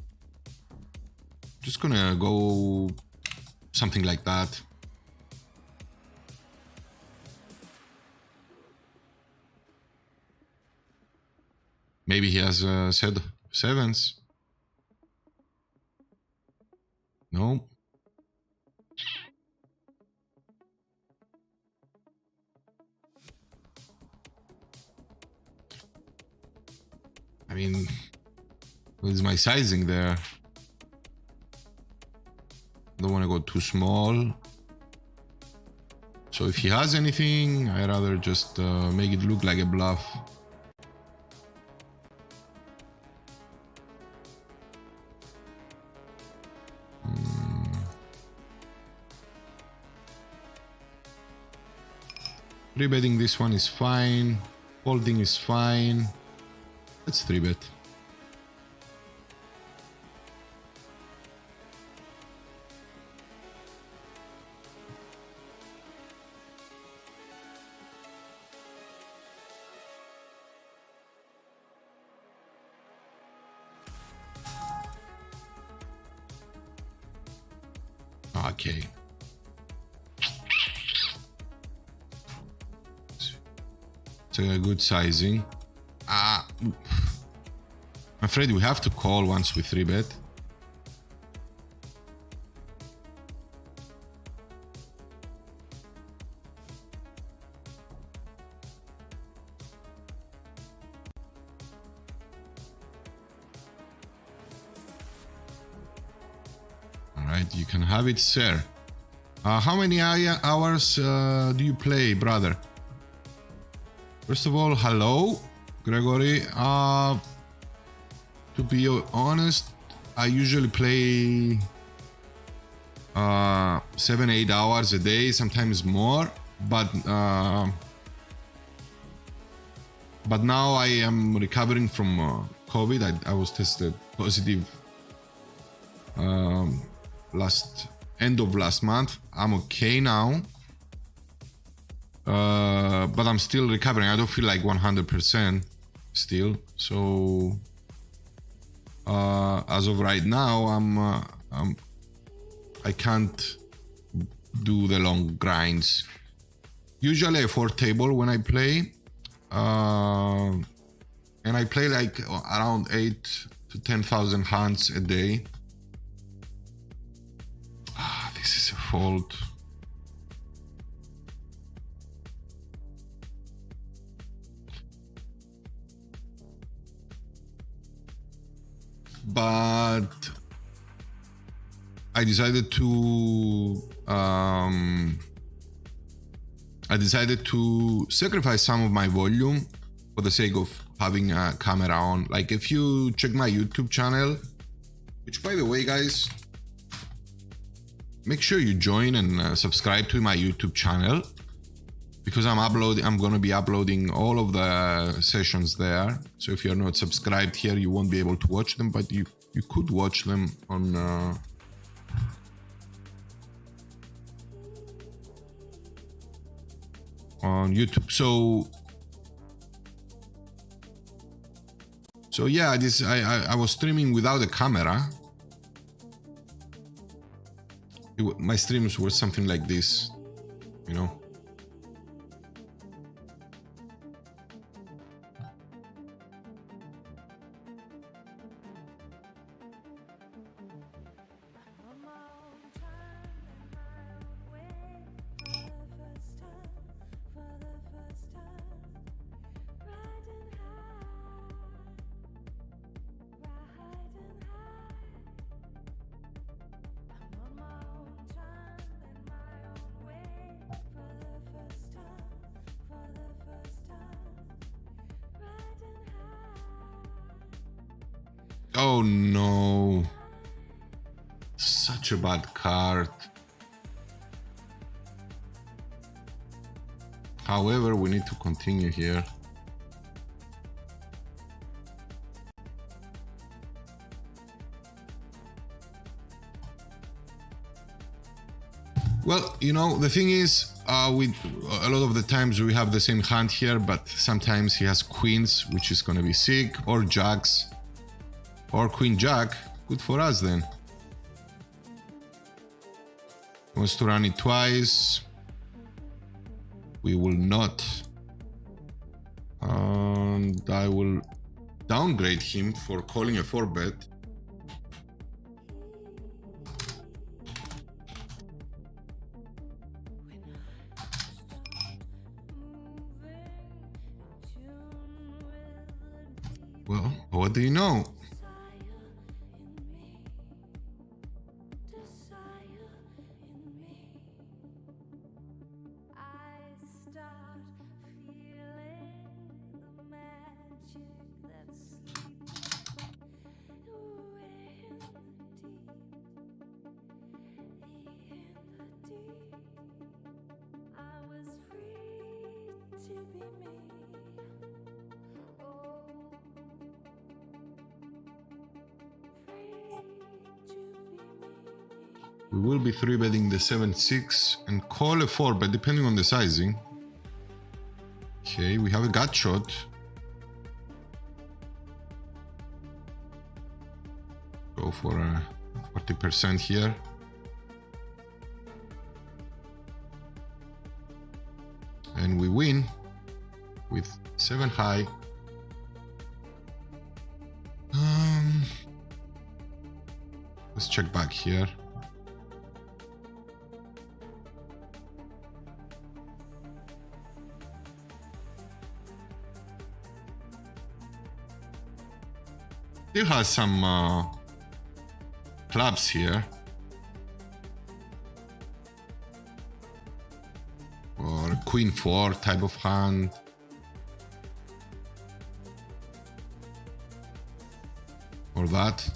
Just gonna go something like that. Maybe he has a set of 7s. No. I mean, what is my sizing there? Don't want to go too small. So if he has anything, I'd rather just make it look like a bluff. Three-betting this one is fine. Folding is fine. Let's 3-bet. Okay. It's a good sizing. I'm afraid we have to call once we 3-bet. Alright, you can have it, sir. How many hours do you play, brother? First of all, hello, Gregory. To be honest, I usually play 7-8 hours a day, sometimes more. But now I am recovering from COVID. I was tested positive end of last month. I'm okay now. But I'm still recovering. I don't feel like 100% still. So as of right now, I can't do the long grinds. Usually I 4-table when I play, and I play like around 8 to 10,000 hands a day. this is a fault. But I decided to sacrifice some of my volume for the sake of having a camera on. Like, if you check my YouTube channel, which, by the way, guys, make sure you join and subscribe to my YouTube channel, because I'm gonna be uploading all of the sessions there. So if you're not subscribed here, you won't be able to watch them, but you could watch them on YouTube. So yeah, I was streaming without a camera. My streams were something like this, you know. Oh no, such a bad card. However, we need to continue here. Well, you know, the thing is, with a lot of the times we have the same hand here, but sometimes he has queens, which is going to be sick, or jacks. Or queen jack, good for us then. Wants to run it twice. We will not. And I will downgrade him for calling a 4-bet. Well, what do you know? We will be 3-betting the 7-6 and call a 4-bet depending on the sizing. Okay, we have a gut shot. Go for a 40% here. And we win with 7 high. Let's check back here. Still has some clubs here. Or a queen 4 type of hand. Or that.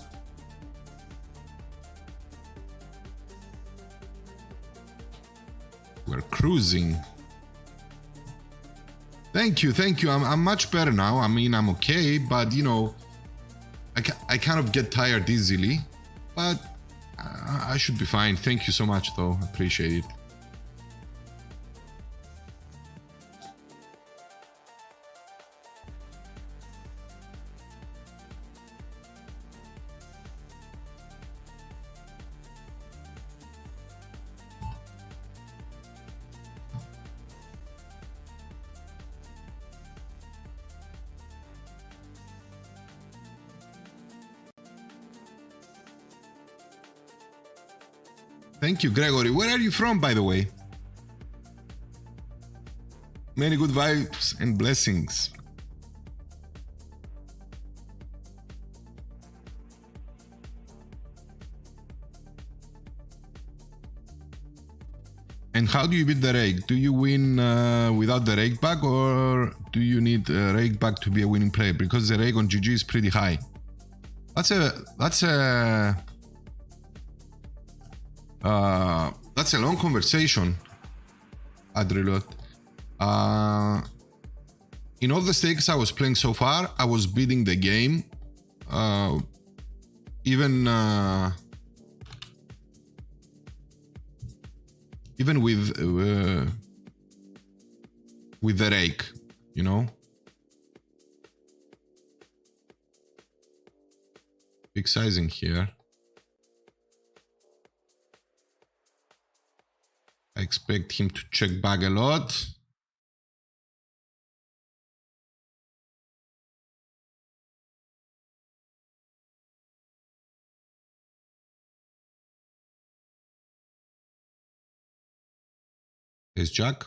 We're cruising. Thank you. I'm much better now. I mean, I'm okay, but you know, I kind of get tired easily, but I should be fine. Thank you so much, though. Appreciate it. Thank you, Gregory. Where are you from, by the way? Many good vibes and blessings. And how do you beat the rake? Do you win without the rake back, or do you need a rake back to be a winning player? Because the rake on GG is pretty high. That's a long conversation, Adrilot. In all the stakes I was playing so far, I was beating the game. Even with the rake, you know. Big sizing here. I expect him to check back a lot. There's Jack,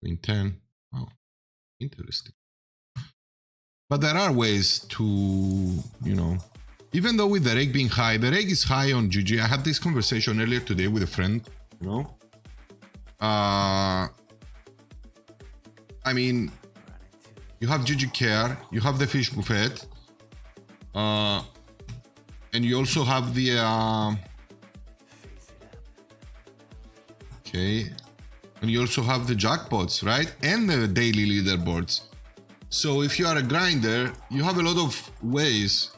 Queen 10. Oh, interesting. But there are ways to, you know, even though with the rake being high, the rake is high on GG. I had this conversation earlier today with a friend, you know. I mean, you have GG Care, you have the fish buffet, and you also have the, okay. And you also have the jackpots, right? And the daily leaderboards. So if you are a grinder, you have a lot of ways.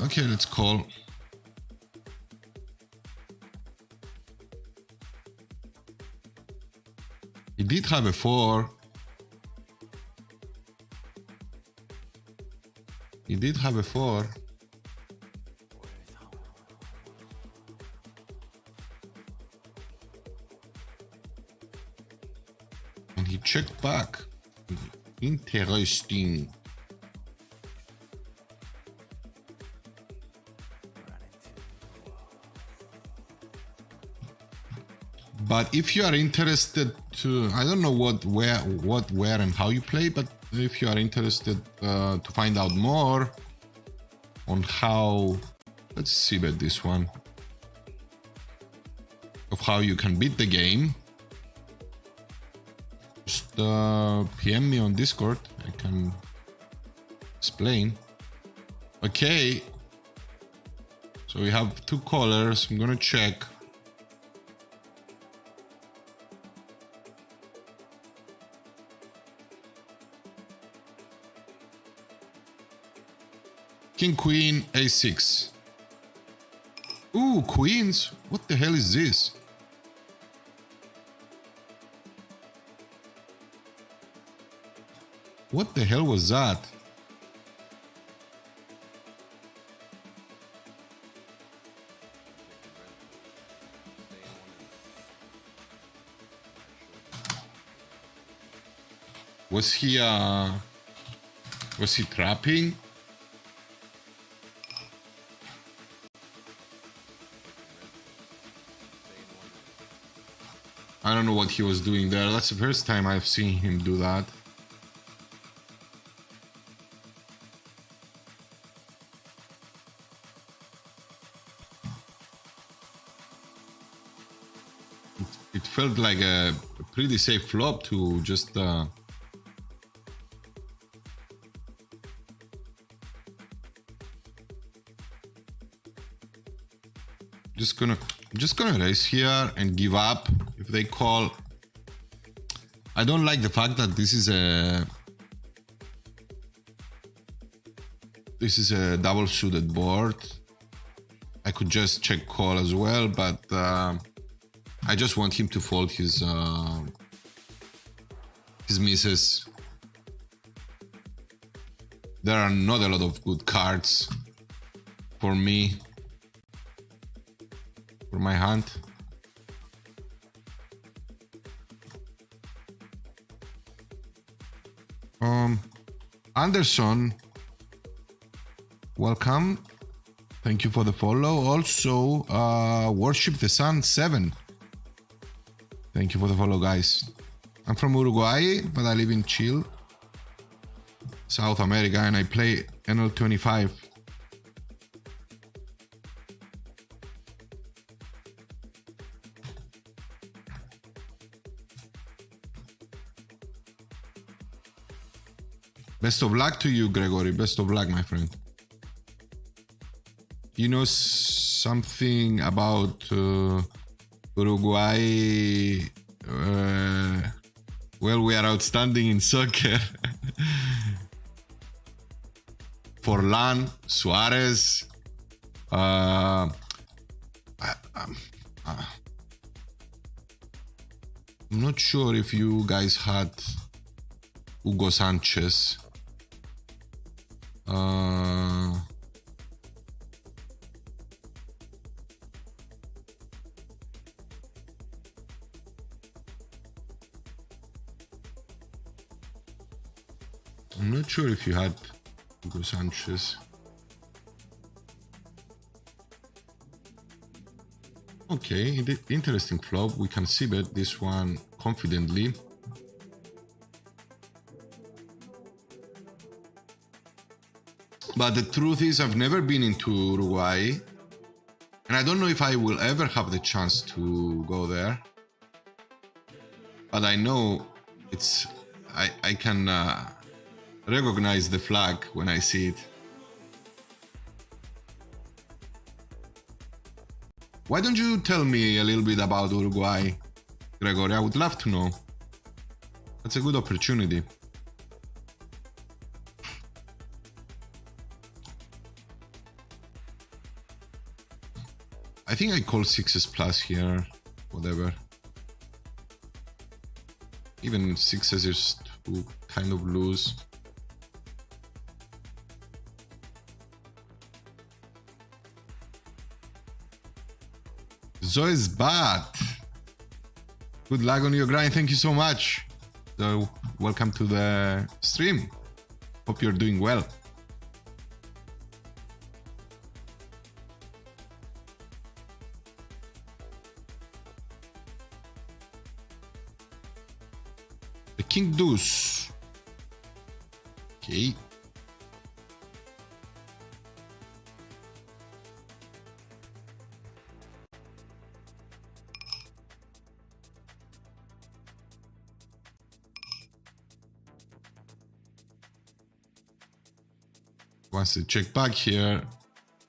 Okay, let's call. He did have a 4. He did have a 4. And he checked back. Interesting. But if you are interested to, I don't know what, where, and how you play, but if you are interested to find out more on how, let's see about this one, of how you can beat the game, just PM me on Discord, I can explain. Okay, so we have 2 callers, I'm gonna check. King, Queen, A6. Ooh, Queens. What the hell is this? What the hell was that? Was he trapping? I don't know what he was doing there. That's the first time I've seen him do that. It felt like a pretty safe flop to just I'm just gonna raise here and give up if they call. I don't like the fact that this is a double suited board. I could just check call as well, but I just want him to fold his misses. There are not a lot of good cards for me. for my hand. Anderson, welcome. Thank you for the follow. Also, Worship the Sun 7. Thank you for the follow, guys. I'm from Uruguay, but I live in Chile, South America, and I play NL25. Best of luck to you, Gregory. Best of luck, my friend. You know something about Uruguay? Well, we are outstanding in soccer. Forlan, Suarez. I'm not sure if you guys had Hugo Sanchez. I'm not sure if you had Hugo Sanchez. Okay, interesting flop. We can see bet this one confidently. But the truth is, I've never been into Uruguay, and I don't know if I will ever have the chance to go there. But I know it's I can recognize the flag when I see it. Why don't you tell me a little bit about Uruguay, Gregory? I would love to know. That's a good opportunity. I think I call 6s plus here, whatever. Even 6s is too kind of loose. Zoe's bad. Good luck on your grind. Thank you so much. So, welcome to the stream. Hope you're doing well. The King Deuce. Okay. Once the check back here,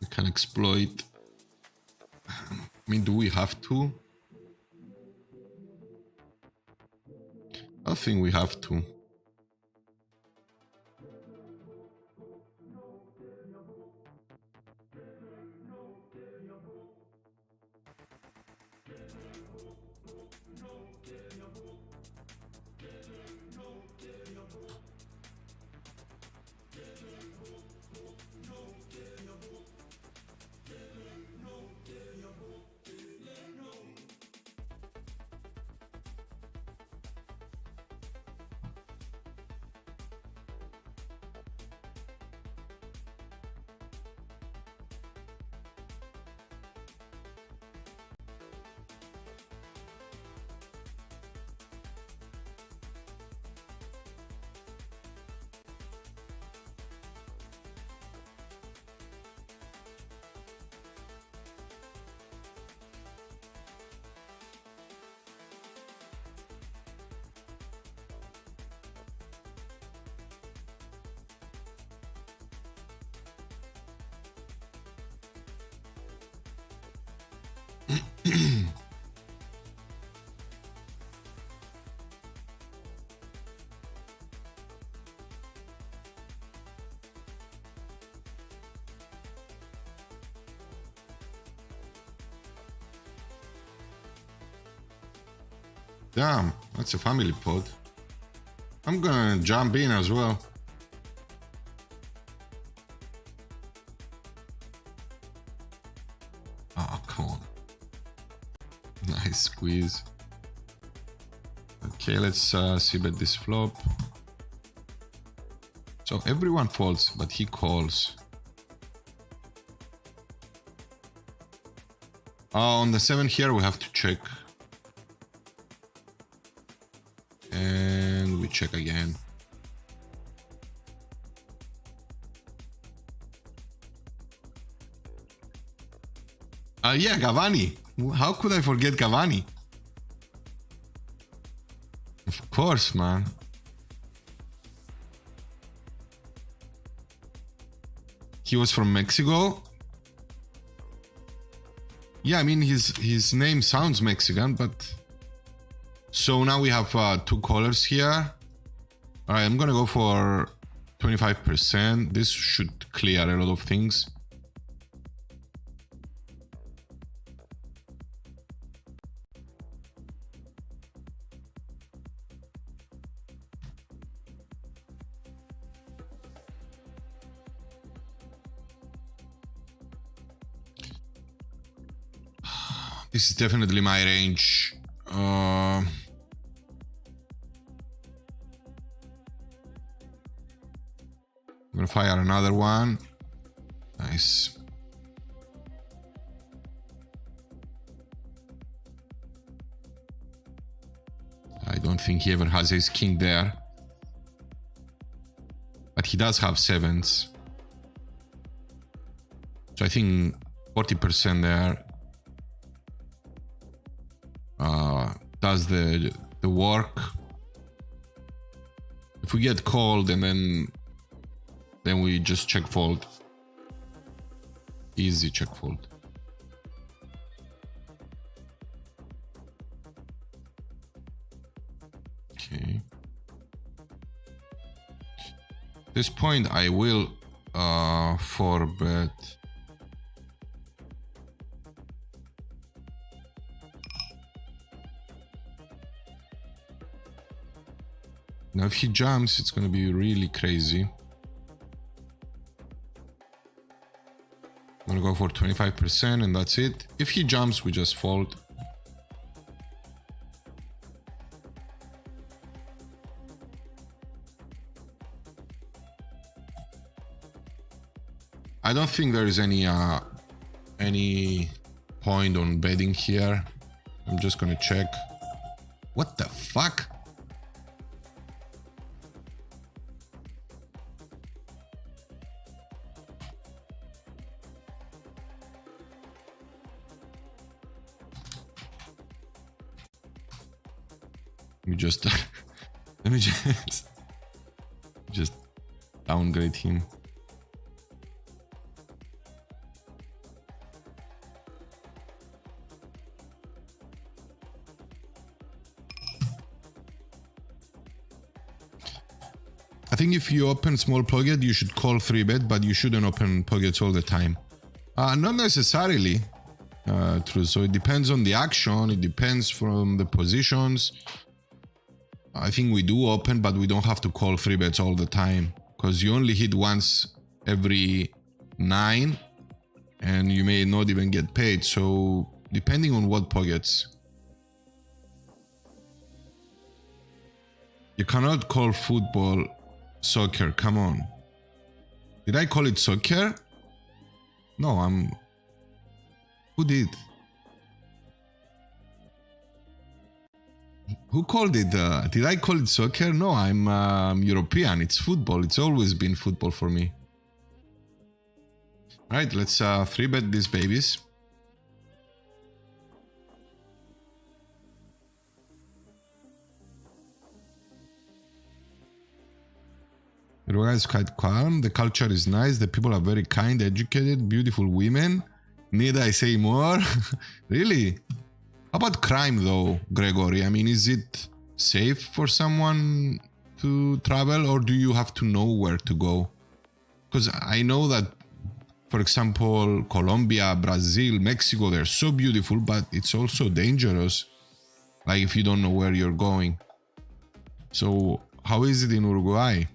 we can exploit. I mean, do we have to? I think we have to. Damn, that's a family pod. I'm gonna jump in as well. Oh, come on. squeeze. Okay, let's see bet this flop. So everyone folds, but he calls. On the 7 here, we have to check. And we check again. Yeah, Cavani. How could I forget Cavani? Of course, man. He was from Mexico. Yeah, I mean his name sounds Mexican, but so now we have 2 callers here. All right, I'm gonna go for 25%. This should clear a lot of things. This is definitely my range. I'm gonna fire another one. Nice. I don't think he ever has his king there. But he does have 7s. So I think 40% there. Does the work. If we get called and then we just check fold. Easy check fold. Okay. At this point I will 4-bet. Now if he jumps, it's gonna be really crazy. I'm gonna go for 25% and that's it. If he jumps, we just fold. I don't think there is any point on betting here. I'm just gonna check. What the fuck? Let me just downgrade him. I think if you open small pocket, you should call 3-bet, but you shouldn't open pockets all the time. Not necessarily. True. So it depends on the action. It depends from the positions. I think we do open, but we don't have to call 3-bets all the time because you only hit once every 9 and you may not even get paid. So depending on what pockets. You cannot call football soccer. Come on. Did I call it soccer? No, who did? Who called it? Did I call it soccer? No, I'm European. It's football. It's always been football for me. All right, let's 3-bet these babies. Uruguay is quite calm. The culture is nice. The people are very kind, educated, beautiful women. Need I say more? Really? How about crime though, Gregory? I mean, is it safe for someone to travel or do you have to know where to go? Because I know that, for example, Colombia, Brazil, Mexico, they're so beautiful, but it's also dangerous. Like if you don't know where you're going. So how is it in Uruguay?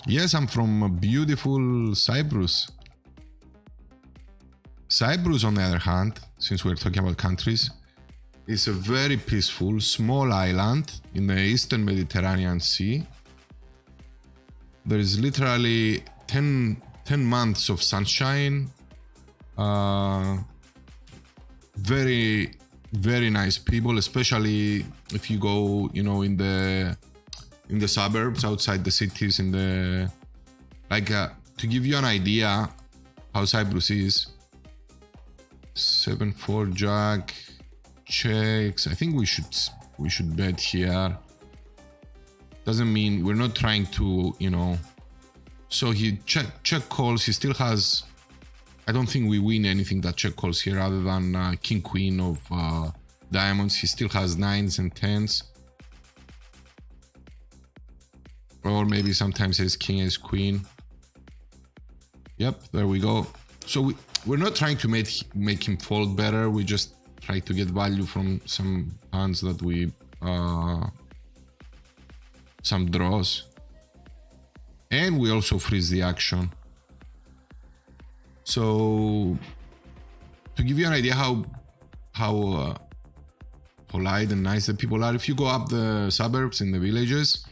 Yes, I'm from beautiful Cyprus. Cyprus, on the other hand, since we're talking about countries, is a very peaceful, small island in the eastern Mediterranean Sea. There is literally 10 months of sunshine. Very, very nice people, especially if you go, you know, in the suburbs outside the cities, in the to give you an idea how Cyprus is. 7-4 jack checks. I think we should bet here. Doesn't mean we're not trying to, you know. So he check calls. He still has. I don't think we win anything that check calls here other than king queen of diamonds. He still has 9s and 10s. Or maybe sometimes ace king, ace queen. Yep, there we go. So we're not trying to make him fold better. We just try to get value from some hands that we some draws, and we also freeze the action. So to give you an idea how polite and nice the people are, if you go up the suburbs in the villages,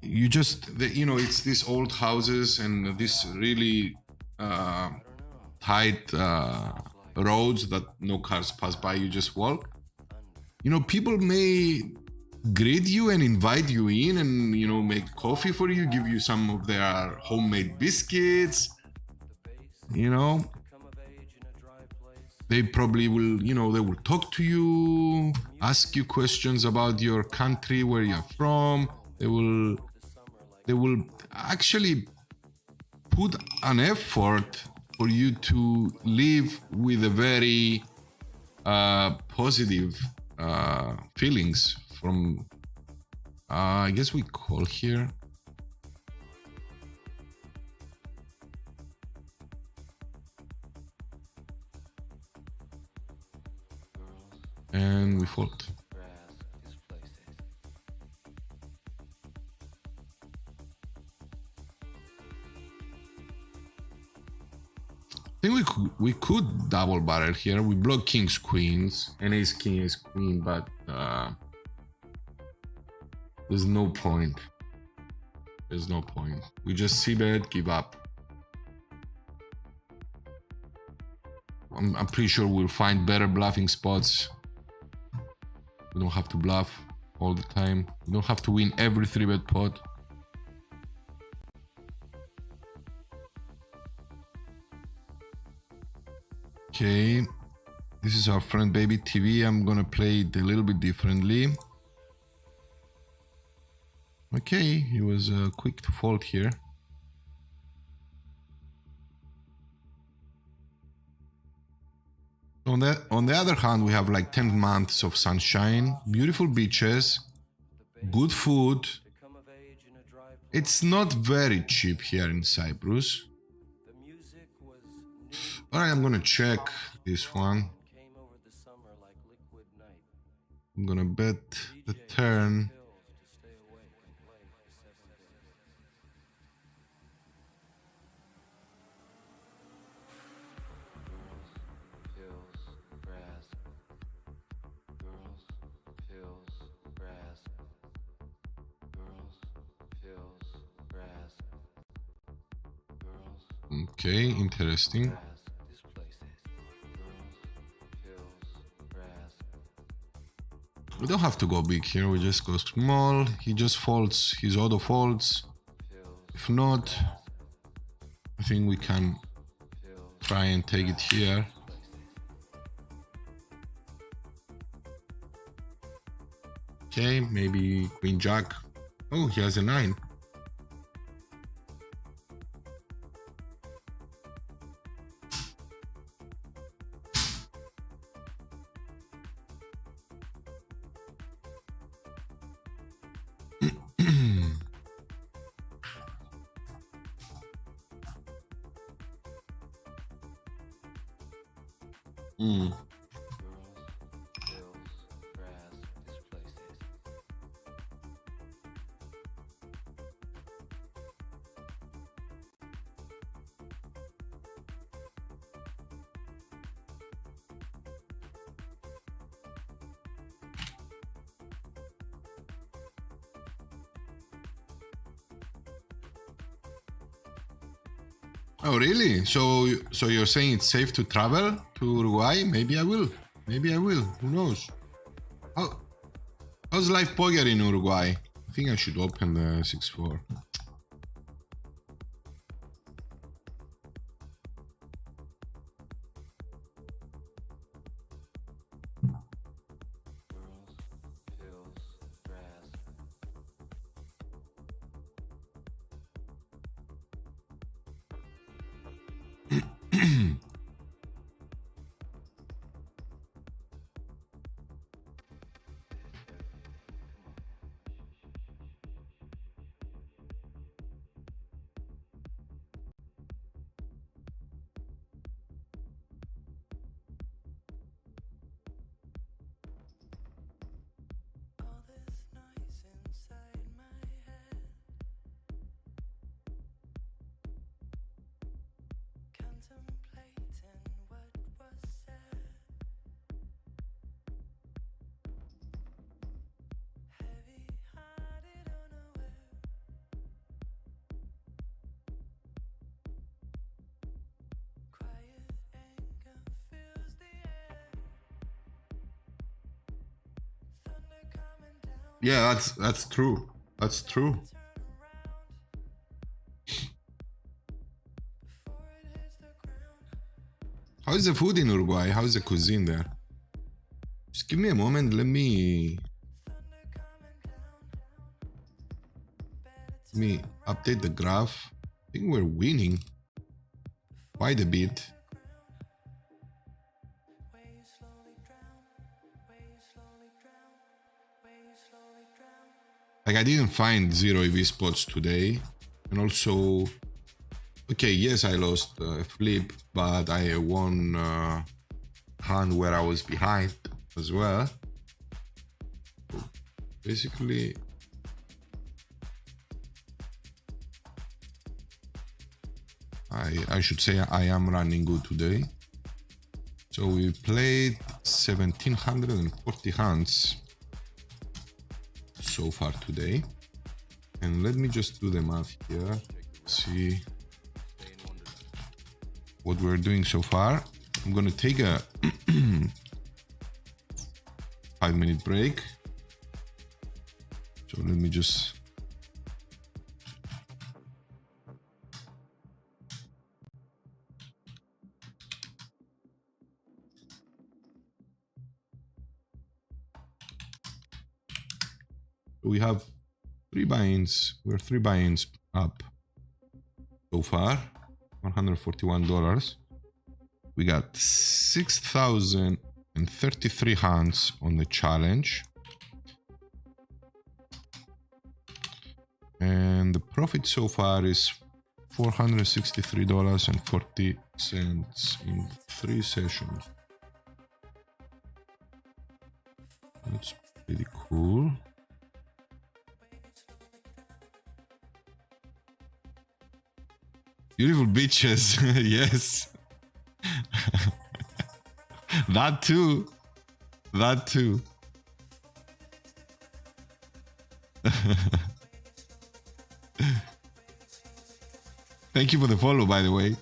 you just, you know, it's these old houses and this really tight roads that no cars pass by. You just walk. You know, people may greet you and invite you in and, you know, make coffee for you, give you some of their homemade biscuits. You know, they probably will, you know, they will talk to you, ask you questions about your country, where you're from. They will actually put an effort for you to live with a very positive feelings from, I guess we call here. And we fold. I think we could double barrel here. We block kings, queens, and ace king, ace queen, but there's no point. There's no point. We just see bet, give up. I'm pretty sure we'll find better bluffing spots. We don't have to bluff all the time. We don't have to win every 3-bet pot. Okay, this is our friend Baby TV. I'm gonna play it a little bit differently. Okay, he was quick to fold here. On the other hand, we have like 10 months of sunshine, beautiful beaches, good food. It's not very cheap here in Cyprus. Alright, I'm gonna check this one. I'm gonna bet the turn. Okay, interesting. We don't have to go big here, we just go small. He just folds, his auto folds. If not, I think we can try and take it here. Okay, maybe queen jack. Oh, he has a 9. Oh, really? So you're saying it's safe to travel to Uruguay? Maybe I will. Maybe I will. Who knows? How's live poker in Uruguay? I think I should open the 6-4. Yeah, that's true. That's true. How is the food in Uruguay? How is the cuisine there? Just give me a moment. Let me update the graph. I think we're winning quite a bit. Like, I didn't find zero EV spots today, and also, okay, yes, I lost a flip, but I won hand where I was behind as well. So basically, I should say I am running good today. So we played 1740 hands so far today, and let me just do the math here, see what we're doing so far. I'm gonna take a 5-minute break, so let me just we have 3 buy-ins. We're 3 buy-ins up so far, $141. We got 6,033 hands on the challenge, and the profit so far is $463.40 in 3 sessions. That's pretty cool. Beautiful beaches, yes. That too. That too. Thank you for the follow, by the way.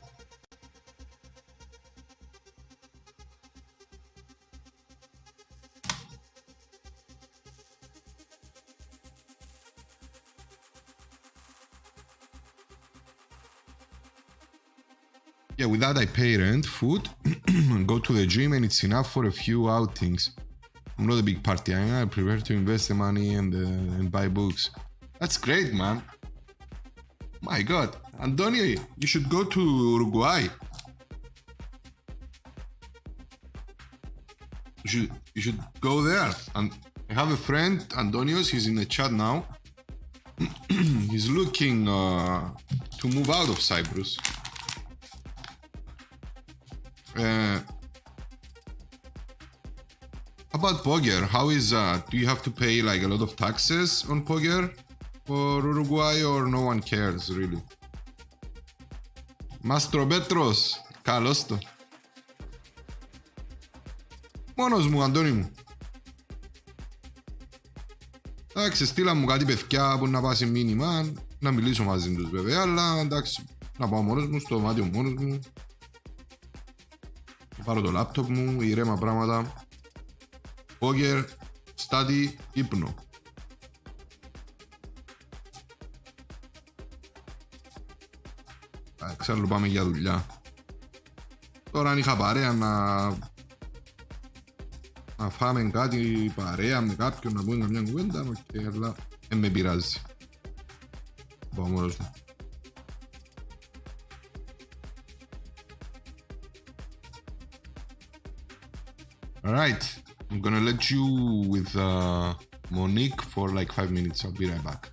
Yeah, with that I pay rent, food, go to the gym, and it's enough for a few outings. I'm not a big party. I prefer to invest the money and buy books. That's great, man. My God, Antonio, you should go to Uruguay. You should go there. And I have a friend, Antonios. He's in the chat now. He's looking to move out of Cyprus. About poker, how is do you have to pay like a lot of taxes on poker for Uruguay, or no one cares really? Mastro Petros, καλώς το. Μόνος μου, Αντώνη μου. Εντάξει, στείλα μου κάτι παιδιά που να πάσει μήνυμα, να μιλήσω μαζί τους βέβαια, αλλά εντάξει, Να πάω μόνος μου στο δωμάτιο μόνος μου. Να πάρω το λάπτοπ μου, ηρέμα πράγματα. Πόκερ, στάτη, ύπνο. Εξάλλου πάμε για δουλειά. Τώρα αν είχα παρέα να φάμε κάτι παρέα με κάποιον, να πούμε μια κουβέντα, αλλά δεν με πειράζει. Πάω μόνος μου. Alright, I'm gonna let you with Monique for like 5 minutes. I'll be right back.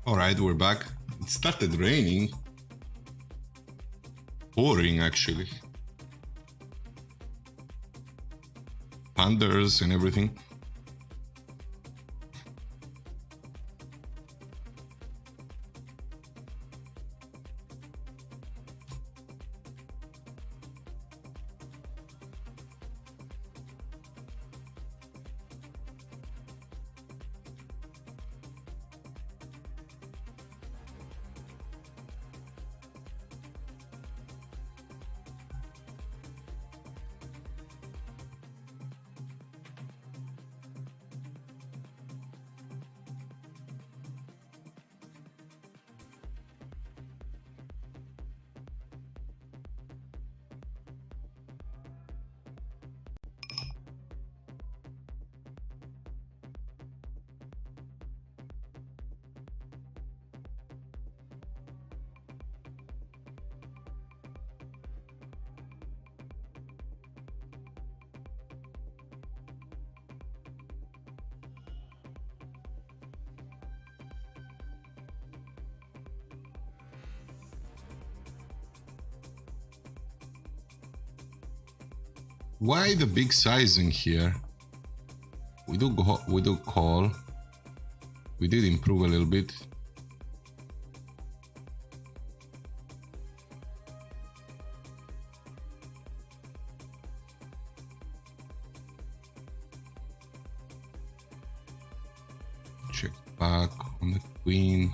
All right, we're back. It started raining. Pouring, actually. Thunders and everything. Why the big sizing here? We do call. We did improve a little bit. Check back on the queen.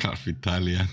Half Italian.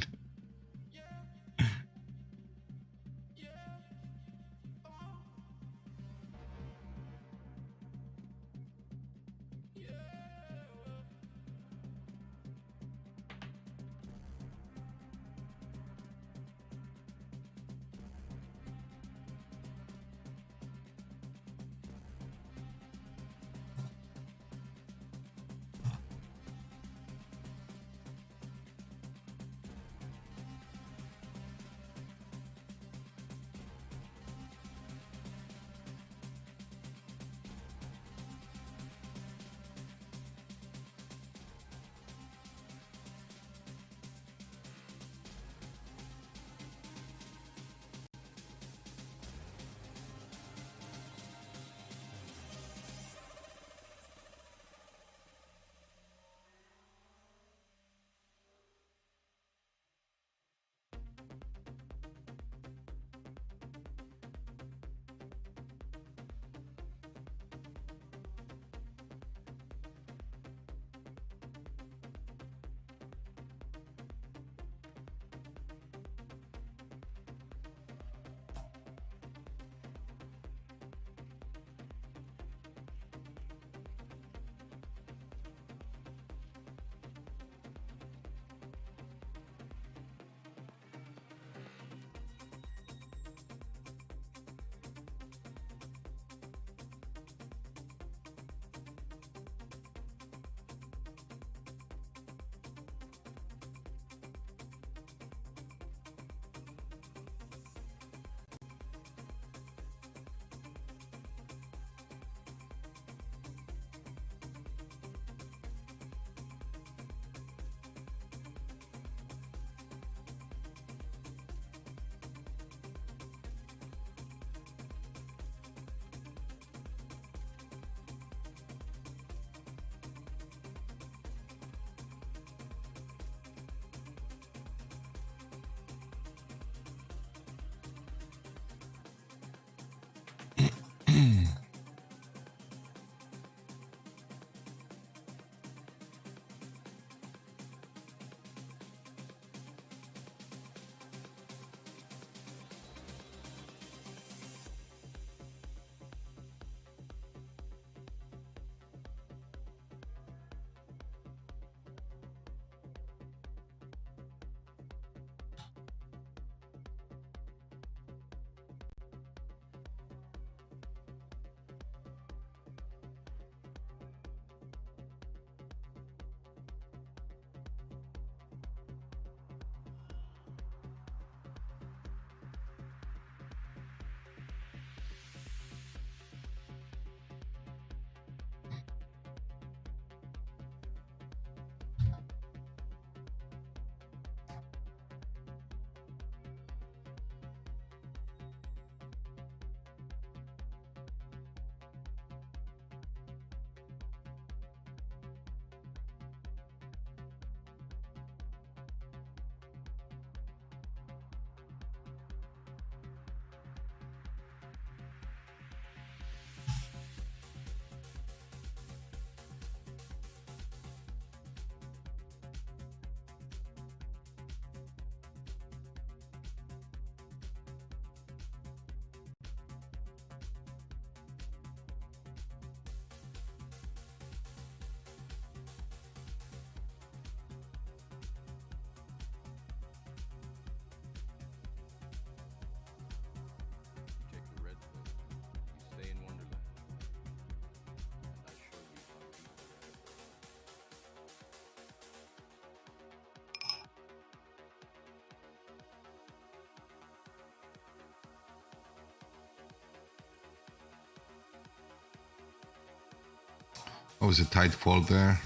That was a tight fold there.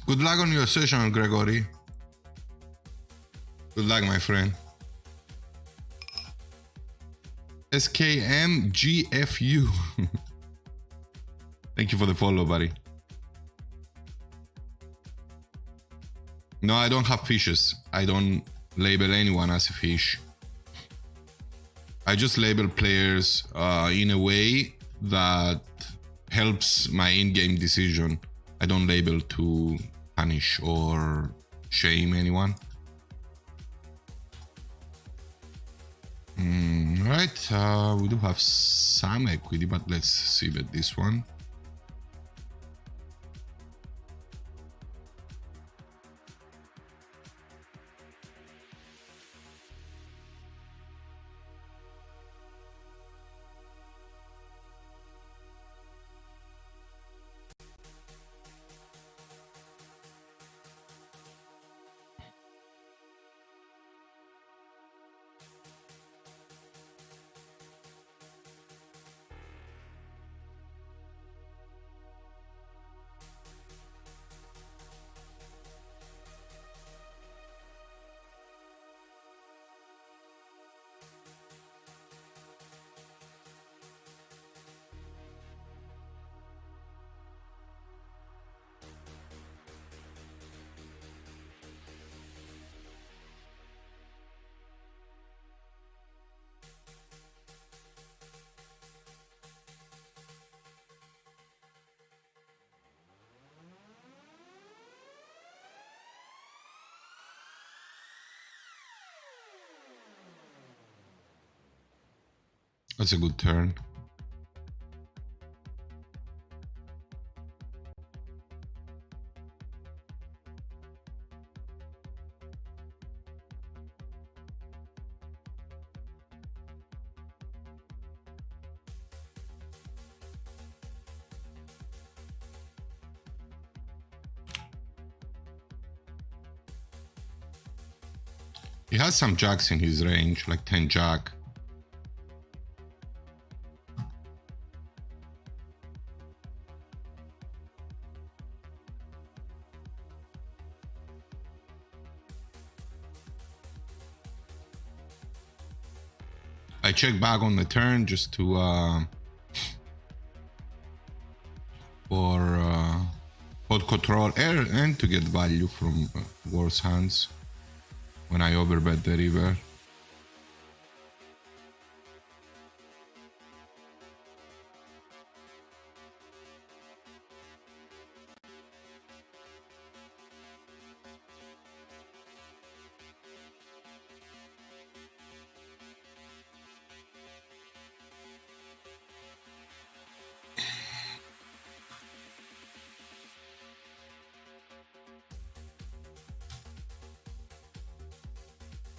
Good luck on your session, Gregory. Good luck, my friend. SKMGFU. Thank you for the follow, buddy. No, I don't have fishes. I don't label anyone as a fish. I just label players in a way that helps my in-game decision. I don't label to punish or shame anyone. Right, we do have some equity, but let's see bet this one. That's a good turn. He has some jacks in his range, like 10 jack. I check back on the turn just to for pot control and to get value from worse hands when I overbet the river.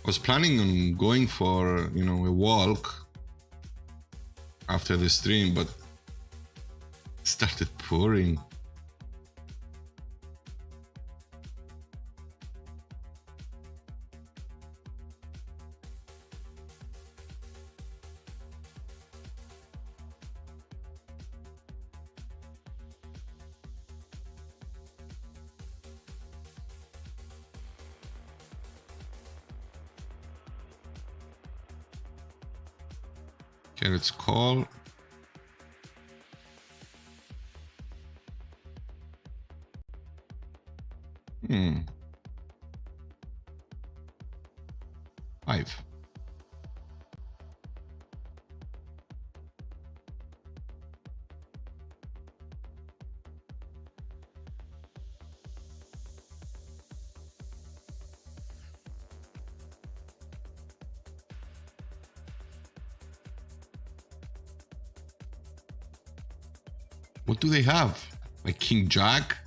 I was planning on going for, you know, a walk after the stream, but it started pouring. Okay, let's call. Five. What do they have? Like King Jack?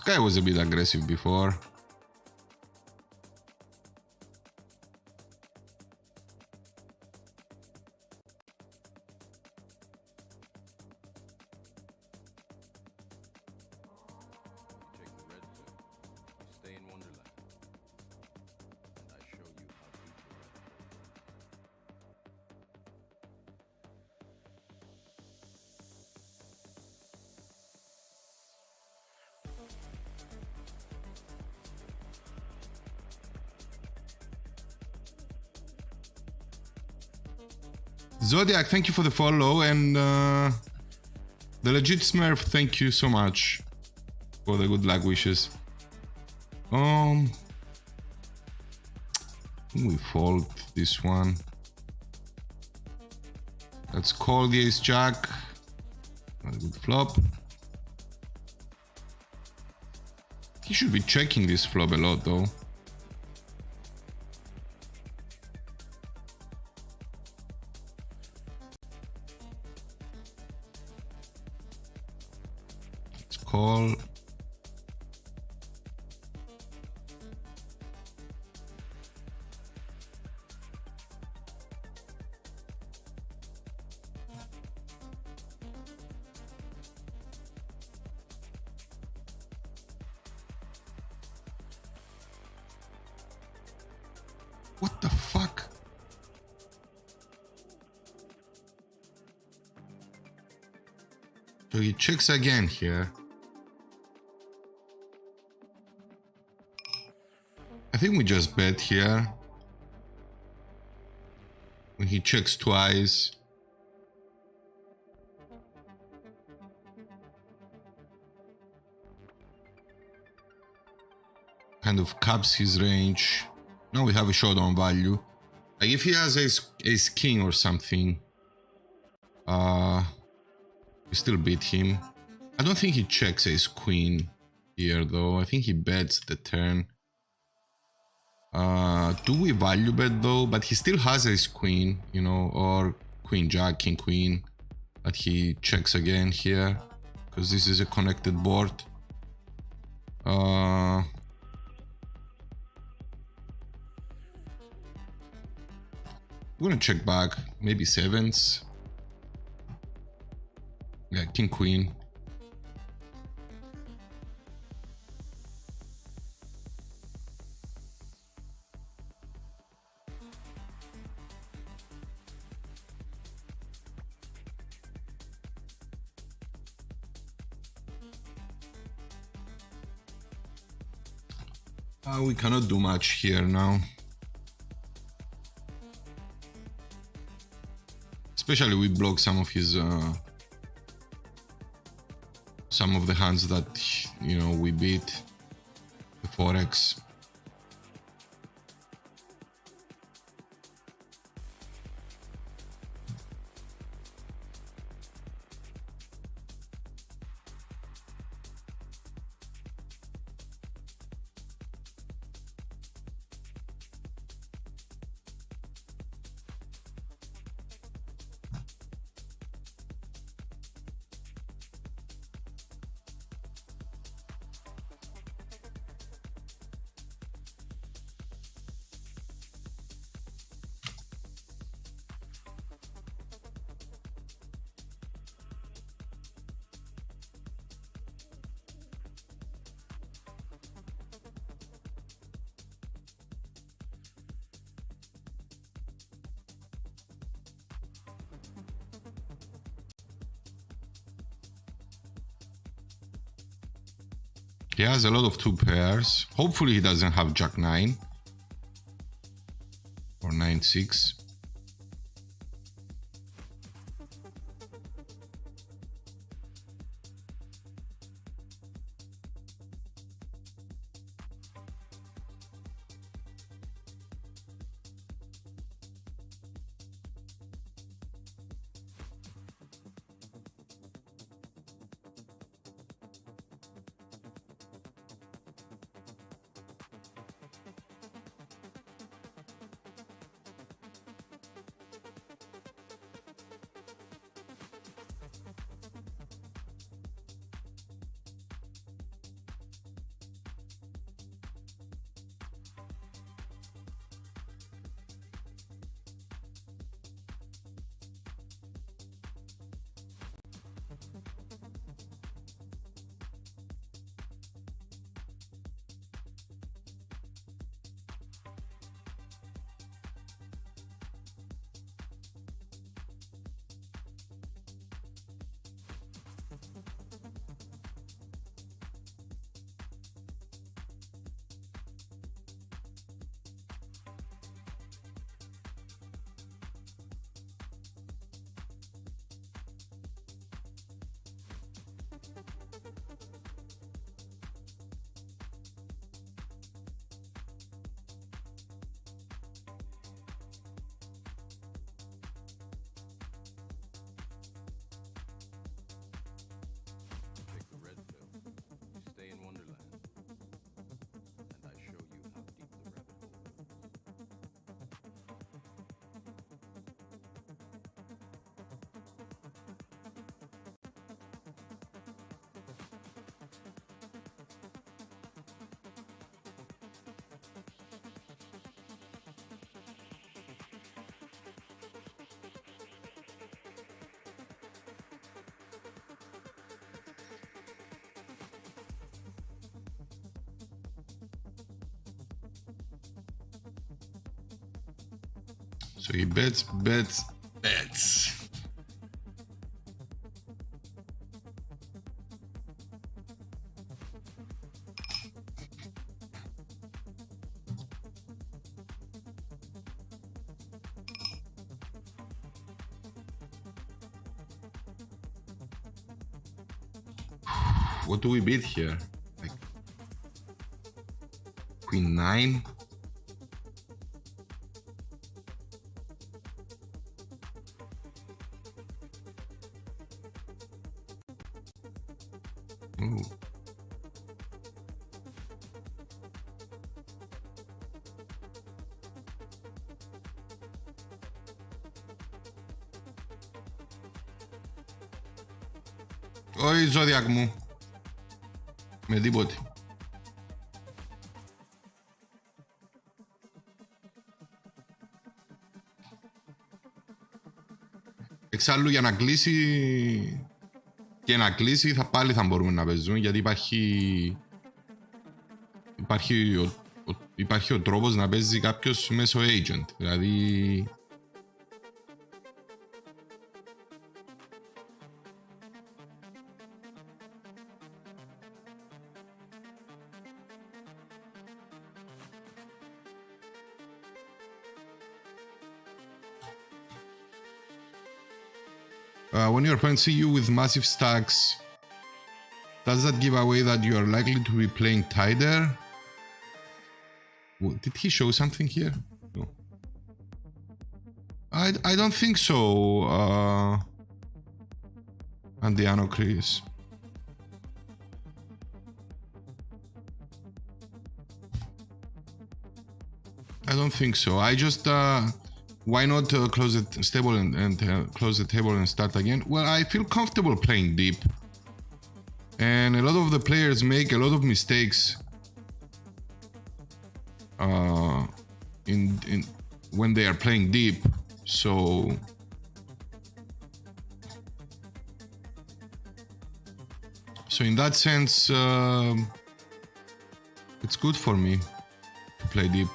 guy was a bit aggressive before. Zodiac, thank you for the follow, and the legit Smurf, thank you so much for the good luck wishes. I think we fold this one. Let's call the ace jack. Not a good flop. He should be checking this flop a lot though. Call. What the fuck? So he checks again here. I think we just bet here. When he checks twice. Kind of caps his range. Now we have a showdown value. Like if he has ace king or something, we still beat him. I don't think he checks ace queen here though. I think he bets the turn. Do we value bet though? But he still has ace queen, you know, or queen jack, king queen. But he checks again here because this is a connected board. We're gonna check back, maybe sevens. Yeah, king queen. We cannot do much here now. Especially we block some of his some of the hands that, you know, we beat the 4x. He has a lot of 2 pairs. Hopefully he doesn't have jack 9 or 9-6. So he bets. What do we beat here? Like Queen 9? Ooh. Όχι Ζώδιακ μου. Με τίποτε. Εξάλλου για να κλείσει και να κλείσει πάλι θα μπορούμε να παίζουμε, γιατί υπάρχει ο τρόπος να παίζει κάποιος μέσω agent. Δηλαδή when your opponents see you with massive stacks, does that give away that you are likely to be playing tighter? Did he show something here? No. I don't think so, Andiano Chris. I don't think so. I just why not close the table and close the table and start again? Well, I feel comfortable playing deep, and a lot of the players make a lot of mistakes in when they are playing deep. So in that sense, it's good for me to play deep.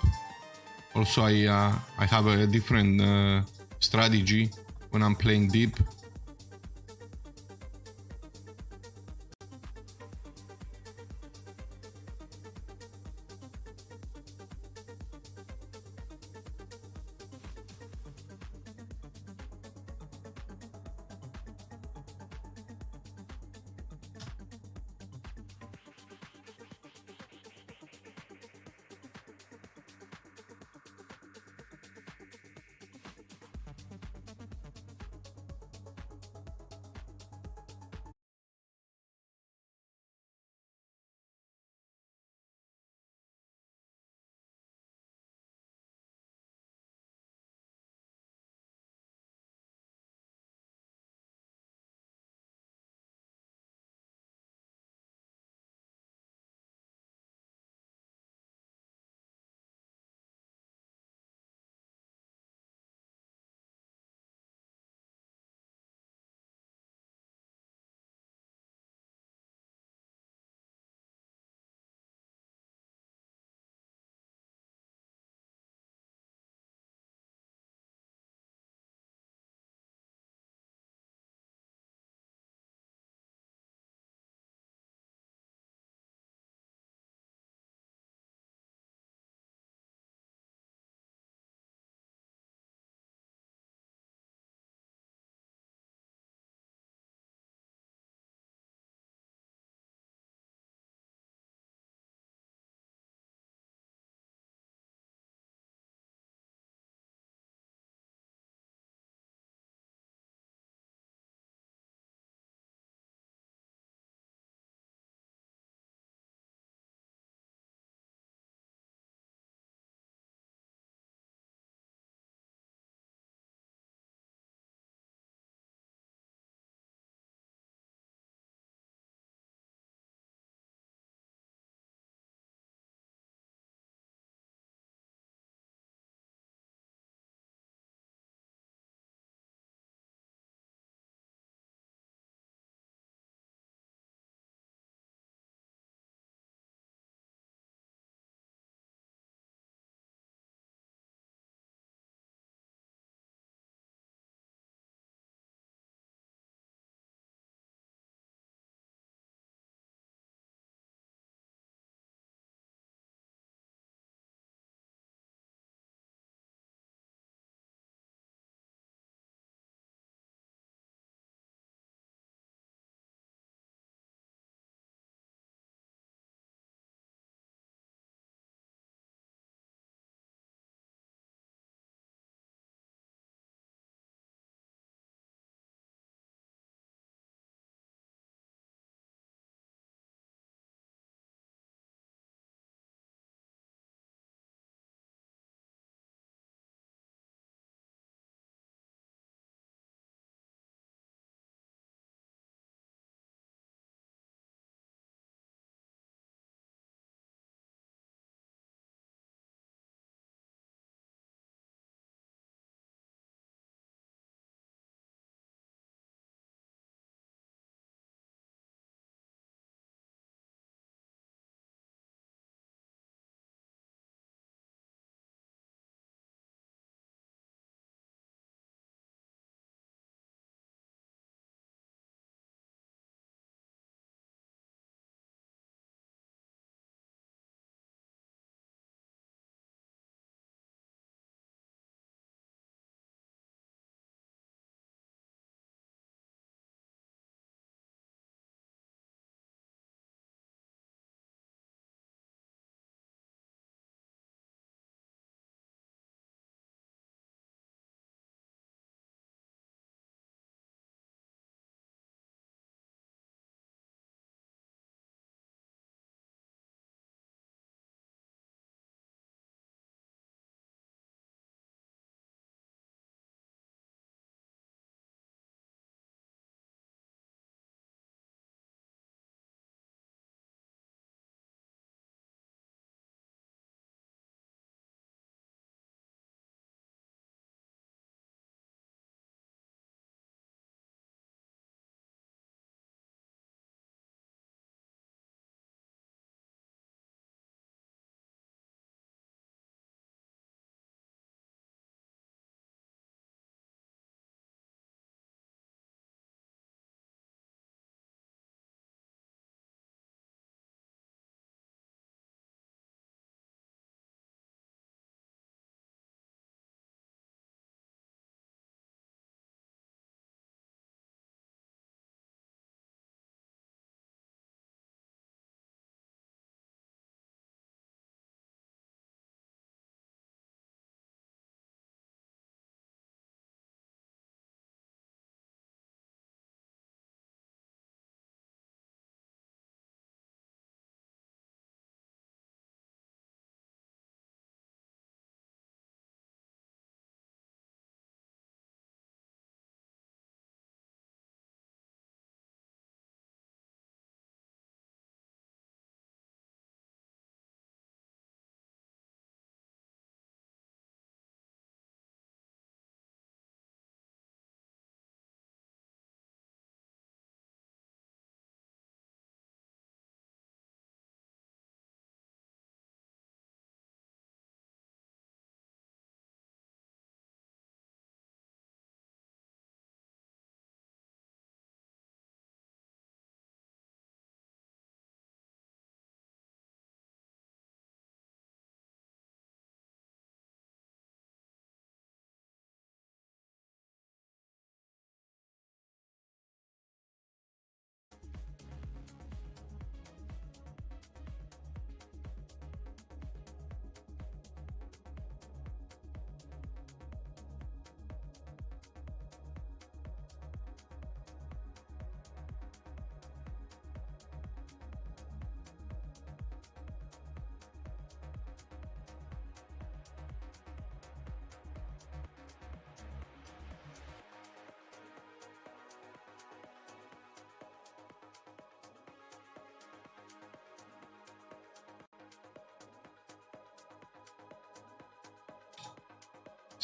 Also, I have a different strategy when I'm playing deep.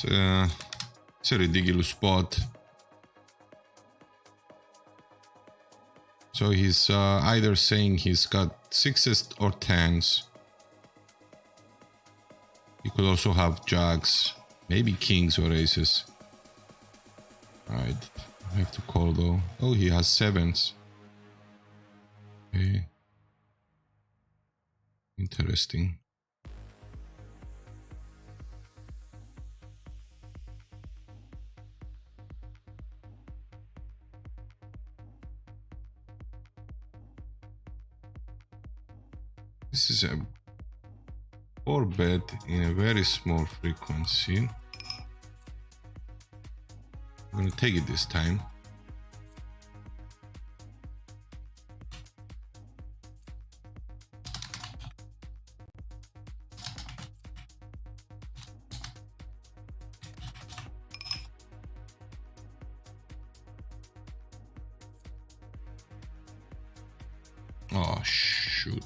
It's a ridiculous spot. So he's either saying he's got sixes or tens. He could also have jacks, maybe kings or aces. Alright, I have to call though. Oh, he has sevens. Okay. Interesting. This is a 4-bet in a very small frequency. I'm gonna take it this time. Oh, shoot.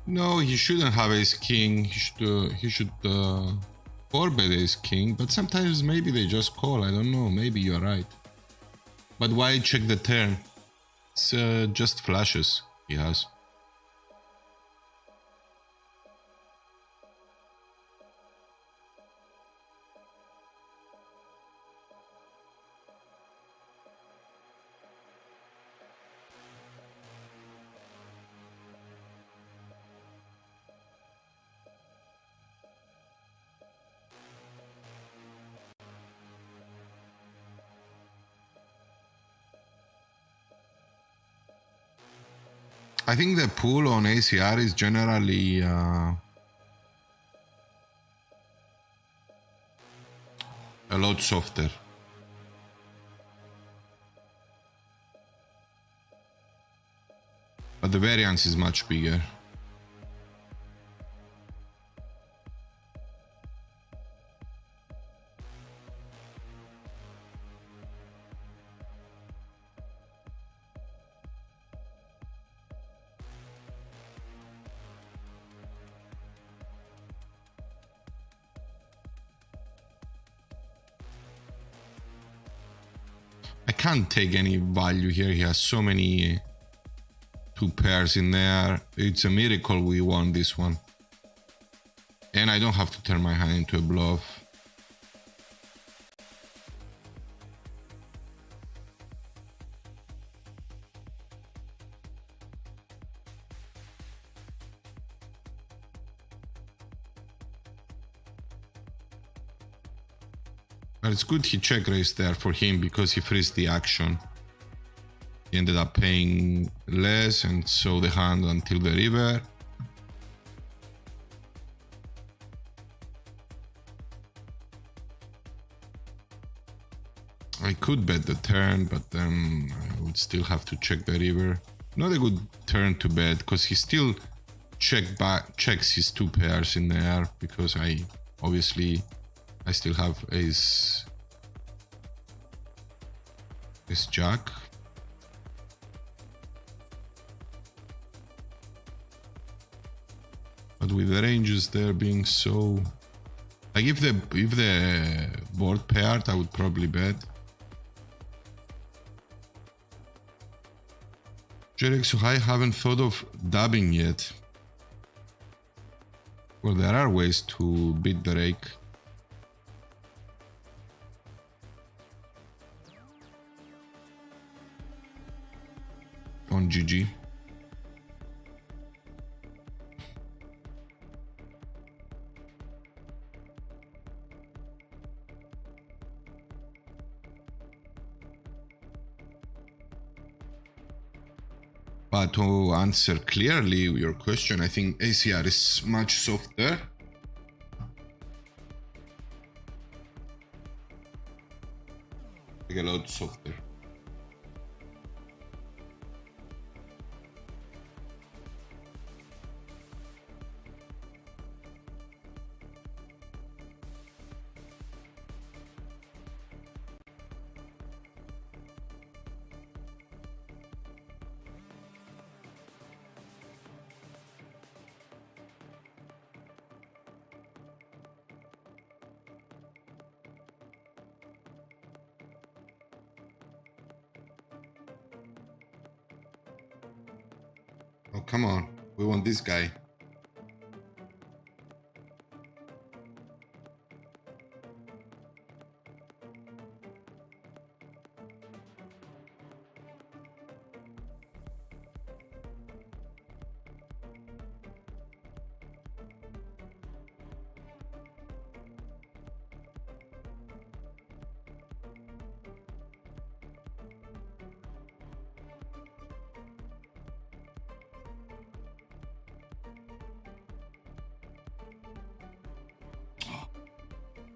No, he shouldn't have ace king. He should 4-bet ace king. But sometimes maybe they just call. I don't know. Maybe you're right. But why check the turn? It's just flashes he has. I think the pool on ACR is generally a lot softer. But the variance is much bigger. I can't take any value here. He has so many 2 pairs in there. It's a miracle we won this one. And I don't have to turn my hand into a bluff. But it's good he check raised there for him because he freezed the action. He ended up paying less and saw the hand until the river. I could bet the turn, but then I would still have to check the river. Not a good turn to bet because he still checks his 2 pairs in the air because I still have ace jack. But with the ranges there being so, like if the board paired, I would probably bet. JRX, I haven't thought of dubbing yet. Well, there are ways to beat the rake. On GG. But to answer clearly your question, I think ACR is much softer. Like a lot softer. Oh, come on. We want this guy.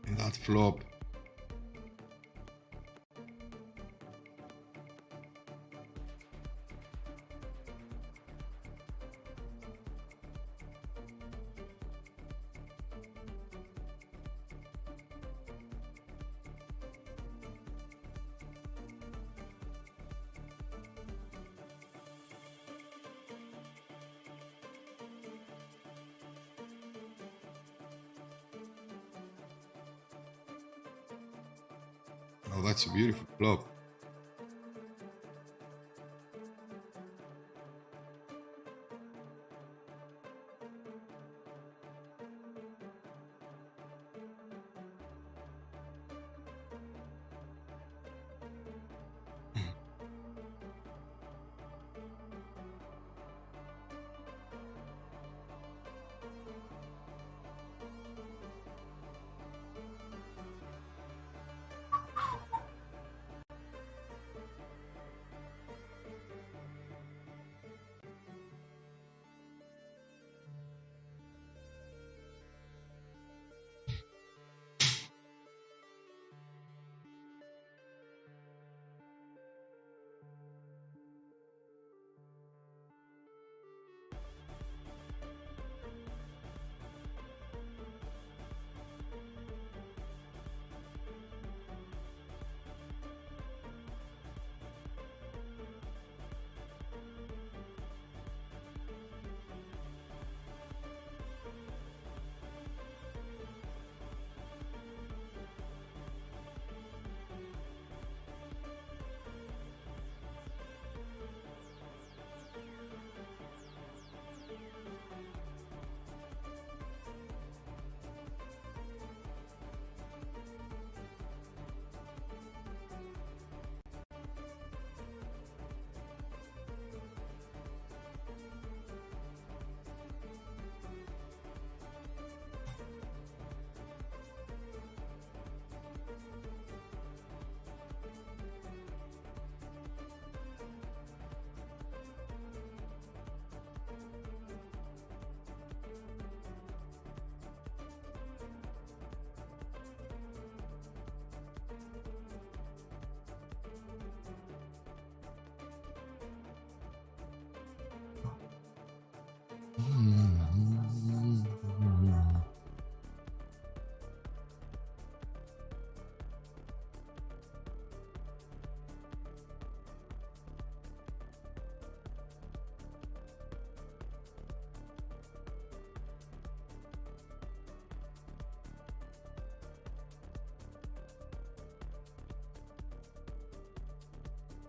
And that flop. Oh, that's a beautiful flop.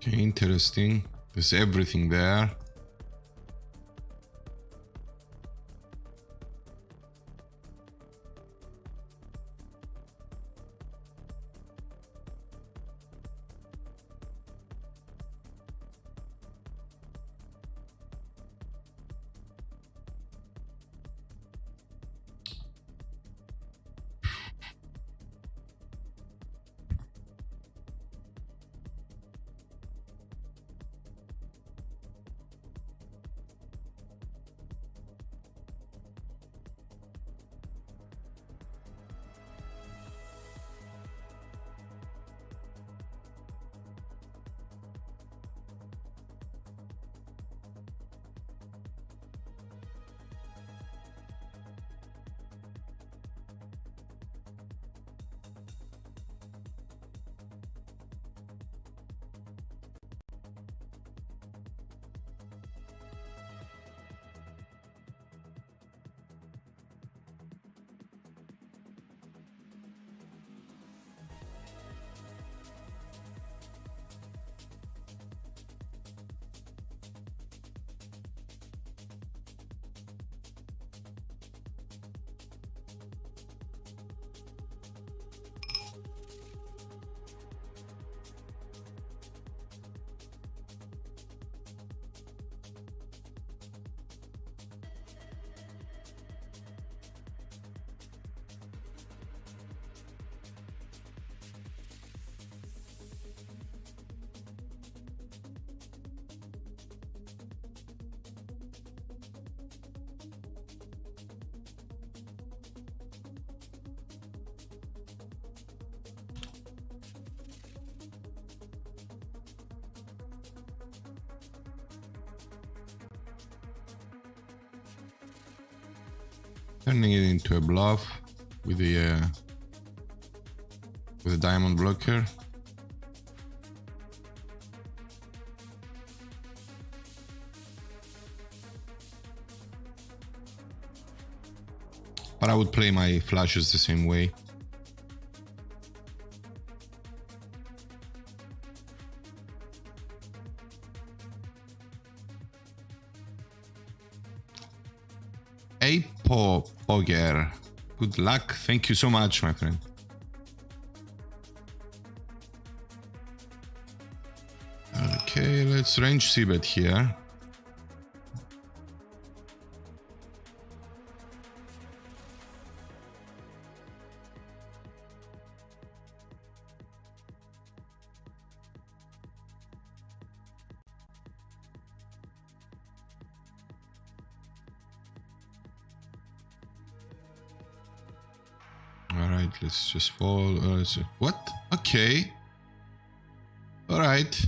Okay, interesting. There's everything there. Turning it into a bluff with the diamond blocker. But I would play my flashes the same way. Apo Oger, good luck. Thank you so much, my friend. Okay, let's range c-bet here. All right, let's just fall. What? Okay. All right.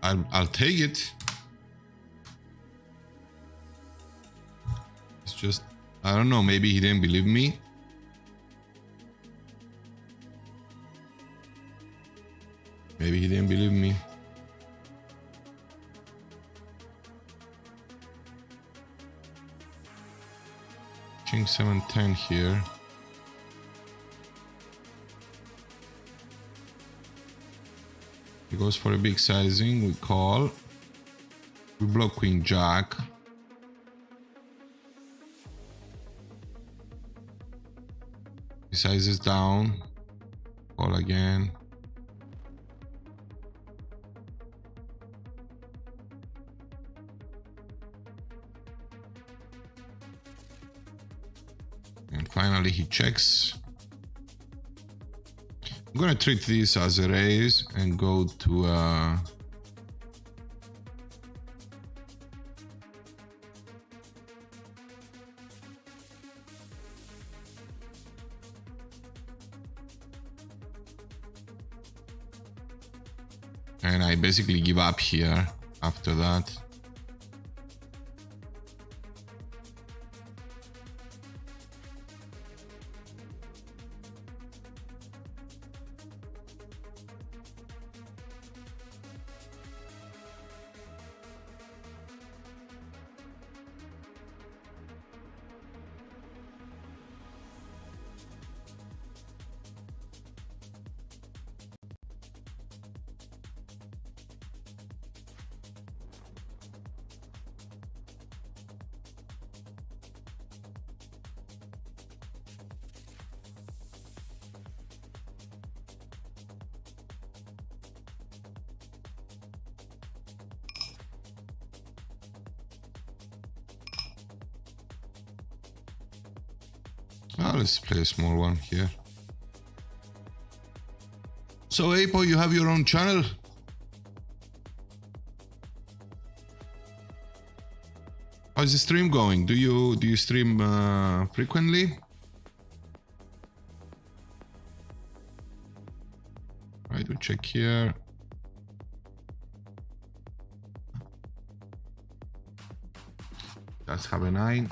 I'll take it. It's just, I don't know, maybe he didn't believe me. Maybe he didn't believe me. King 7-10 here. He goes for a big sizing, we call. We block Queen Jack. He sizes down. Call again. And finally he checks. I'm gonna treat this as a raise and go to and I basically give up here after that. Let's play a small one here. So Apo, you have your own channel? How's the stream going? Do you stream frequently? Right, we check here. Let's have a 9.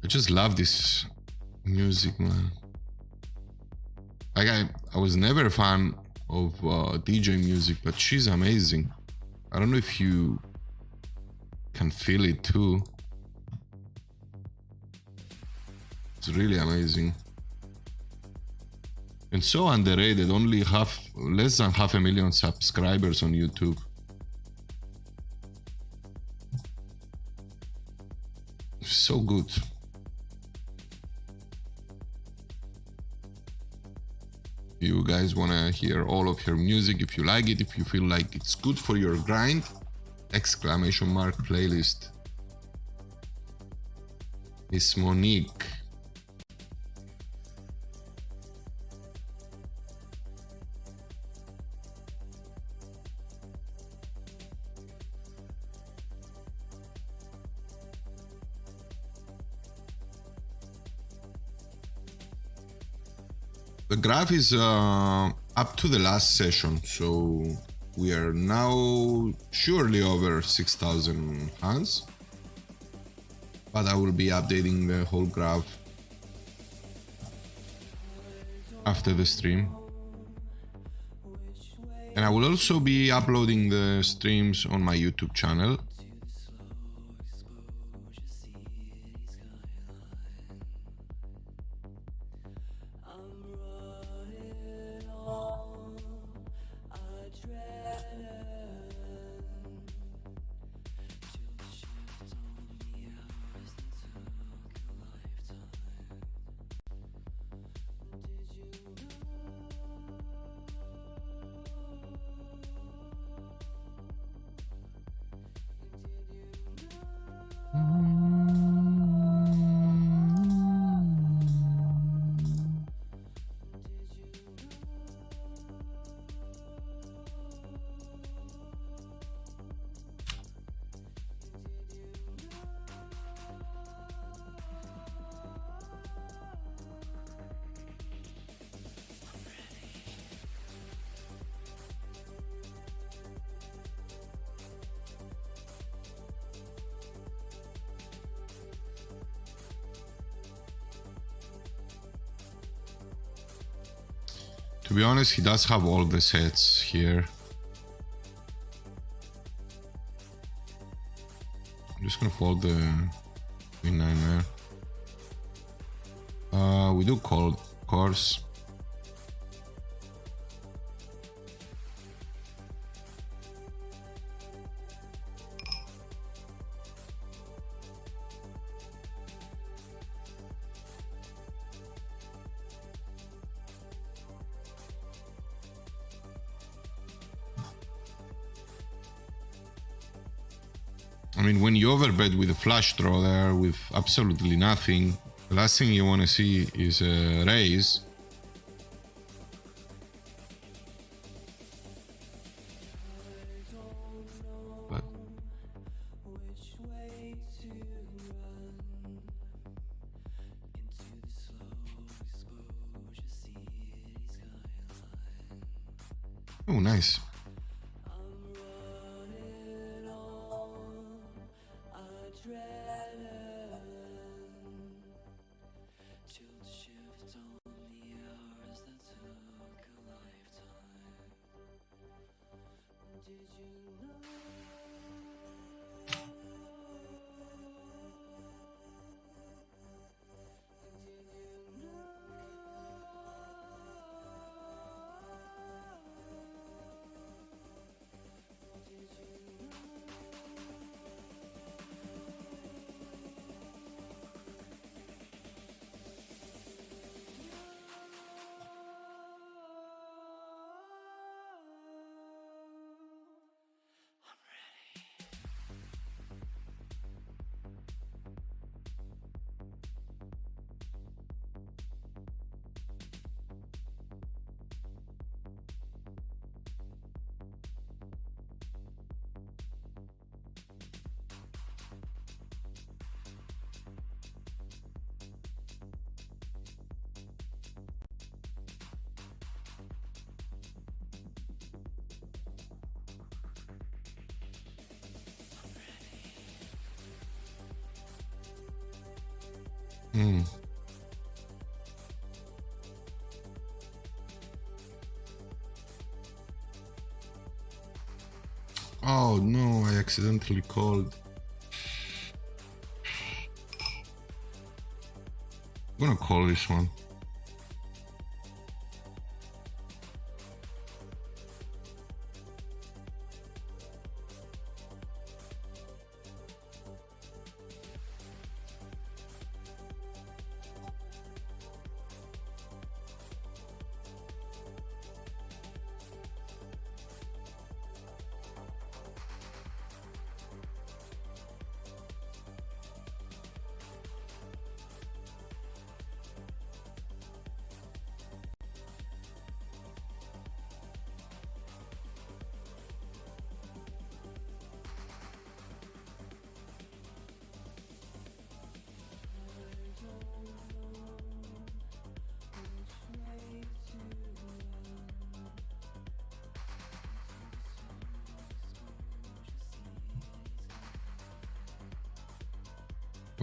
I just love this music, man. Like I was never a fan of DJ music, but she's amazing. I don't know if you can feel it too. It's really amazing. And so underrated, only less than 500,000 subscribers on YouTube. So good. You guys want to hear all of her music, if you like it, if you feel like it's good for your grind, ! Playlist. Miss Monique. The graph is up to the last session, so we are now surely over 6,000 hands, but I will be updating the whole graph after the stream. And I will also be uploading the streams on my YouTube channel. To be honest, he does have all the sets here. I'm just gonna fold the Queen 9 there. We do call, of course. I mean, when you overbet with a flush draw there with absolutely nothing, the last thing you want to see is a raise. But oh, nice. Oh no, I accidentally called. I'm gonna call this one.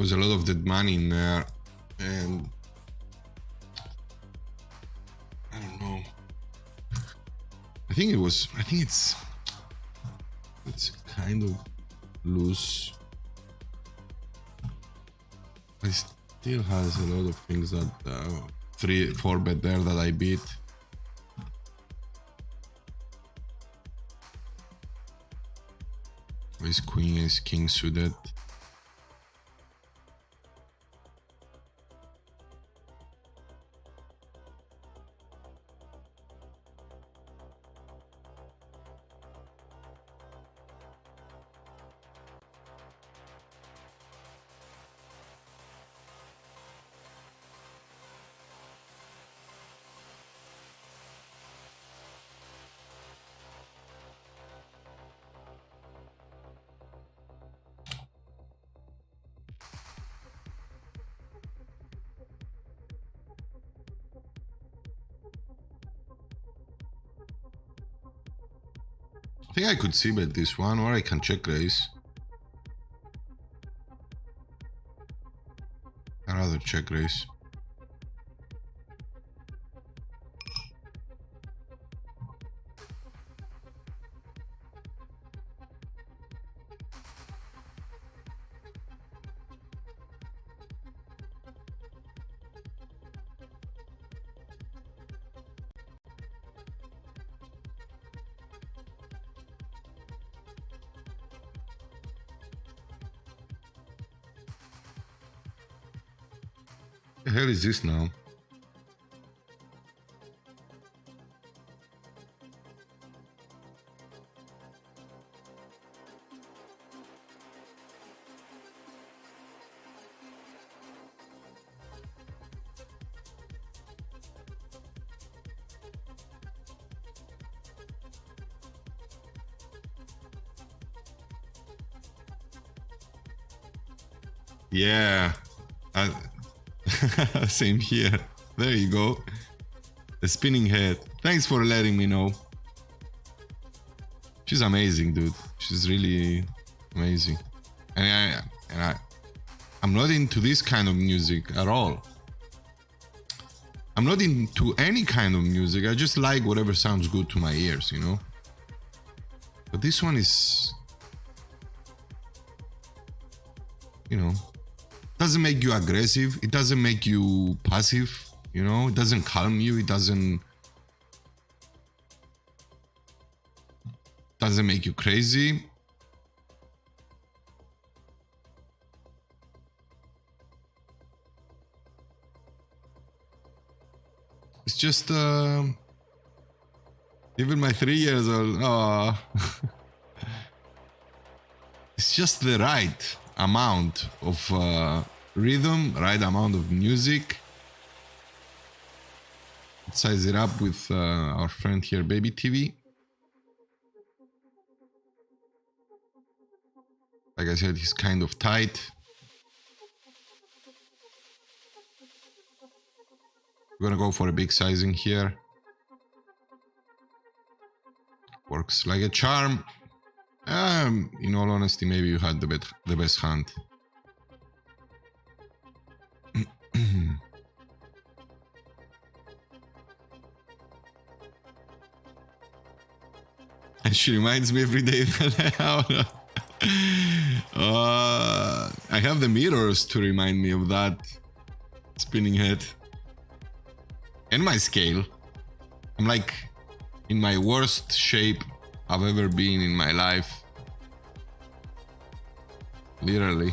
was a lot of dead money in there, and I don't know. I think it's kind of loose. It still has a lot of things that 3-4 bet there that I beat. Ace queen, ace king suited. I think I could see bet this one, or I can check raise. I'd rather check raise. The hell is this now? Yeah. Same here. There you go. The spinning head. Thanks for letting me know. She's amazing, dude. She's really amazing. And I'm not into this kind of music at all. I'm not into any kind of music. I just like whatever sounds good to my ears, you know? But this one is, you know, doesn't make you aggressive. It doesn't make you passive, you know? It doesn't calm you. It doesn't make you crazy. It's just even my 3 years old, it's just the right amount of rhythm, right amount of music. Let's size it up with our friend here, Baby TV. Like I said, he's kind of tight. We're gonna go for a big sizing here. Works like a charm. In all honesty, maybe you had the best hand. And she reminds me every day that I have the mirrors to remind me of that spinning head. And my scale. I'm like in my worst shape I've ever been in my life. Literally.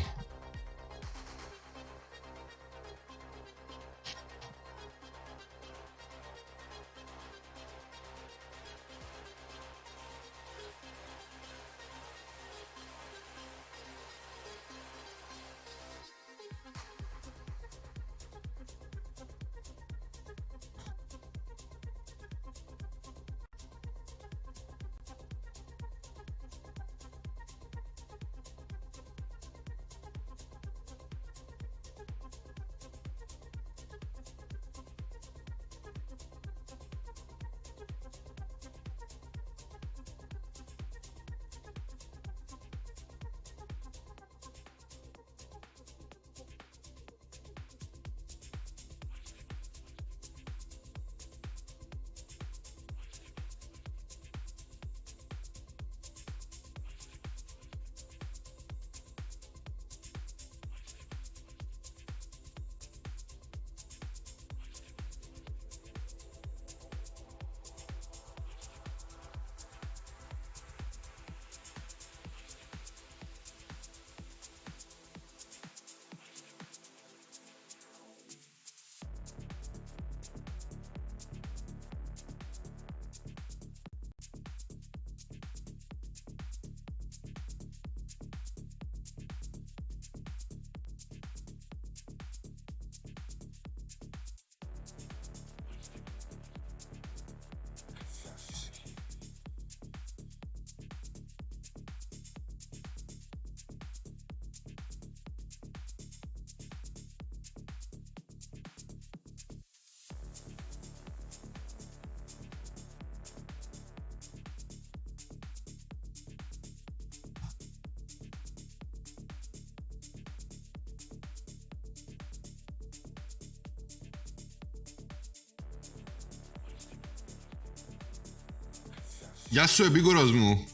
Γεια σου επίκουρος μου.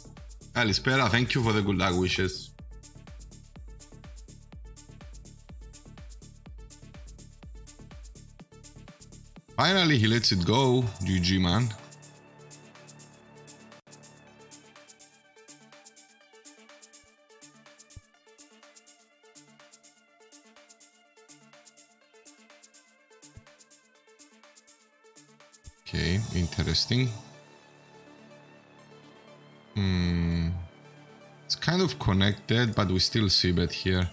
Καλησπέρα, thank you for the good luck wishes. Finally he lets it go, GG man. Okay, interesting. It's kind of connected, but we still see bet here.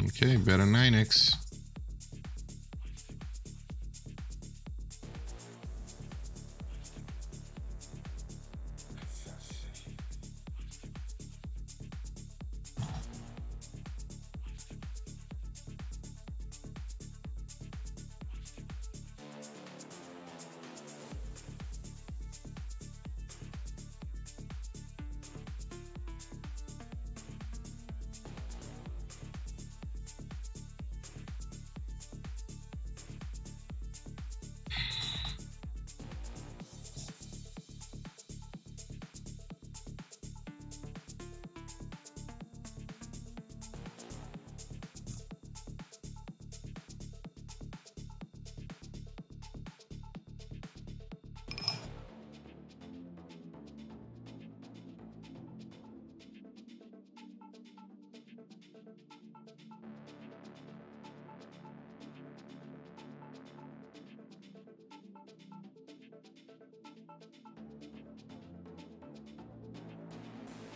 Okay, better 9x.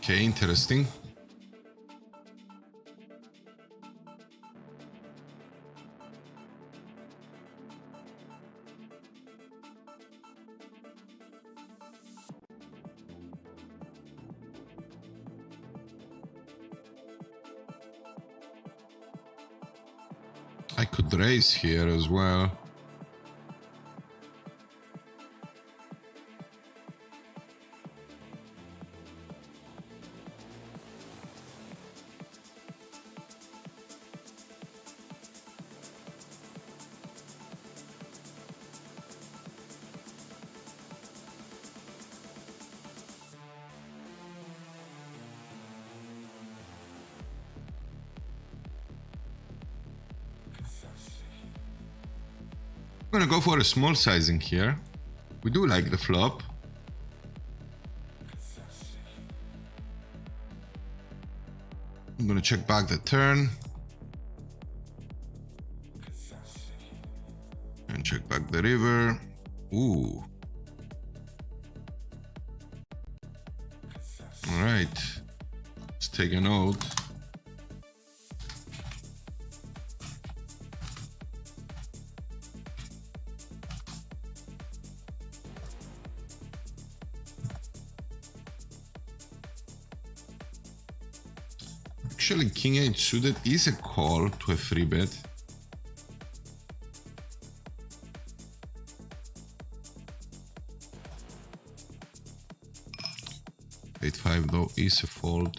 Okay, interesting. I could raise here as well. I'm gonna go for a small sizing here. We do like the flop. I'm gonna check back the turn. And check back the river. Ooh. Alright. Let's take a note. Actually, king 8 suited is a call to a free bet. Eight 5 though is a fold.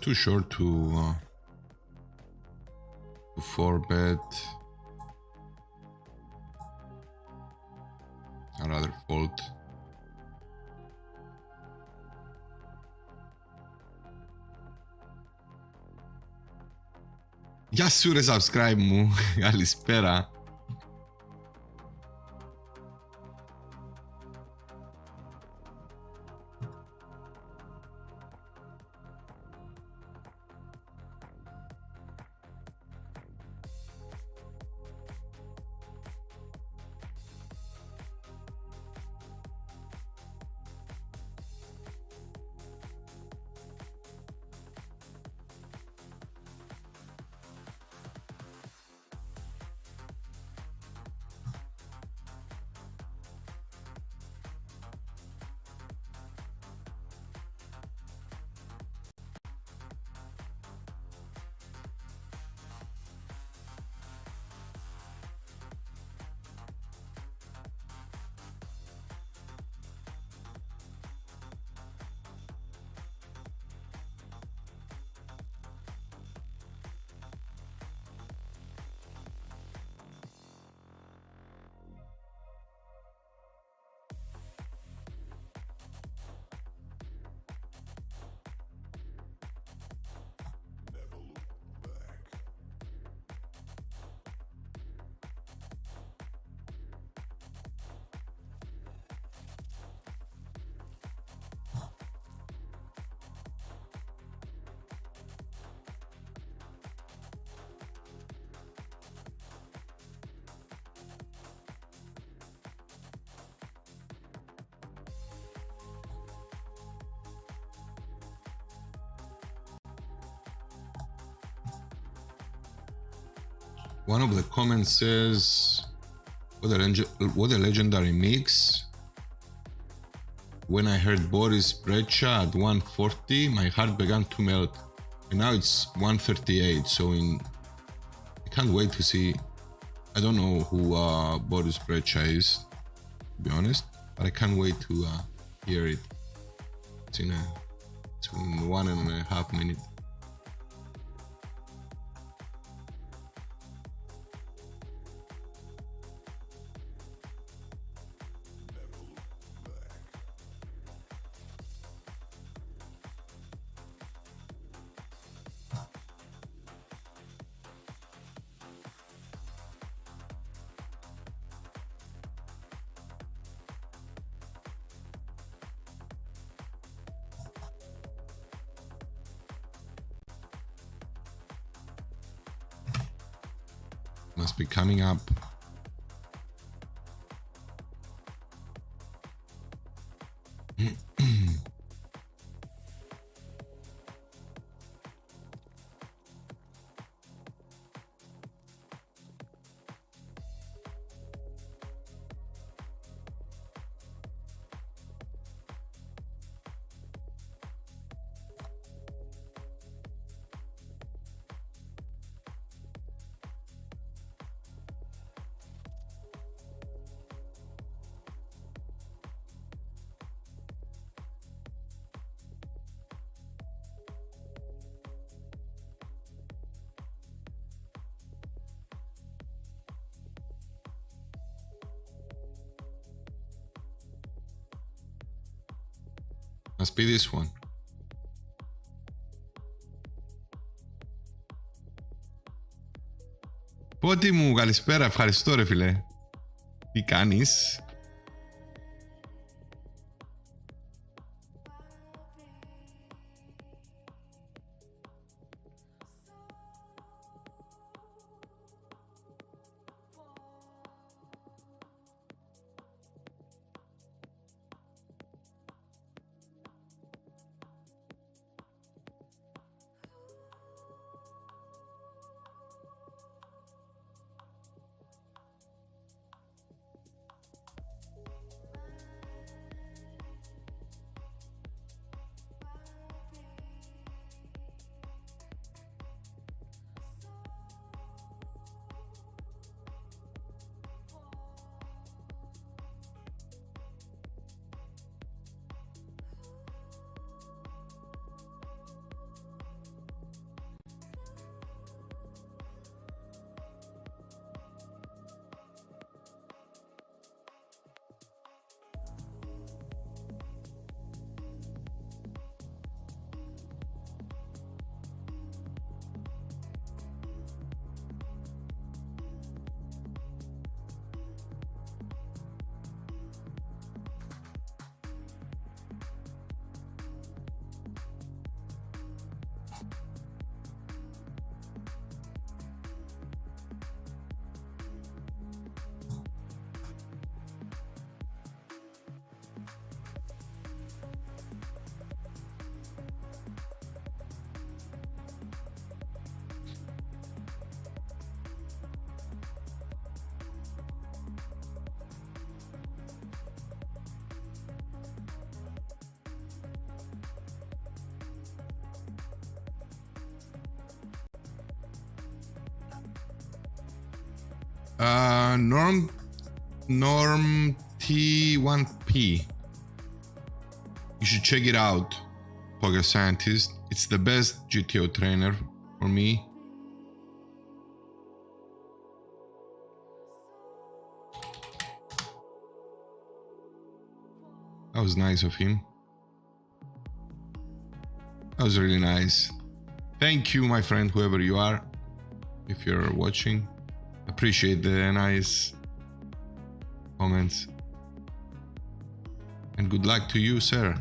too short to 4-bet. I'd rather fold. Γεια σου ρε subscribe μου. Καλησπέρα. One of the comments says, what a legendary mix. When I heard Boris Brejcha at 140, my heart began to melt. And now it's 138, so I can't wait to see. I don't know who Boris Brejcha is, to be honest, but I can't wait to hear it. It's in 1.5 minutes. Must be coming up. Must be this one. Πότι μου, καλησπέρα, ευχαριστώ ρε φίλε. Τι κάνεις? Norm T1P. You should check it out, Poker Scientist. It's the best GTO trainer for me. That was nice of him. That was really nice. Thank you, my friend, whoever you are, if you're watching. Appreciate the nice comments. And good luck to you, sir.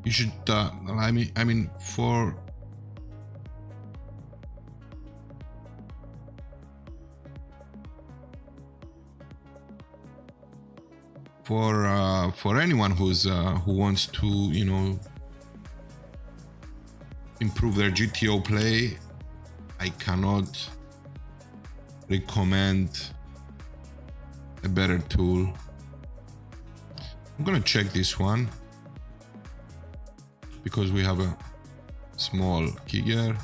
You should, I mean, for anyone who's who wants to, you know, improve their GTO play, I cannot recommend a better tool. I'm gonna check this one because we have a small keygame.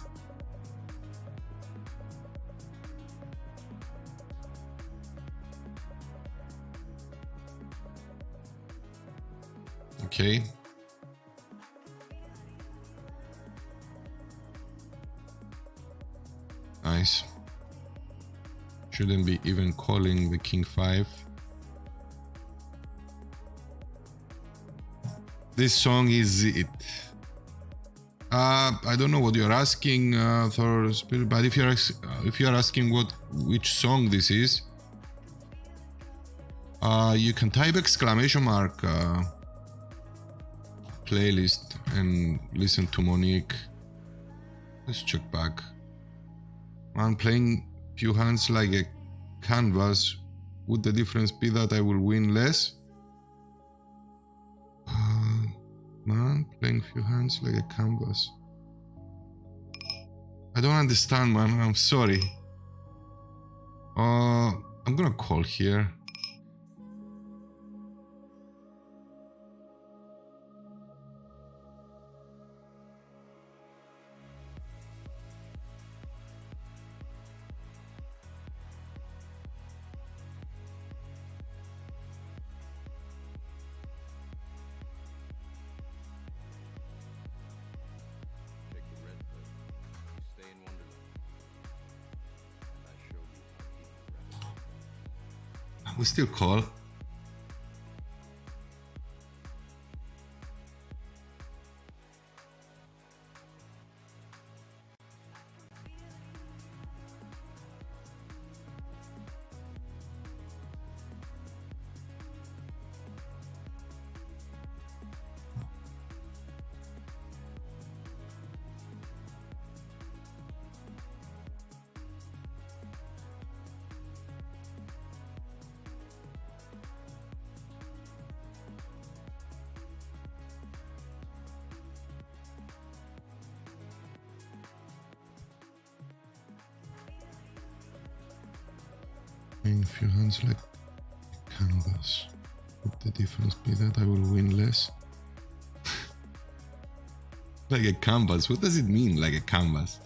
Okay. Nice. Shouldn't be even calling the king 5. This song is it. I don't know what you're asking, Thor Spirit, but if you're asking which song this is, you can type exclamation mark playlist and listen to Monique. Let's check back. I'm playing few hands like a canvas. Would the difference be that I will win less? Man, playing few hands like a canvas. I don't understand, man. I'm sorry. I'm gonna call here. We still call. A few hands like canvas. Would the difference be that I will win less? Like a canvas? What does it mean, like a canvas?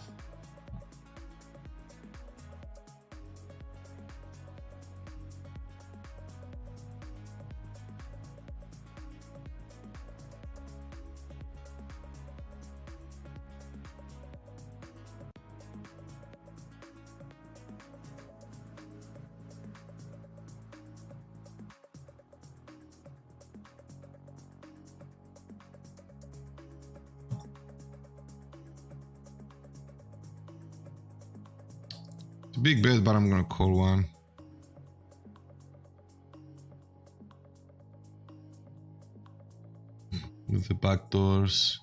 It's a big bet, but I'm gonna call one. With the back doors.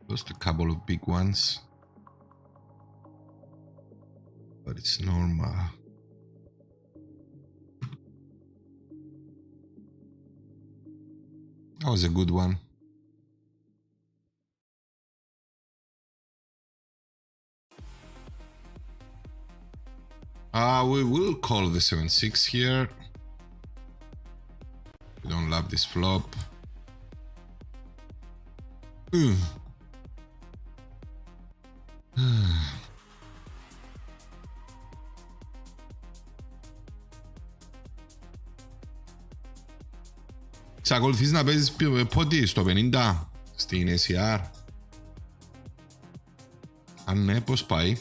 Lost a couple of big ones. But it's normal. That was a good one. We will call the 7-6 here. We don't love this flop. Ξακολουθείς να παίζεις πότε στο 50 στην ACR? Αν ναι, πώς πάει?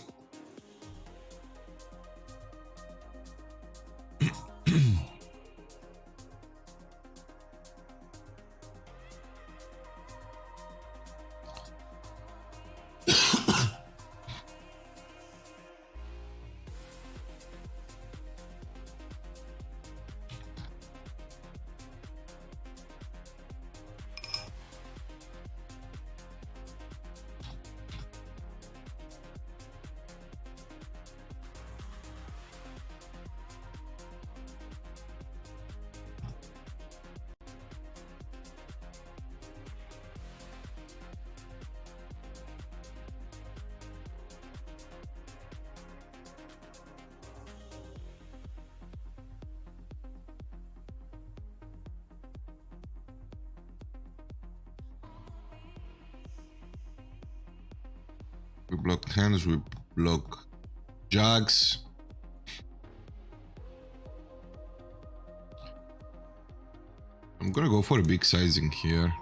We block hands, we block jacks. I'm gonna go for a big sizing here.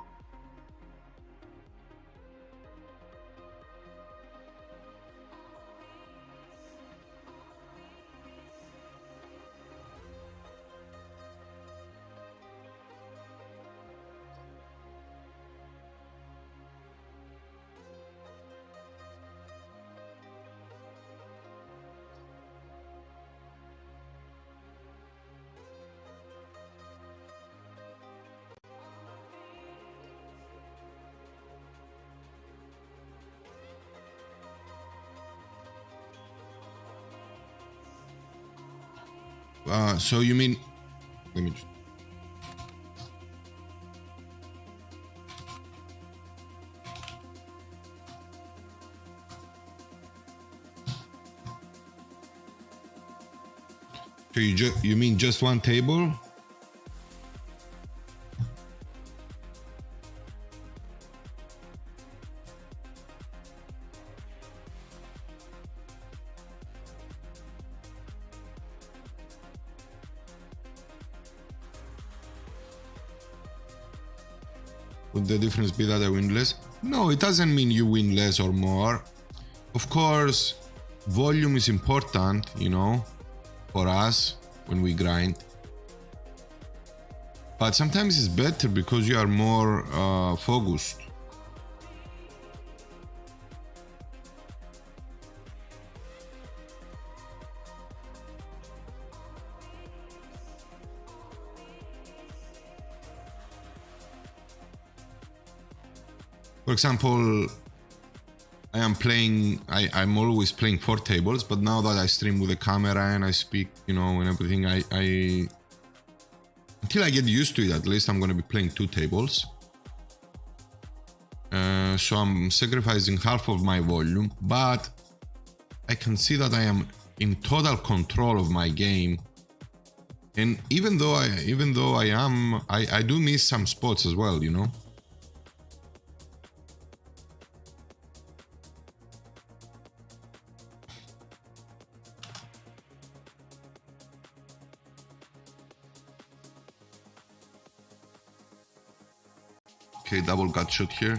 So you mean, let me just, so you mean just one table? Would the difference be that I win less? No, it doesn't mean you win less or more. Of course, volume is important, you know, for us when we grind. But sometimes it's better because you are more focused. For example, I'm always playing 4 tables, but now that I stream with a camera and I speak, you know, and everything, until I get used to it, at least I'm going to be playing 2 tables. So I'm sacrificing half of my volume, but I can see that I am in total control of my game. And even though I do miss some spots as well, you know. Okay, double gut shot here.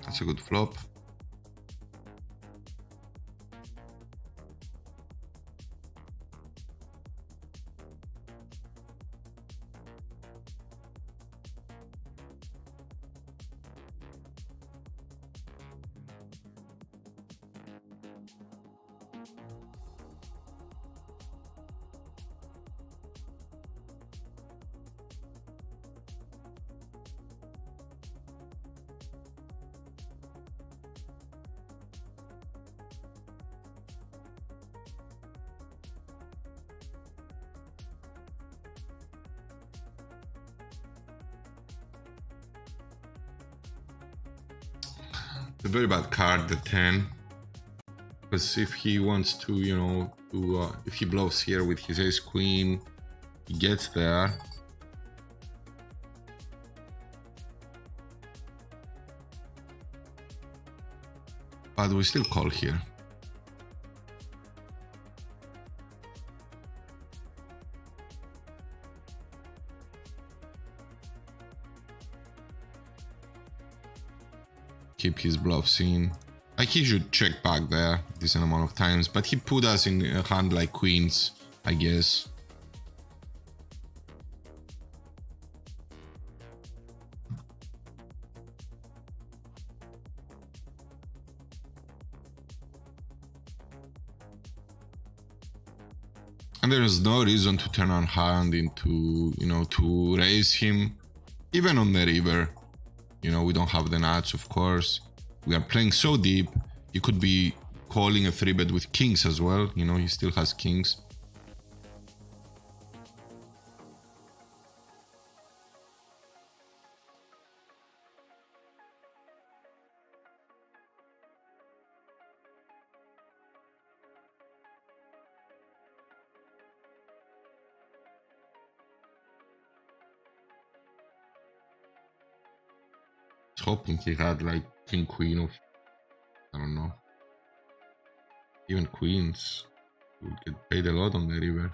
That's a good flop. A very bad card, the 10. Because if he wants to, you know, if he bluffs here with his ace queen, he gets there. But we still call here. Keep his bluffs in. Like, he should check back there a decent amount of times, but he put us in a hand like queens, I guess. And there's no reason to turn our hand into, you know, to raise him, even on the river. You know, we don't have the nuts, of course. We are playing so deep. He could be calling a 3-bet with kings as well. You know, he still has kings. Hoping he had like king queen of, I don't know, even queens. He would get paid a lot on the river.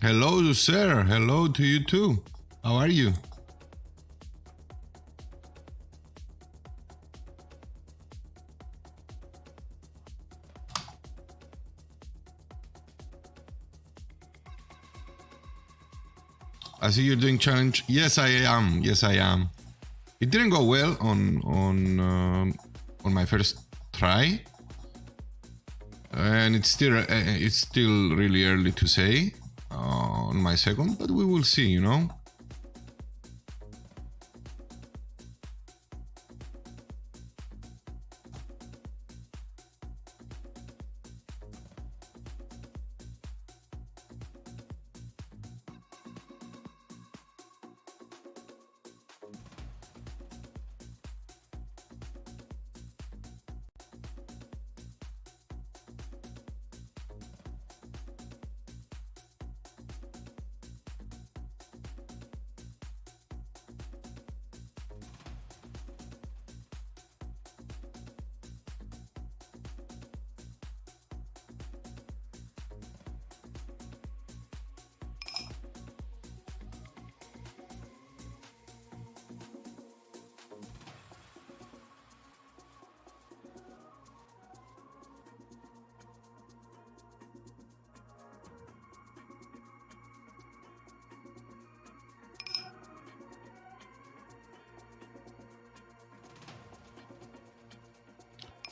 Hello, sir. Hello to you too. How are you? I see you're doing challenge. Yes, I am. Yes, I am. It didn't go well on my first try, and it's still really early to say on my second, but we will see. You know.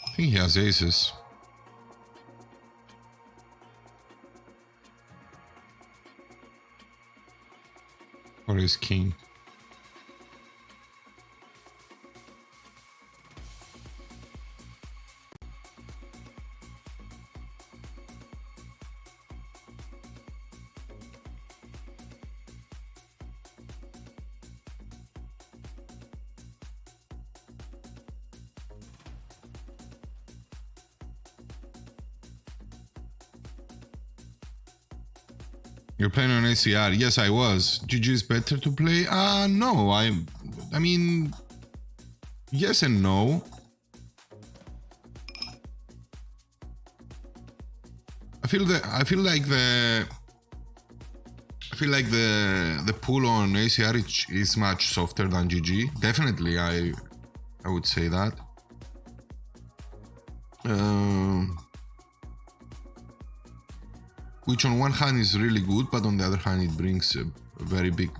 I think he has aces. Or his king. You're playing on ACR. Yes, I was. GG is better to play? No. I mean, yes and no. I feel like the pool on ACR is much softer than GG. Definitely, I would say that. Which on one hand is really good, but on the other hand it brings very big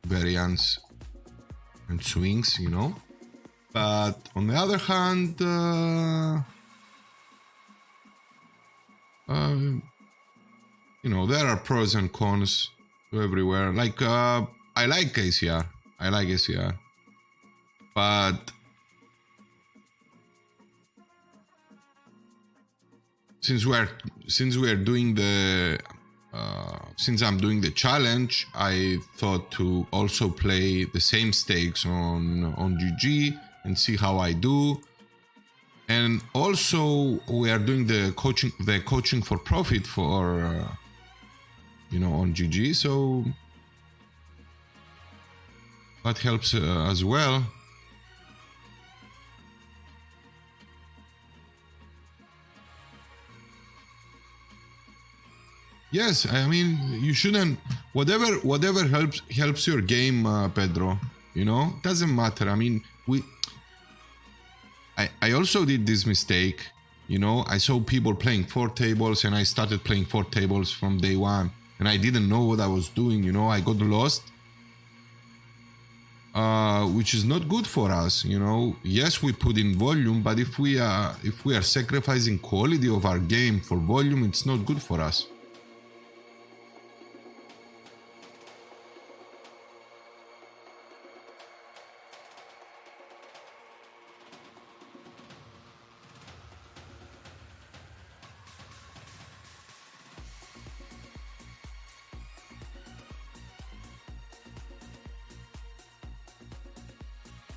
variance and swings, you know. But on the other hand, you know, there are pros and cons to everywhere. Like I like ACR, but since I'm doing the challenge, I thought to also play the same stakes on GG and see how I do. And also we are doing the coaching for profit for you know, on GG, so that helps as well. Yes, I mean, you shouldn't. Whatever helps your game, Pedro. You know, doesn't matter. I mean, I also did this mistake. You know, I saw people playing 4 tables, and I started playing 4 tables from day one, and I didn't know what I was doing. You know, I got lost, which is not good for us. You know, yes, we put in volume, but if we are sacrificing quality of our game for volume, it's not good for us.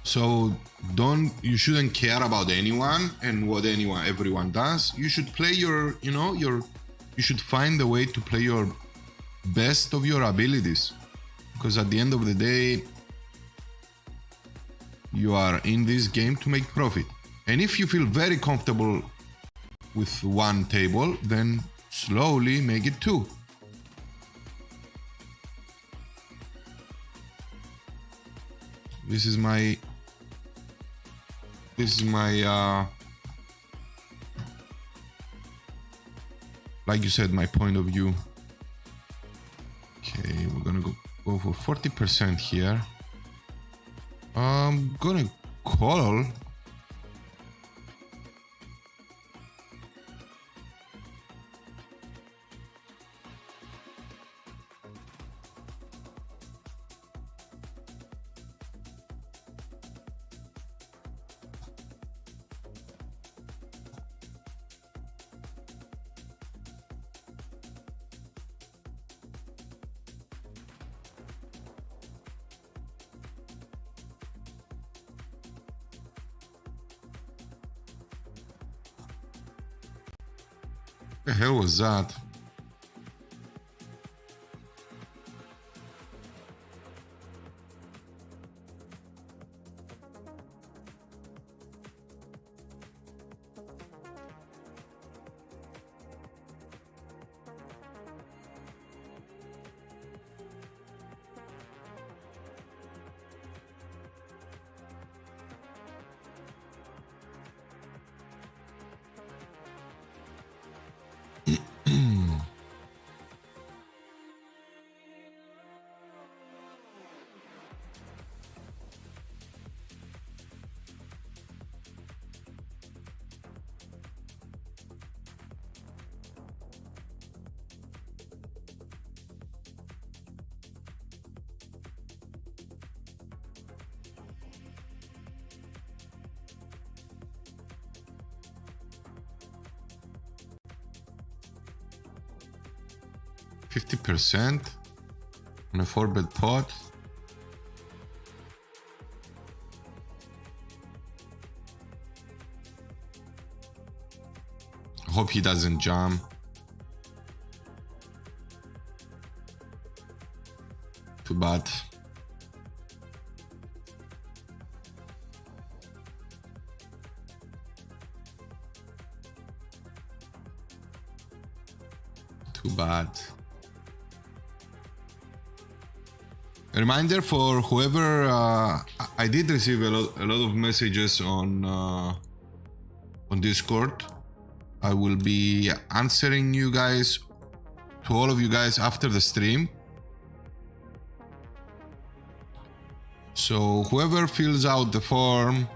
So you shouldn't care about anyone and what everyone does. You should play you should find a way to play your best of your abilities, because at the end of the day, you are in this game to make profit. And if you feel very comfortable with 1 table, then slowly make it 2. This is my like you said, my point of view. Okay, we're gonna go for 40% here. I'm gonna call. The hell was that? %50 on a 4-bet pot. I hope he doesn't jam. Too bad. Too bad. A reminder for whoever, I did receive a lot of messages on Discord. I will be answering you guys, to all of you guys after the stream. So whoever fills out the form,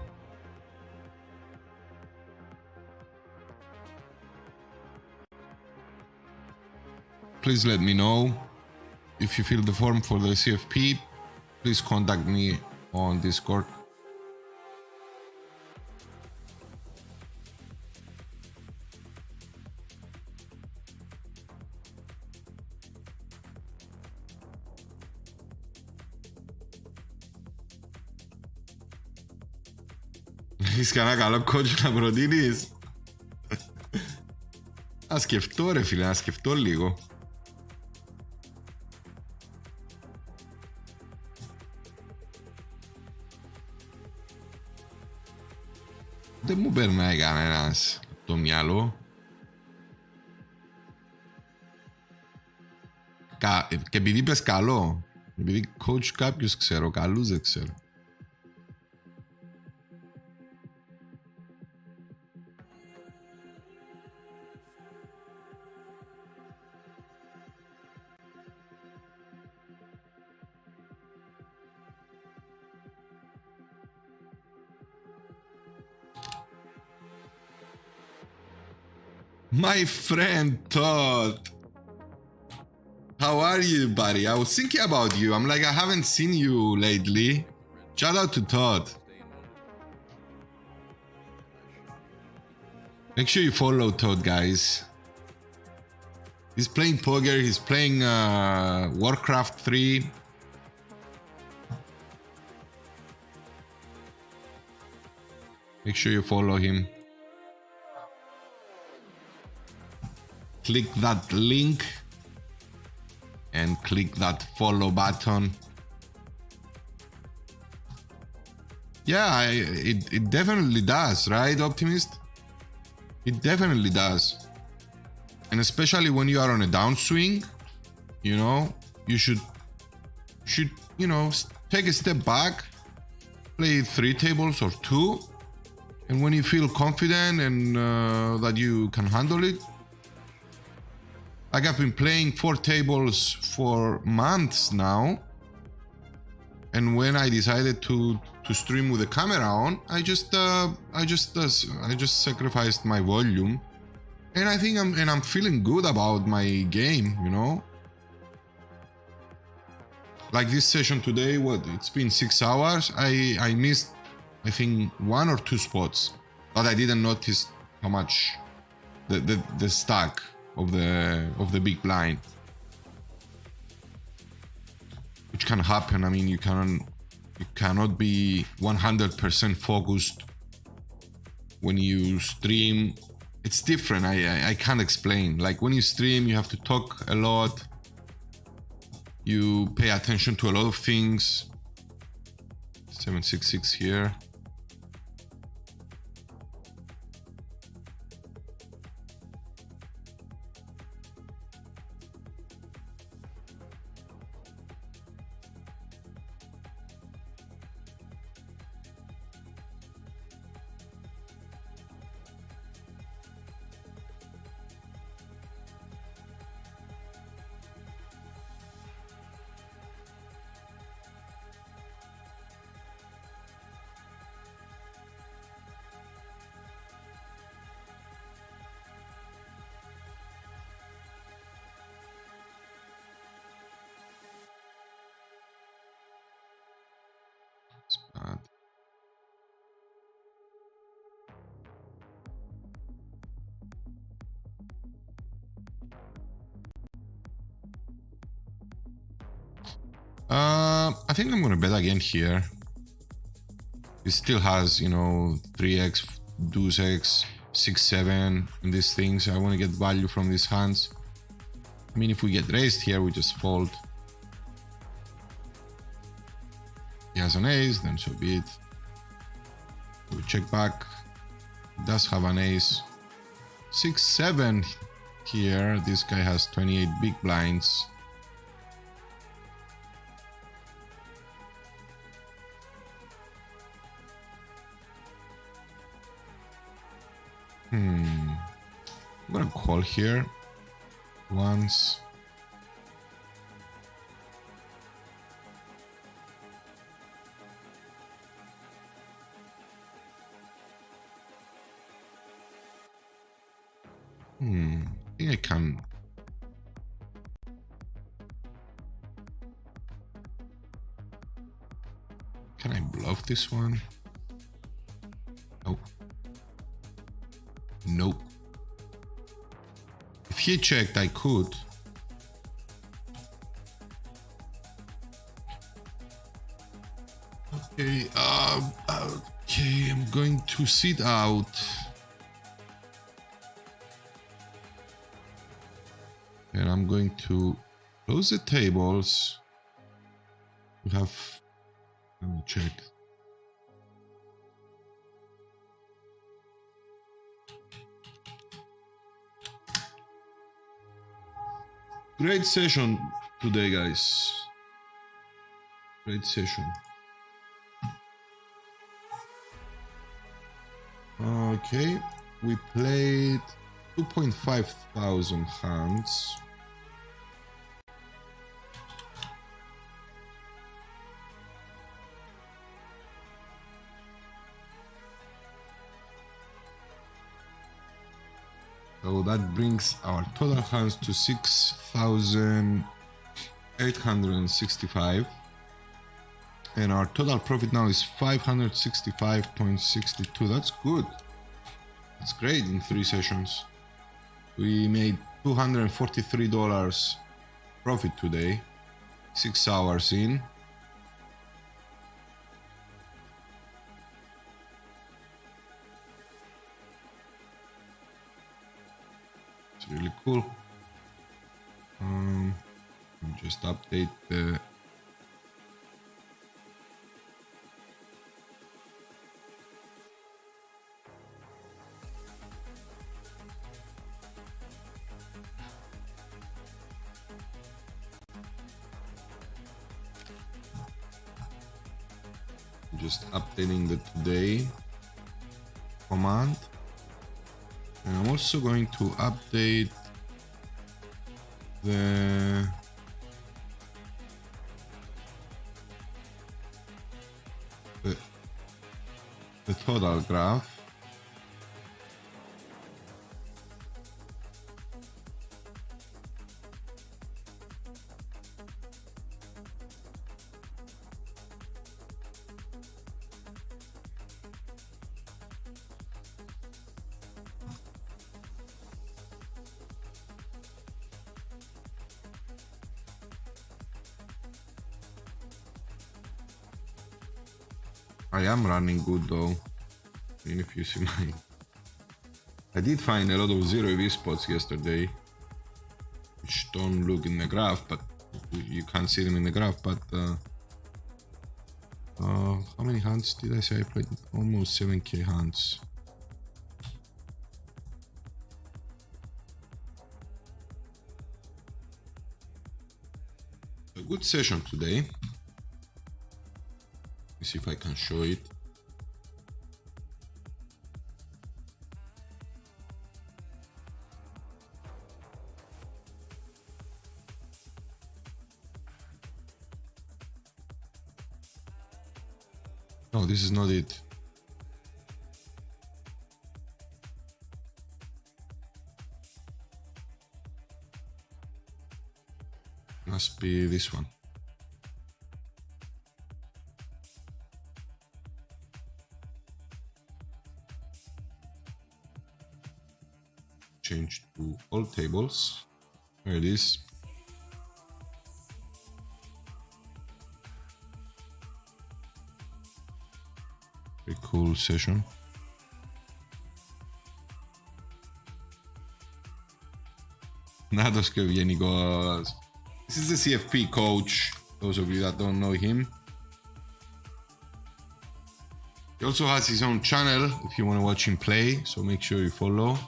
please let me know. If you fill the form for the CFP, please contact me on Discord. Έχεις κανένα καλό coach να προτείνεις? Να σκεφτώ ρε φίλε, να σκεφτώ λίγο. Δεν μου περνάει κανένας το μυαλό. Και επειδή είπες καλό, επειδή coach κάποιους ξέρω, καλούς δεν ξέρω. My friend Todd, how are you, buddy? I was thinking about you. I'm like, I haven't seen you lately. Shout out to Todd. Make sure you follow Todd, guys. He's playing poker. He's playing Warcraft 3. Make sure you follow him. Click that link and click that follow button. Yeah, it definitely does, right, Optimist? It definitely does. And especially when you are on a downswing, you know, you should you know, take a step back, play 3 tables or 2, and when you feel confident and that you can handle it. Like I've been playing 4 tables for months now, and when I decided to stream with the camera on, I just sacrificed my volume, and I think I'm feeling good about my game, you know. Like this session today, it's been 6 hours. I missed, I think, 1 or 2 spots, but I didn't notice how much the stack of the big blind, which can happen. I mean, you cannot be 100% focused when you stream. It's different. I can't explain. Like when you stream, you have to talk a lot. You pay attention to a lot of things. 766 here. I think I'm gonna bet again here. It still has, you know, 3x, deuce x, 6-7 and these things. I want to get value from these hands. I mean, if we get raised here, we just fold. He has an ace, then so be it. We check back. He does have an ace. 6-7 here. This guy has 28 big blinds. I'm gonna call here once. I think I can. Can I bluff this one? Nope. Nope. If he checked, I could. Okay, okay, I'm going to sit out. And I'm going to close the tables. We have, let me check. Great session today, guys. Great session. Okay, we played 2,500 hands. So that brings our total hands to 6,865. And our total profit now is 565.62. That's good. That's great in 3 sessions. We made $243 profit today, 6 hours in. It's really cool. Just update the updating the today command, and I'm also going to update the total graph. I am running good though. I mean, if you see my... I did find a lot of zero EV spots yesterday, which don't look in the graph, but you can't see them in the graph, but how many hands did I say I played? Almost 7k hands. A good session today. Let's see if I can show it. No, this is not it. Must be this one. Change to all tables. There it is. Very cool session. Nados que βγαίνει goals. This is the CFP coach. Those of you that don't know him. He also has his own channel if you want to watch him play, so make sure you follow.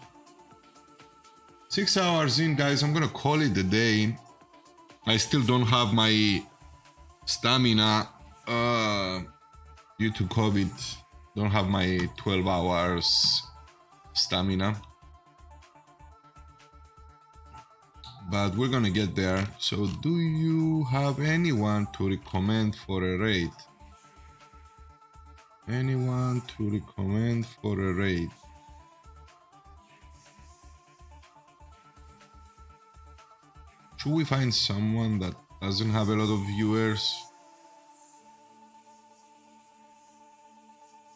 6 hours in, guys, I'm gonna call it a day. I still don't have my stamina due to COVID. Don't have my 12 hours stamina. But we're gonna get there. So do you have anyone to recommend for a raid? Anyone to recommend for a raid? Should we find someone that doesn't have a lot of viewers?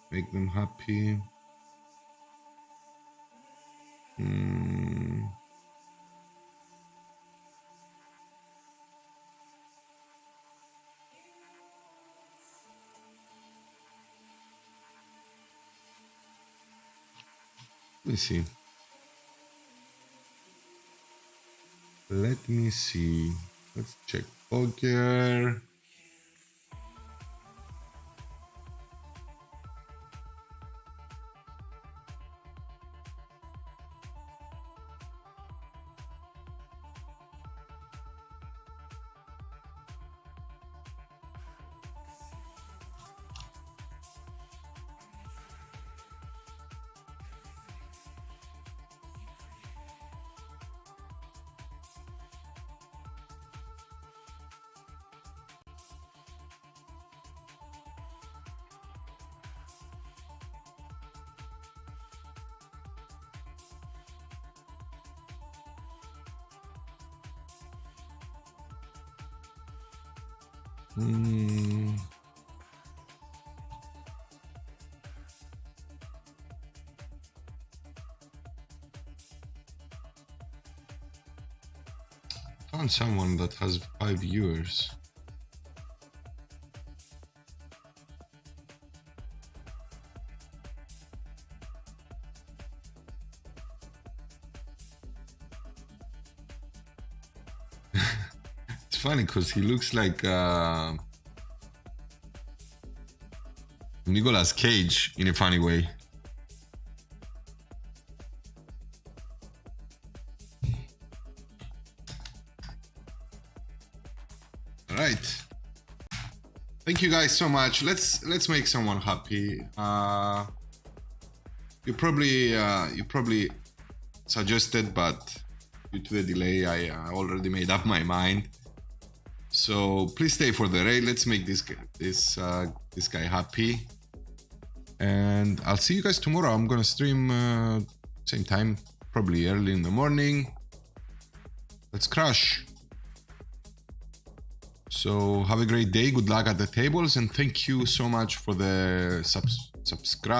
Make them happy. Let me see. Let me see. Let's check poker. Found someone that has 5 viewers. It's funny because he looks like Nicolas Cage in a funny way. All right. Thank you guys so much. Let's make someone happy. You probably suggested, but due to the delay, I already made up my mind. So please stay for the raid. Let's make this guy happy. And I'll see you guys tomorrow. I'm gonna stream same time, probably early in the morning. Let's crush. So have a great day. Good luck at the tables, and thank you so much for the subscribe.